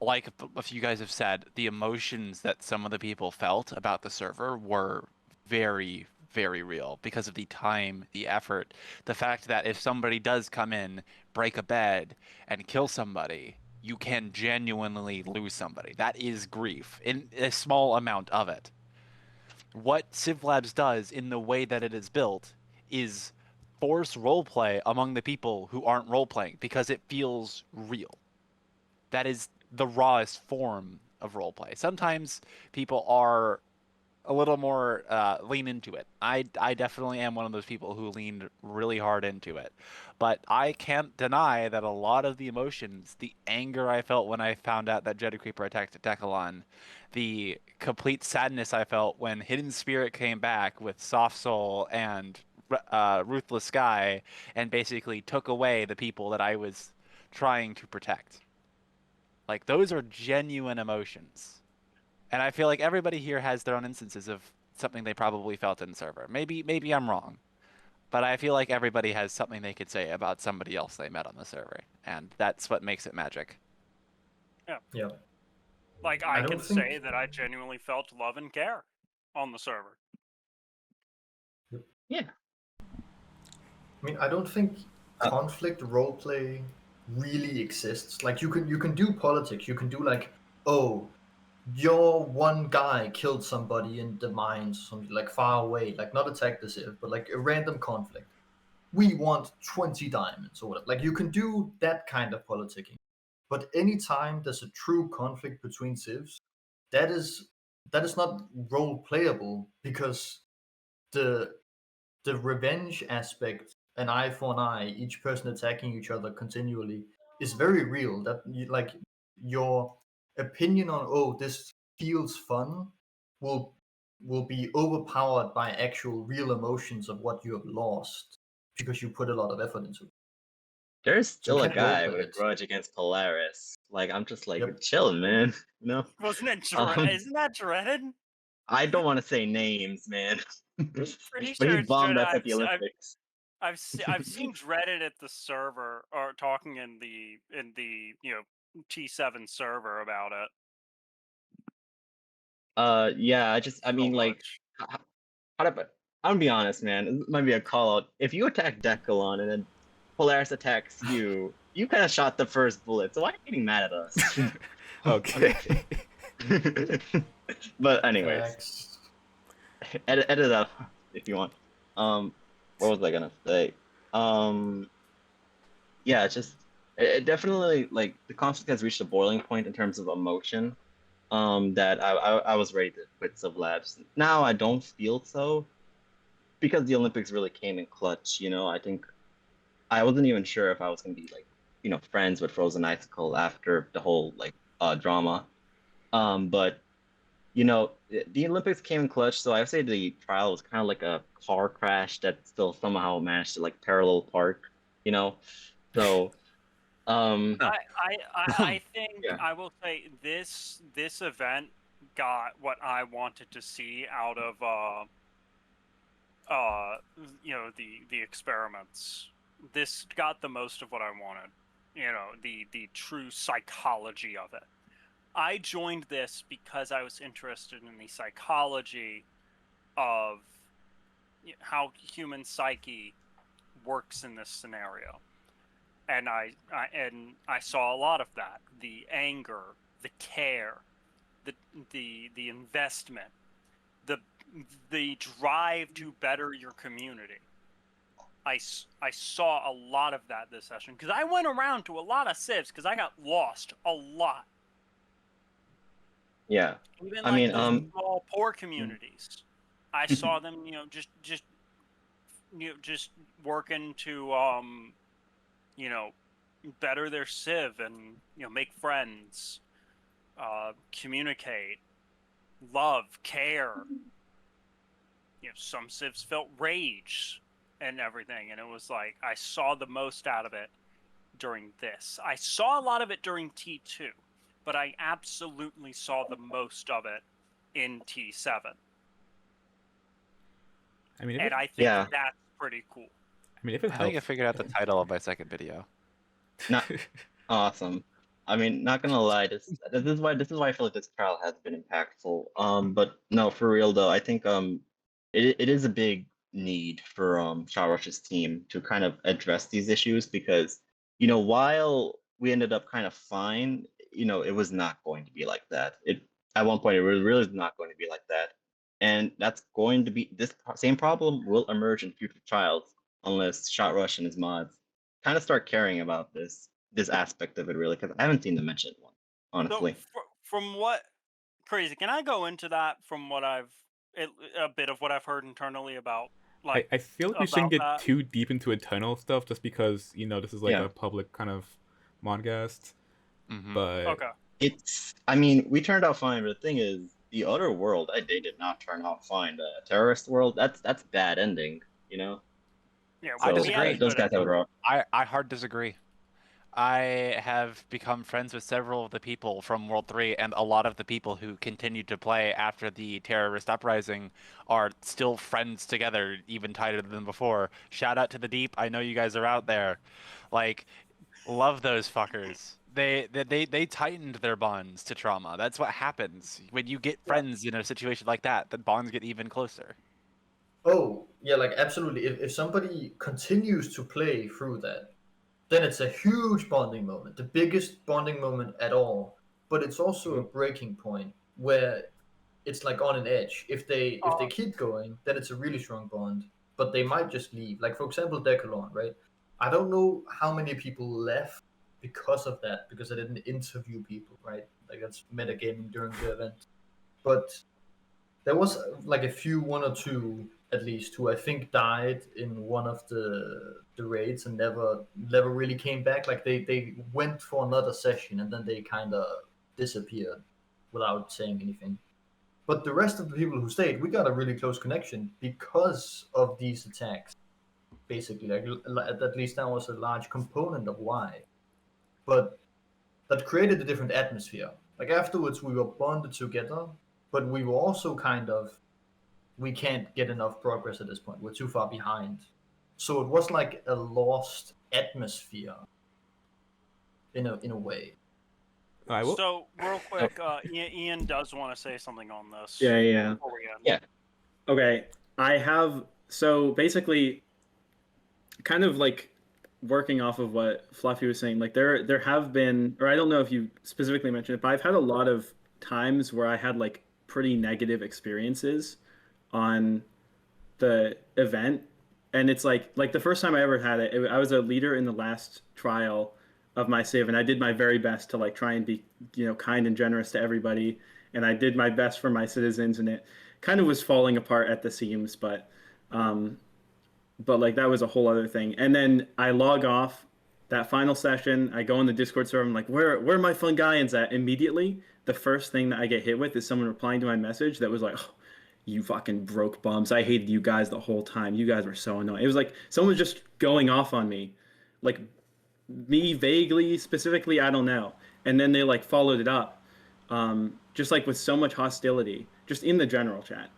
S3: like a few guys have said, the emotions that some of the people felt about the server were very, very real because of the time, the effort, the fact that if somebody does come in, break a bed, and kill somebody, you can genuinely lose somebody. That is grief, in a small amount of it. What CivLabs does in the way that it is built is force roleplay among the people who aren't roleplaying because it feels real. That is the rawest form of roleplay. Sometimes people are a little more lean into it. I definitely am one of those people who leaned really hard into it. But I can't deny that a lot of the emotions, the anger I felt when I found out that Jedi Creeper attacked Decalon, the complete sadness I felt when Hidden Spirit came back with Soft Soul and Ruthless Sky and basically took away the people that I was trying to protect. Like, those are genuine emotions. And I feel like everybody here has their own instances of something they probably felt in server. Maybe I'm wrong, but I feel like everybody has something they could say about somebody else they met on the server, and that's what makes it magic.
S2: Yeah.
S1: Like,
S2: I
S1: I
S2: don't
S1: can
S2: think-
S1: say that I genuinely felt love and care on the server.
S5: Yeah.
S2: I mean, I don't think conflict roleplay really exists. Like, you can do politics. You can do like, oh, your one guy killed somebody in the mines, something like far away, like not attack the civ, but like a random conflict. We want 20 diamonds or whatever. Like, you can do that kind of politicking. But anytime there's a true conflict between civs, that is not role playable, because the revenge aspect, an eye for an eye, each person attacking each other continually, is very real. That like, your opinion on, oh, this feels fun, will be overpowered by actual real emotions of what you have lost, because you put a lot of effort into it.
S5: There's still a
S2: can't
S5: guy
S2: roleplay
S5: with a
S2: it.
S5: grudge against Polaris. Like, I'm just like,
S2: Yep.
S5: chilling, man. You know?
S1: Wasn't it isn't that dreaded?
S5: I don't want to say names, man.
S1: Pretty
S5: But he
S1: sure it's
S5: bombed
S1: dreaded.
S5: us at the Olympics.
S1: I've seen Dreaded at the server, or talking in the T7 server about it.
S5: Yeah, I mean,
S1: So
S5: like,
S1: much.
S5: how do I, I'm gonna be honest, man. This might be a call out. If you attack Decalon and then Polaris attacks you, you kind of shot the first bullet. So why are you getting mad at us?
S4: Okay.
S5: But anyways,
S2: Facts.
S5: edit it out if you want. What was I gonna say? Yeah, it's just it definitely, like, the conflict has reached a boiling point in terms of emotion. That I was ready to quit CivLabs. Now I don't feel so, because the Olympics really came in clutch. You know, I think I wasn't even sure if I was gonna be, like, friends with Frozen Icicle after the whole, like, drama. But the Olympics came in clutch, so I would say the trial was kind of like a car crash that still somehow managed to, like, parallel park. So
S1: I think
S5: Yeah.
S1: I will say this event got what I wanted to see out of the experiments. This got the most of what I wanted. The true psychology of it. I joined this because I was interested in the psychology of how human psyche works in this scenario. And I saw a lot of that: the anger, the care, the investment, the drive to better your community. I saw a lot of that this session, because I went around to a lot of civs because I got lost a lot.
S5: Yeah.
S1: Even
S5: I
S1: like
S5: mean,
S1: those small poor communities, I saw them just working to better their civ and make friends, communicate, love, care. Some civs felt rage and everything, and it was like I saw the most out of it during this. I saw a lot of it during T2, but I absolutely saw the most of it in T7.
S4: I mean,
S1: And I think
S5: Yeah.
S1: that's pretty cool.
S4: I mean, if it
S3: I think I
S4: helps.
S3: figured out the title of my second video.
S5: Not awesome. I mean, not gonna lie, this is why I feel like this trial has been impactful. But no, for real though, I think it is a big need for Shah Rush's team to kind of address these issues, because while we ended up kind of fine, it was not going to be like that. At one point, it was really not going to be like that. And that's going to be, this same problem will emerge in future trials unless ShotRush and his mods kind of start caring about this aspect of it, really, because I haven't seen them mention one, honestly.
S1: So from what crazy, can I go into that from what a bit of what I've heard internally about like
S4: I feel like we shouldn't get
S1: that?
S4: too deep into eternal stuff just because this is like
S5: Yeah.
S4: a public kind of modcast.
S3: Mhm.
S4: But
S1: Okay.
S5: I mean, we turned out fine, but the thing is, the other world, they did not turn out fine. The terrorist world, that's bad ending,
S1: Yeah,
S3: I
S5: So,
S3: disagree.
S5: those guys have it wrong.
S3: I hard disagree. I have become friends with several of the people from World 3, and a lot of the people who continued to play after the terrorist uprising are still friends together, even tighter than before. Shout out to the Deep. I know you guys are out there. Like, love those fuckers. They tightened their bonds to trauma. That's what happens. When you get friends in a situation like that, the bonds get even closer.
S2: Oh, yeah, like absolutely. If somebody continues to play through that, then it's a huge bonding moment, the biggest bonding moment at all. But it's also a breaking point where it's like on an edge. If they keep going, then it's a really strong bond. But they might just leave. Like for example, Decalon, right? I don't know how many people left because of that, because I didn't interview people, right? Like that's metagaming during the event. But there was like a few, one or two at least, who I think died in one of the raids and never really came back. Like they went for another session and then they kind of disappeared without saying anything. But the rest of the people who stayed, we got a really close connection because of these attacks. Basically, like at least that was a large component of why. But that created a different atmosphere. Like afterwards, we were bonded together, but we were also kind of, we can't get enough progress at this point. We're too far behind. So it was like a lost atmosphere in a way.
S1: So real quick, Ian does want to say something on this.
S8: Yeah.
S1: Before we end.
S5: Yeah.
S8: Okay, I have, so basically, kind of like working off of what Fluffy was saying, like there have been, or I don't know if you specifically mentioned it, but I've had a lot of times where I had like pretty negative experiences on the event, and it's like the first time I ever had it, I was a leader in the last trial of my civ, and I did my very best to like try and be kind and generous to everybody, and I did my best for my citizens, and it kind of was falling apart at the seams, but like that was a whole other thing. And then I log off that final session. I go on the Discord server. I'm like, where are my fun guys at? Immediately, the first thing that I get hit with is someone replying to my message that was like, oh, you fucking broke bums. I hated you guys the whole time. You guys were so annoying. It was like someone was just going off on me, like me vaguely, specifically, I don't know. And then they like followed it up, just like with so much hostility, just in the general chat.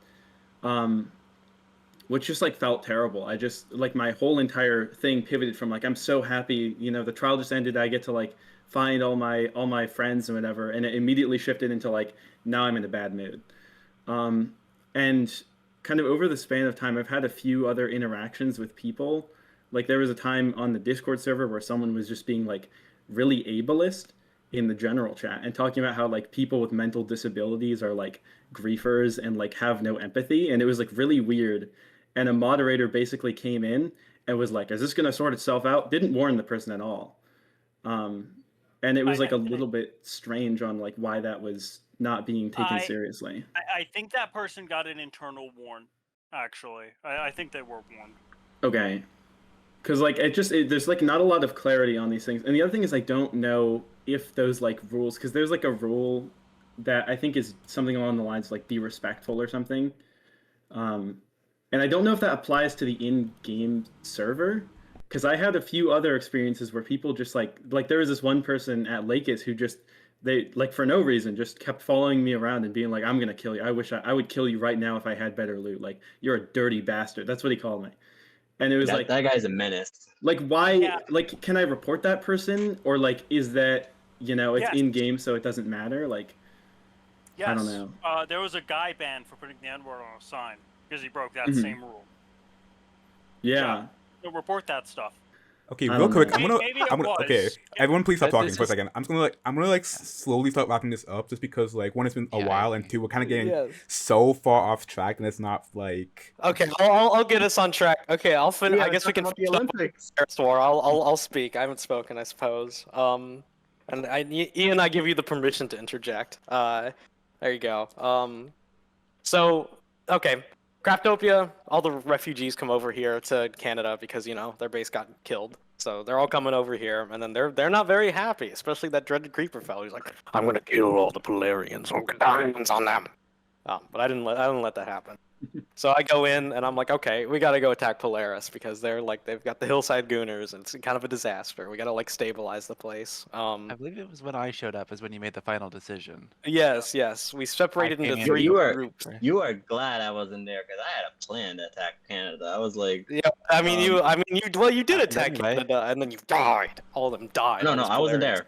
S8: Which just like felt terrible. I just like my whole entire thing pivoted from like I'm so happy, the trial just ended. I get to like find all my friends and whatever, and it immediately shifted into like now I'm in a bad mood. And kind of over the span of time, I've had a few other interactions with people. Like there was a time on the Discord server where someone was just being like really ableist in the general chat and talking about how like people with mental disabilities are like griefers and like have no empathy, and it was like really weird. And a moderator basically came in and was like, is this going to sort itself out? Didn't warn the person at all. And it was like a little bit strange on like why that was not being taken seriously.
S1: I think that person got an internal warn, actually. I think they were warned.
S8: Okay. Because like there's like not a lot of clarity on these things. And the other thing is I don't know if those like rules, because there's like a rule that I think is something along the lines of like be respectful or something. And I don't know if that applies to the in-game server, because I had a few other experiences where people just like there was this one person at Lakis who just, they like for no reason just kept following me around and being like, I'm gonna kill you. I wish I would kill you right now if I had better loot. Like, you're a dirty bastard. That's what he called me. And it was like,
S5: that guy's a menace.
S8: Like, why?
S1: Yeah.
S8: Like, can I report that person, or like is that it's
S1: Yes.
S8: in game so it doesn't matter? Like,
S1: Yes.
S8: I don't know.
S1: There was a guy banned for putting the N-word on a sign because he broke that
S8: Mhm.
S1: same rule.
S8: Yeah.
S1: So report that stuff.
S4: Okay,
S8: I
S4: real
S8: don't
S4: quick,
S8: know.
S1: Maybe it was.
S4: okay, everyone please stop
S3: But
S4: talking
S3: this
S4: for a
S3: is-
S4: second. I'm gonna like slowly start wrapping this up just because like one, it's been a
S3: Yeah,
S4: while, and two, we're kind of getting
S6: Yes.
S4: so far off track, and it's not like
S6: Okay, I'll get us on track. Okay, I'll finish.
S5: Yeah,
S6: I guess we
S5: talk
S6: can
S5: about the
S6: finish up on
S5: Olympics.
S6: Paris War. I'll speak. I haven't spoken, I suppose. And Ian, I give you the permission to interject. There you go. So okay, Craftopia. All the refugees come over here to Canada because their base got killed. So they're all coming over here, and then they're not very happy, especially that dreaded creeper fellow. He's like, "I'm gonna kill all the Polarians. I'll get diamonds on them." But I didn't let that happen. So I go in and I'm like, okay, we gotta go attack Polaris because they've got the hillside gooners and it's kind of a disaster. We gotta stabilize the place.
S3: I believe it was when I showed up is when you made the final decision.
S6: Yes. We separated into
S3: came in
S6: three
S5: You are
S6: groups.
S5: you are glad I wasn't there because I had a plan to attack Canada. I was like,
S6: Yeah, I mean you did attack
S3: anyway.
S6: Canada and then you died. All of them died.
S5: no,
S6: all
S5: no,
S6: those
S5: I wasn't
S6: Polarians
S5: there.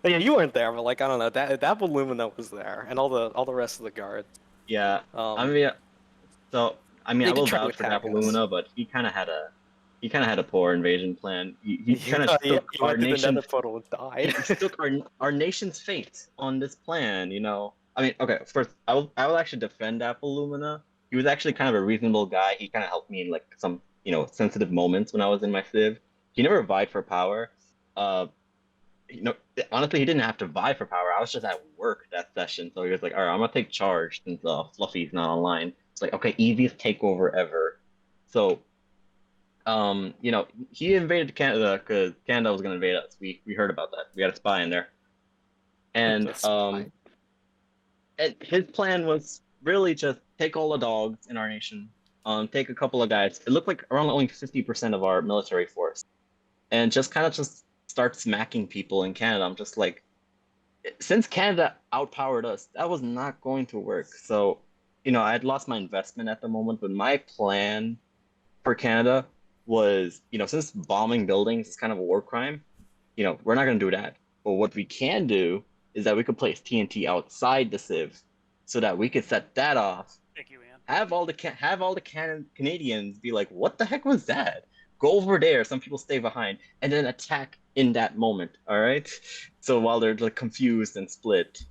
S6: died. Yeah, you weren't there, but I don't know. That Volumina was there, and all the rest of the guards.
S5: Yeah,
S6: Um,
S5: I mean, I
S6: they
S5: I
S6: did
S5: will
S6: try to
S5: vouch for
S6: attack us.
S5: Napaluna, but he kind of had a poor invasion plan. He kind of
S6: he
S5: took our
S6: went to the
S5: nation.
S6: nether portal and died.
S5: He took our nation's fate on this plan. I mean, okay, first I will actually defend Appalumina. He was actually kind of a reasonable guy. He kind of helped me in like some sensitive moments when I was in my civ. He never vied for power. Honestly, he didn't have to vie for power. I was just at work that session, so he was like, "All right, I'm gonna take charge since Fluffy's not online." It's like, okay, easiest takeover ever. So, he invaded Canada because Canada was gonna invade us. We heard about that. We had a spy in there, and
S6: A spy.
S5: and his plan was really just take all the dogs in our nation, take a couple of guys. It looked like around only 50% of our military force, and just kind of just start smacking people in Canada. I'm just like, since Canada outpowered us, that was not going to work. So, I had lost my investment at the moment, but my plan for Canada was, since bombing buildings is kind of a war crime, we're not going to do that. But what we can do is that we could place TNT outside the Civ so that we could set that off.
S1: Thank you, Ian.
S5: Have all the Canadians be like, what the heck was that? Go over there. Some people stay behind, and then attack in that moment. All right. So while they're like confused and split,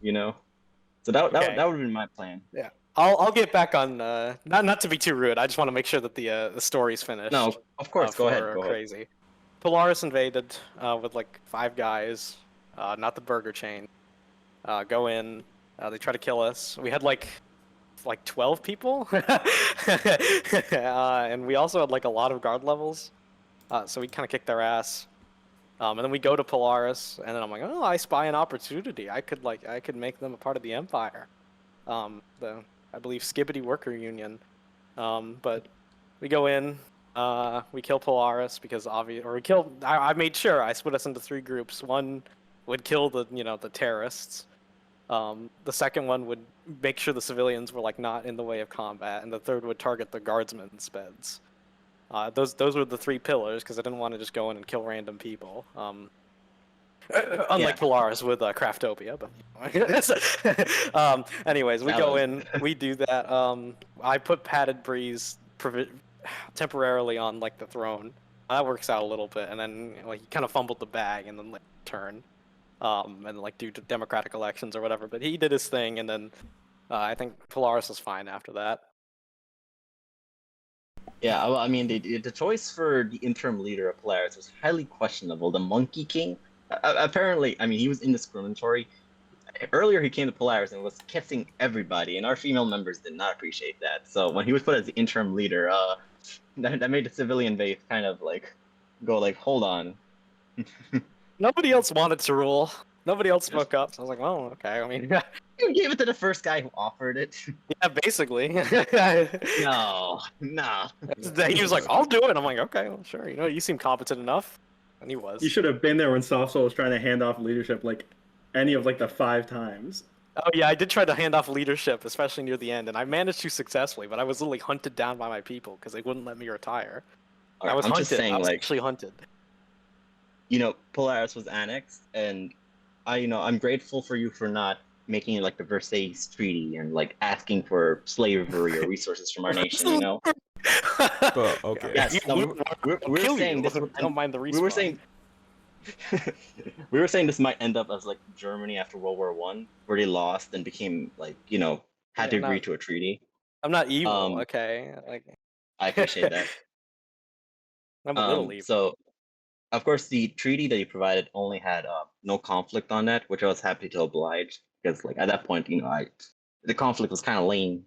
S5: So that
S6: Okay.
S5: that would have been my plan.
S6: Yeah, I'll get back on. Not to be too rude. I just want to make sure that the story's finished.
S5: No, of course. Go ahead.
S6: before
S5: Go ahead.
S6: Crazy. Polaris invaded with like 5 guys, not the burger chain. Go in. They try to kill us. We had like 12 people, and we also had like a lot of guard levels. So we kind of kicked their ass. And then we go to Polaris, and then I'm like, oh, I spy an opportunity. I could make them a part of the Empire. I believe Skibbity Worker Union. But we go in, we kill Polaris because I made sure I split us into 3 groups. One would kill the terrorists. The second one would make sure the civilians were like not in the way of combat, and the third would target the guardsmen's beds. Those were the 3 pillars because I didn't want to just go in and kill random people. Unlike Polaris with Craftopia, but anyways, we go in, we do that. I put Padded Breeze temporarily on like the throne. That works out a little bit, and then he kind of fumbled the bag and then turn, and like do democratic elections or whatever. But he did his thing, and then I think Polaris was fine after that.
S5: Yeah, well, I mean, the choice for the interim leader of Polaris was highly questionable. The Monkey King, apparently, I mean, he was indiscriminatory. Earlier, he came to Polaris and was kissing everybody, and our female members did not appreciate that. So when he was put as the interim leader, that made the civilian base kind of like go like, hold on.
S6: Nobody else wanted to rule. Nobody else spoke up. So I was like, well, okay. I mean,
S5: You gave it to the first guy who offered it.
S6: yeah, basically.
S5: No.
S6: He was like, I'll do it. I'm like, okay, well, sure. You seem competent enough. And he was.
S8: You should have been there when Soft Soul was trying to hand off leadership like any of like the 5 times.
S6: Oh, yeah, I did try to hand off leadership, especially near the end. And I managed to successfully, but I was literally hunted down by my people because they wouldn't let me retire. I was
S5: I'm
S6: hunted.
S5: just saying,
S6: I was
S5: like,
S6: actually hunted.
S5: Polaris was annexed, and I'm grateful for you for not making it like the Versailles Treaty and like asking for slavery or resources from our nation.
S4: But okay.
S5: Yes, no, we're
S6: kill
S5: saying
S6: you.
S5: this.
S6: I don't mind the respawn.
S5: We were saying. We were saying this might end up as like Germany after World War One, where they lost and became like had to
S6: Yeah,
S5: agree
S6: not-
S5: to a treaty.
S6: I'm not evil,
S5: Um,
S6: okay? Like,
S5: I appreciate that.
S6: I'm a little evil.
S5: So of course the treaty that you provided only had no conflict on that, which I was happy to oblige because like at that point, the conflict was kind of lame,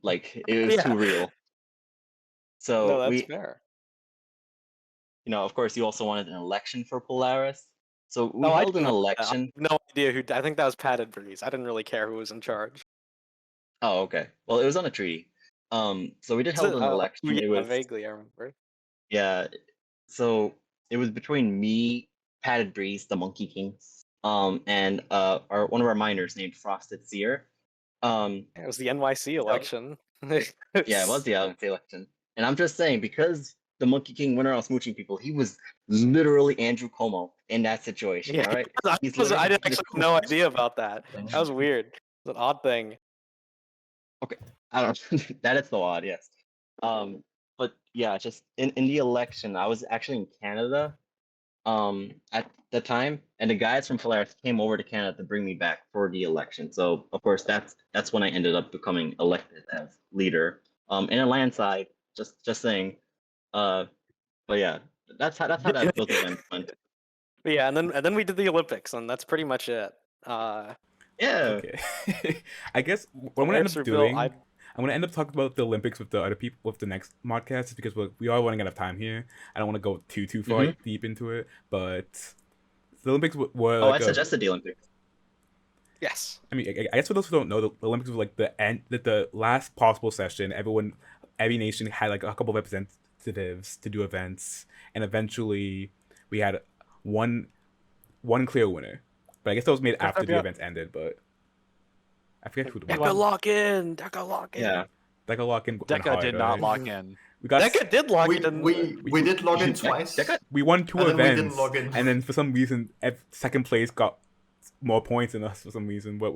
S5: like it was
S6: Yeah.
S5: too real. So
S6: No, that's
S5: we,
S6: fair.
S5: of course, you also wanted an election for Polaris. So we
S6: Oh, I
S5: held an
S6: didn't want that. I
S5: election.
S6: have no idea who. I think that was Padded Breeze. I didn't really care who was in charge.
S5: Oh, okay. Well, it was on a treaty. So we did held an election.
S6: Yeah,
S5: It was
S6: vaguely I remember.
S5: yeah. So it was between me, Padded Breeze, the Monkey King, and one of our miners named Frosted Seer.
S6: It was the NYC election.
S5: Yeah, it was the Allen election. And I'm just saying, because the Monkey King went around smooching people, he was literally Andrew Cuomo in that situation.
S6: Yeah,
S5: All right.
S6: I
S5: He's
S6: didn't
S5: literally
S6: actually have no idea about that. That was weird. It's an odd thing.
S5: Okay. I don't that is so odd, yes. But yeah, just in the election, I was actually in Canada at the time, and the guys from Polaris came over to Canada to bring me back for the election. So of course that's when I ended up becoming elected as leader. In a landslide, just saying. But yeah, that's how those events went.
S6: But yeah, and then we did the Olympics, and that's pretty much it.
S5: Yeah.
S4: Okay. I guess what I'm gonna end up
S6: Reveal,
S4: doing, I'm gonna end up talking about the Olympics with the other people with the next podcast because we are running out of time here. I don't want to go too far deep into it, but the Olympics were.
S5: Oh,
S4: like
S5: I suggested the Olympics.
S6: Yes.
S4: I mean, I guess for those who don't know, the Olympics was like the last possible session. Every nation had like a couple of representatives to do events, and eventually we had one clear winner. But I guess that was made after the events ended. But I forget who the
S6: Deca lock in. Deca lock in.
S5: Yeah.
S4: Deca lock in.
S3: Deca did not lock in.
S4: We got
S6: Deca did log in.
S2: We did log in twice.
S4: we won two
S2: and then we
S4: events,
S2: didn't log in.
S4: and then for some reason, second place got more points than us for some reason. But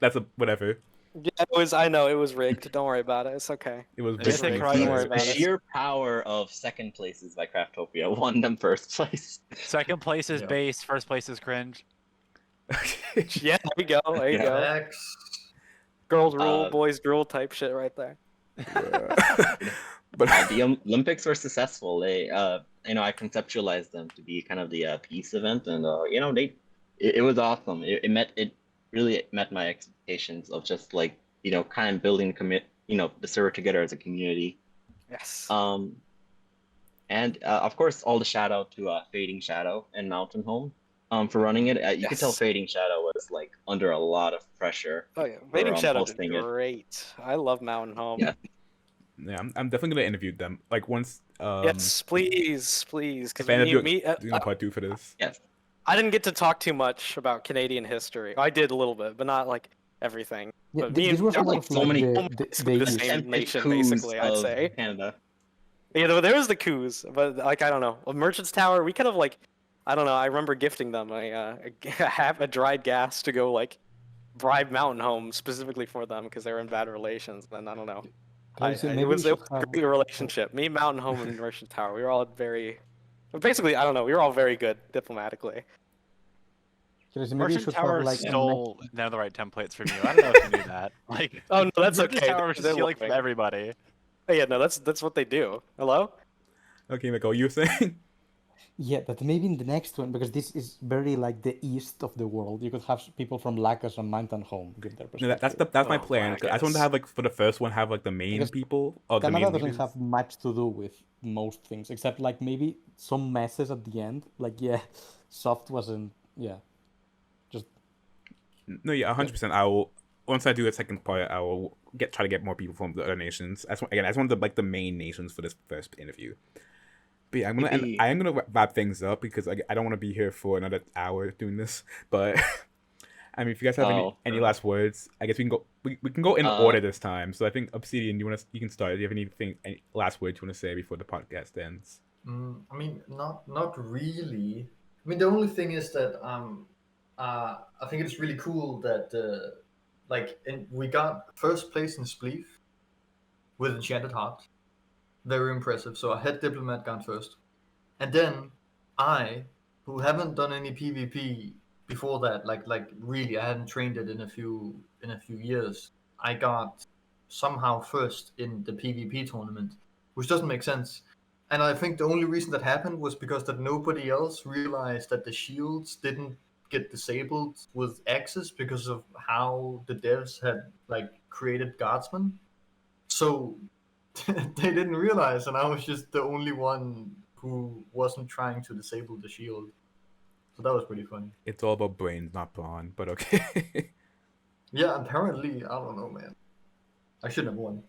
S4: that's whatever.
S6: Yeah, it was. I know it was rigged. Don't worry about it. It's okay.
S4: It was
S6: It's
S4: rigged.
S6: rigged. Don't worry
S5: The
S6: about it.
S5: sheer power of second places by Craftopia won them first place.
S3: Second place is
S2: Yeah.
S3: base. First place is cringe.
S6: Yeah, there you go. There you
S5: Yeah.
S6: go.
S2: Next.
S6: Girls rule,
S5: Uh,
S6: boys drool type shit right there.
S4: But
S5: The Olympics were successful. They, I conceptualized them to be kind of the peace event, and it was awesome. It really met my expectations of just like kind of building the server together as a community.
S6: Yes.
S5: And of course, all the shout out to Fading Shadow and Mountain Home for running it. You could tell
S6: Yes.
S5: Fading Shadow was like under a lot of pressure.
S6: Oh yeah, Rating Shadow did
S5: hosting it.
S6: great. I love Mountain Home.
S5: Yeah.
S4: yeah, I'm definitely gonna interview them. Like once.
S6: Yes, please. Because
S4: If I end up doing a part 2 for this.
S5: Yes.
S6: I didn't get to talk too much about Canadian history. I did a little bit, but not like everything.
S7: Yeah,
S6: But me
S7: this
S6: and
S7: was
S6: there were
S7: sort
S6: like
S7: of
S5: so
S7: like
S5: many-
S6: the
S7: issue.
S6: same nation,
S5: coups
S6: basically, I'd
S5: of
S6: say.
S5: Canada.
S6: Yeah, there was the coups, but like I don't know. Well, Merchant's Tower, we kind of like, I don't know. I remember gifting them a dried gas to go like bribe Mountain Home specifically for them because they were in bad relations. And I don't know.
S7: Maybe
S6: It
S7: we
S6: was
S7: should
S6: a
S7: have-
S6: great relationship. Me, Mountain Home, and Merchant Tower. We were all basically, I don't know. We were all very good diplomatically.
S7: Seriously, maybe we
S3: Merchant
S7: should
S3: Tower
S7: have like a
S3: stole none of the right templates from you. I don't know if you knew that. Like,
S6: Oh no, that's
S3: Merchant
S6: okay.
S3: Tower was
S6: They're
S3: stealing from
S6: loving.
S3: everybody.
S6: Oh, yeah, no, that's what they do. Hello?
S4: Okay, Miko, you were saying?
S7: Yeah, but maybe in the next one, because this is very like the east of the world, you could have people from Lacus and Mountain Home give their
S4: No,
S7: perspective.
S4: that's my
S6: Oh,
S4: plan. I just wanted to have like for the first one have like the main
S7: Because
S4: people or the
S7: Canada
S4: main
S7: doesn't
S4: leaders.
S7: have much to do with most things, except like maybe some messes at the end. Like yeah, Soft wasn't. Yeah, just
S4: No, yeah, 100%. I will once I do a second part. I will try to get more people from the other nations. I just want the main nations for this first interview. But yeah, I am gonna wrap things up because I don't want to be here for another hour doing this. But I mean, if you guys have any last words, I guess we can go in order this time. So I think Obsidian, you can start. Do you have any last words you want to say before the podcast ends?
S2: I mean, not really. I mean, the only thing is that I think it's really cool that we got first place in Spleef with Enchanted Heart. Very impressive. So I had Diplomat gone first. And then I, who haven't done any PvP before that, like really, I hadn't trained it in a few years. I got somehow first in the PvP tournament, which doesn't make sense. And I think the only reason that happened was because that nobody else realized that the shields didn't get disabled with axes because of how the devs had like created guardsmen. So they didn't realize, and I was just the only one who wasn't trying to disable the shield. So that was pretty funny.
S4: It's all about brains, not brawn, but okay.
S2: Yeah, apparently, I don't know, man. I shouldn't have won.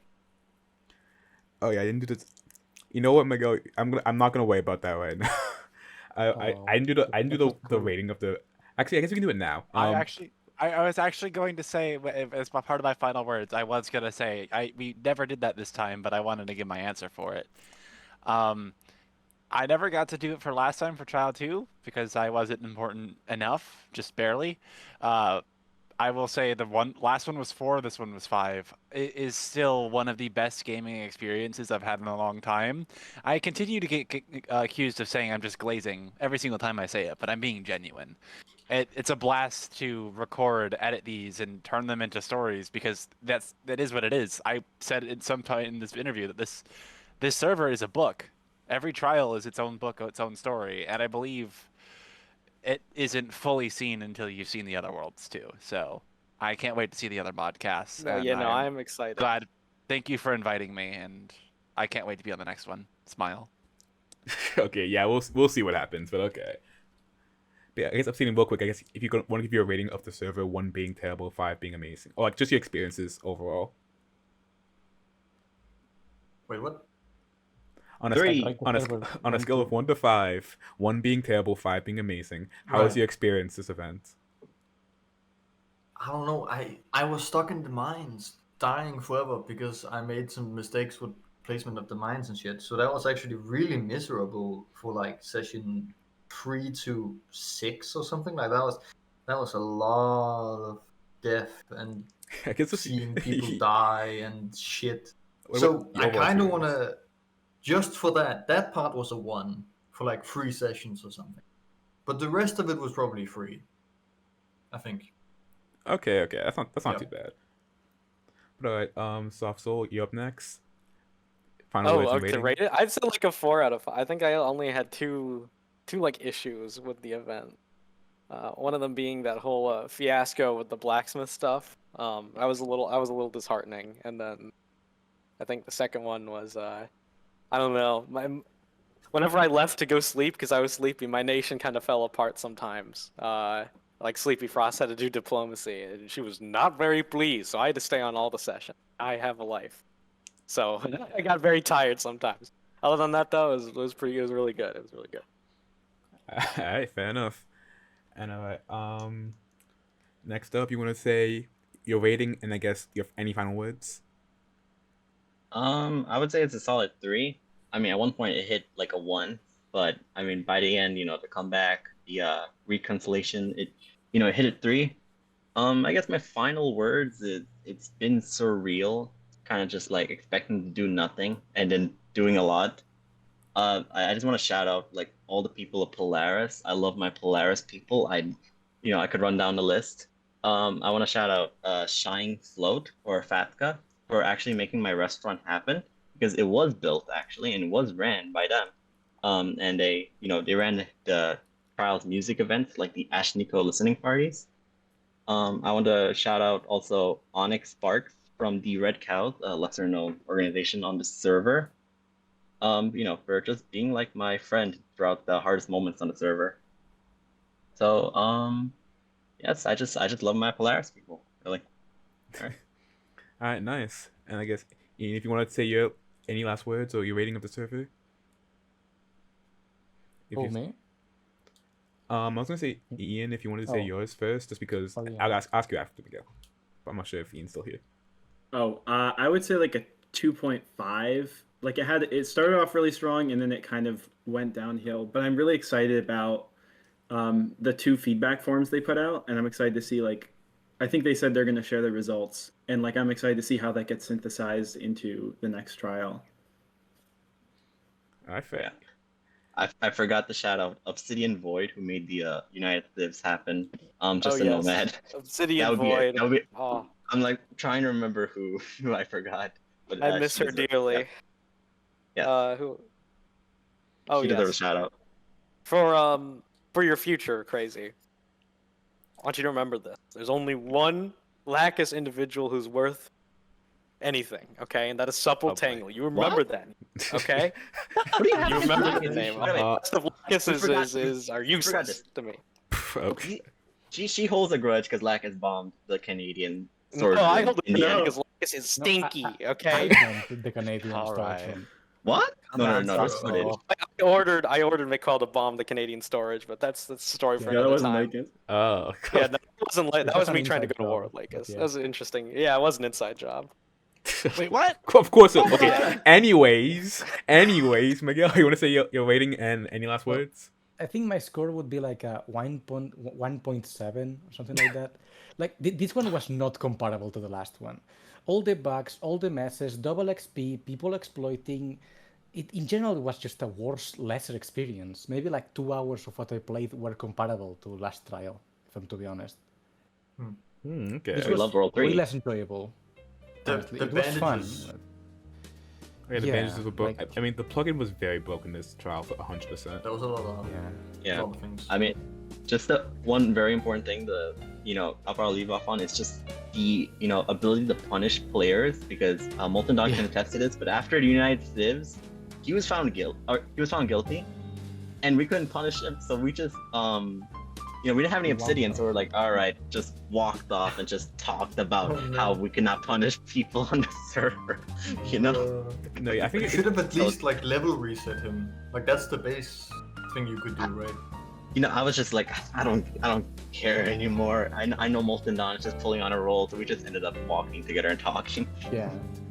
S4: Oh yeah, I didn't do this. You know what, Miguel? I'm not gonna worry about that right now. I didn't do the rating of the. Actually, I guess we can do it now.
S3: I was actually going to say, as part of my final words, I was going to say, we never did that this time, but I wanted to give my answer for it. I never got to do it for last time for Trial 2, because I wasn't important enough, just barely. I will say the last one was 4, this one was 5. It is still one of the best gaming experiences I've had in a long time. I continue to get accused of saying I'm just glazing every single time I say it, but I'm being genuine. It's a blast to record, edit these, and turn them into stories, because that is what it is. I said it sometime in this interview that this server is a book. Every trial is its own book, its own story, and I believe it isn't fully seen until you've seen the other worlds too. So I can't wait to see the other podcasts.
S6: No, yeah, no, I'm excited.
S3: Glad. Thank you for inviting me, and I can't wait to be on the next one. Smile.
S4: Okay, yeah, we'll see what happens, but okay. But yeah, I guess I'm saying real quick. I guess if you want to give you a rating of the server, 1 being terrible, 5 being amazing, or like just your experiences overall.
S2: Wait, what?
S4: On a,
S5: 3.
S4: on a scale of 1 to 5, 1 being terrible, 5 being amazing, how was your experience this event?
S2: I don't know. I was stuck in the mines, dying forever because I made some mistakes with placement of the mines and shit. So that was actually really miserable for like session 3 to 6 or something like that. That was a lot of death and
S4: I guess
S2: seeing people die and shit.
S4: What
S2: So
S4: about your
S2: I
S4: overall
S2: kind of
S4: experience?
S2: want to, just for that part was a 1 for like 3 sessions or something. But the rest of it was probably 3, I think.
S4: Okay, that's not
S2: Yep.
S4: too bad. But alright, Soft Soul, you up next. Final words and
S6: to
S4: rating.
S6: rate it, I'd say like a 4 out of 5. I think I only had two like issues with the event. One of them being that whole fiasco with the blacksmith stuff. I was a little disheartening, and then I think the second one was I don't know. Whenever I left to go sleep because I was sleepy, my nation kind of fell apart sometimes. Like Sleepy Frost had to do diplomacy, and she was not very pleased, so I had to stay on all the sessions. I have a life, so I got very tired sometimes. Other than that, though, it was really good. It was really good.
S4: Alright, fair enough. And alright, next up, you want to say your rating and I guess your any final words?
S5: I would say it's a solid 3. I mean, at one point it hit like a 1, but I mean, by the end, the comeback, the reconciliation, it hit at 3. I guess my final words is it's been surreal, kind of just like expecting to do nothing and then doing a lot. I just want to shout out like all the people of Polaris. I love my Polaris people. I could run down the list. I want to shout out Shine Float or Fatka for actually making my restaurant happen, because it was built actually and it was ran by them. And they ran the Trials music events like the Ash Nico listening parties. I want to shout out also Onyx Sparks from the Red Cows, a lesser known organization on the server. For just being like my friend throughout the hardest moments on the server. So, yes, I just love my Polaris people, really.
S4: Alright, nice. And I guess Ian, if you want to say any last words or your rating of the server.
S7: Me?
S4: I was gonna say Ian, if you wanted to say yours first, just because I'll ask you after Miguel. But I'm not sure if Ian's still here.
S8: I would say like a 2.5. Like it started off really strong and then it kind of went downhill. But I'm really excited about the 2 feedback forms they put out, and I'm excited to see I think they said they're going to share the results, and I'm excited to see how that gets synthesized into the next trial.
S4: I think.
S5: I forgot the shout out Obsidian Void, who made the United Civs happen.
S6: Oh,
S5: Just a
S6: yes.
S5: nomad.
S6: Obsidian
S5: That would be it.
S6: Void.
S5: That would be.
S6: Oh,
S5: I'm like trying to remember who I forgot. But
S6: I miss
S5: she
S6: her
S5: deserves-
S6: dearly.
S5: Yeah.
S6: Who? Oh,
S5: she deserves a
S6: yes.
S5: shout out.
S6: For your future, Crazy. I want you to remember this. There's only one Lacus individual who's worth anything, okay? And that is Supple
S3: boy.
S6: Tangle. You remember that, okay?
S5: What do you have?
S6: You remember the name.
S5: Wait, wait.
S6: Rest of Lacus
S5: We forgot-
S6: are
S5: forgot
S6: useless
S5: this.
S6: to me.
S4: Okay.
S5: She holds a grudge because Lacus bombed the Canadian
S6: No,
S5: sword.
S6: I hold
S5: in
S6: it
S5: the end.
S6: because Lacus is
S7: No,
S6: stinky,
S7: I
S6: okay?
S7: wanted the Canadian
S3: All
S7: storage
S3: right.
S7: room.
S5: What? No,
S3: on,
S5: that's not it.
S3: Russell.
S6: I ordered McCall to bomb the Canadian storage, but that's the story for
S7: Yeah,
S8: Yeah, that
S6: another
S8: wasn't
S6: time.
S8: Lakers.
S4: Oh.
S6: Yeah, that wasn't like
S7: It
S6: that
S7: was
S6: was me
S7: an
S6: trying to go
S7: inside
S6: to war
S7: job,
S6: with Lakers.
S7: but yeah.
S6: That was interesting. Yeah, it was an inside job.
S3: Wait, what?
S4: Of course. Okay. Anyways, Miguel, you want to say your rating and any last words?
S7: I think my score would be like a 1.7 or something like that. Like this one was not comparable to the last one. All the bugs, all the messes, double XP, people exploiting. It in general it was just a worse, lesser experience. Maybe like 2 hours of what I played were comparable to last trial, if I'm to be honest.
S4: Okay.
S7: This
S5: we
S7: was
S5: love World
S7: way
S5: 3.
S7: less enjoyable.
S2: The
S7: Honestly. It was fun.
S2: bandages.
S4: Okay, the
S7: Yeah,
S4: bandages were broken.
S7: like-
S4: I mean, the plugin was very broken this trial for 100%.
S2: There was a lot of
S7: Yeah.
S2: things.
S5: I mean, just the one very important thing to I'll leave off on is just the ability to punish players because Molten Dawn can attest to this. But after the United Civs, he was found guilty, and we couldn't punish him, so we just we didn't have any obsidian, so we're like, all right, just walked off and just talked about
S2: Oh, no.
S5: how we could not punish people on the server.
S4: No, yeah, I think
S2: you should have at least like level reset him. Like that's the base thing you could do, right?
S5: I was just like, I don't care anymore. I know Molten Dawn is just pulling on a roll, so we just ended up walking together and talking.
S7: Yeah.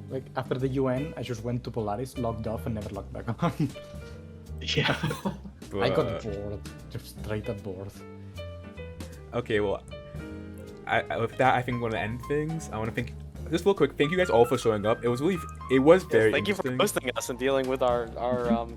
S7: Like after the UN, I just went to Polaris, logged off, and never logged back on.
S5: Yeah.
S7: I got bored, just straight up bored.
S4: Okay, well, with that, I think I'm going to end things. I want to thank, just real quick, thank you guys all for showing up. It was very
S6: Thank you for
S4: interesting.
S6: hosting us and dealing with our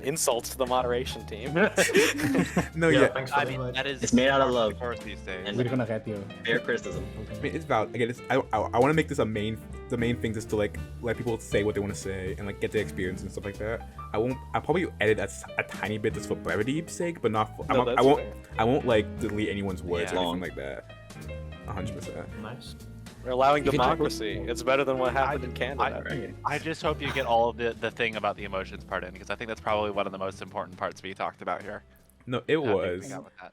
S6: insults to the moderation team.
S4: No,
S2: Yeah,
S4: yeah.
S2: thanks for
S3: I
S2: the
S3: mean,
S2: invite.
S3: that is
S5: It's made out of love.
S3: course these days.
S5: And-
S7: We're gonna get you.
S5: Fair criticism.
S4: I mean, it's valid. Again, I want to make this the main thing is to like let people say what they want to say and like get their experience and stuff like that. I'll probably edit a tiny bit just for brevity's sake, but not. For,
S6: No,
S4: I
S6: that's
S4: won't.
S6: fair.
S4: I won't like delete anyone's words
S3: Yeah.
S4: or anything like that. 100%.
S2: Nice.
S6: We're allowing
S7: If it-
S6: democracy. It's better than what happened in Canada.
S5: Right.
S3: I just hope you get all of the thing about the emotions part in because I think that's probably one of the most important parts we talked about here.
S4: No, it
S3: I think we
S4: was.
S3: got with that.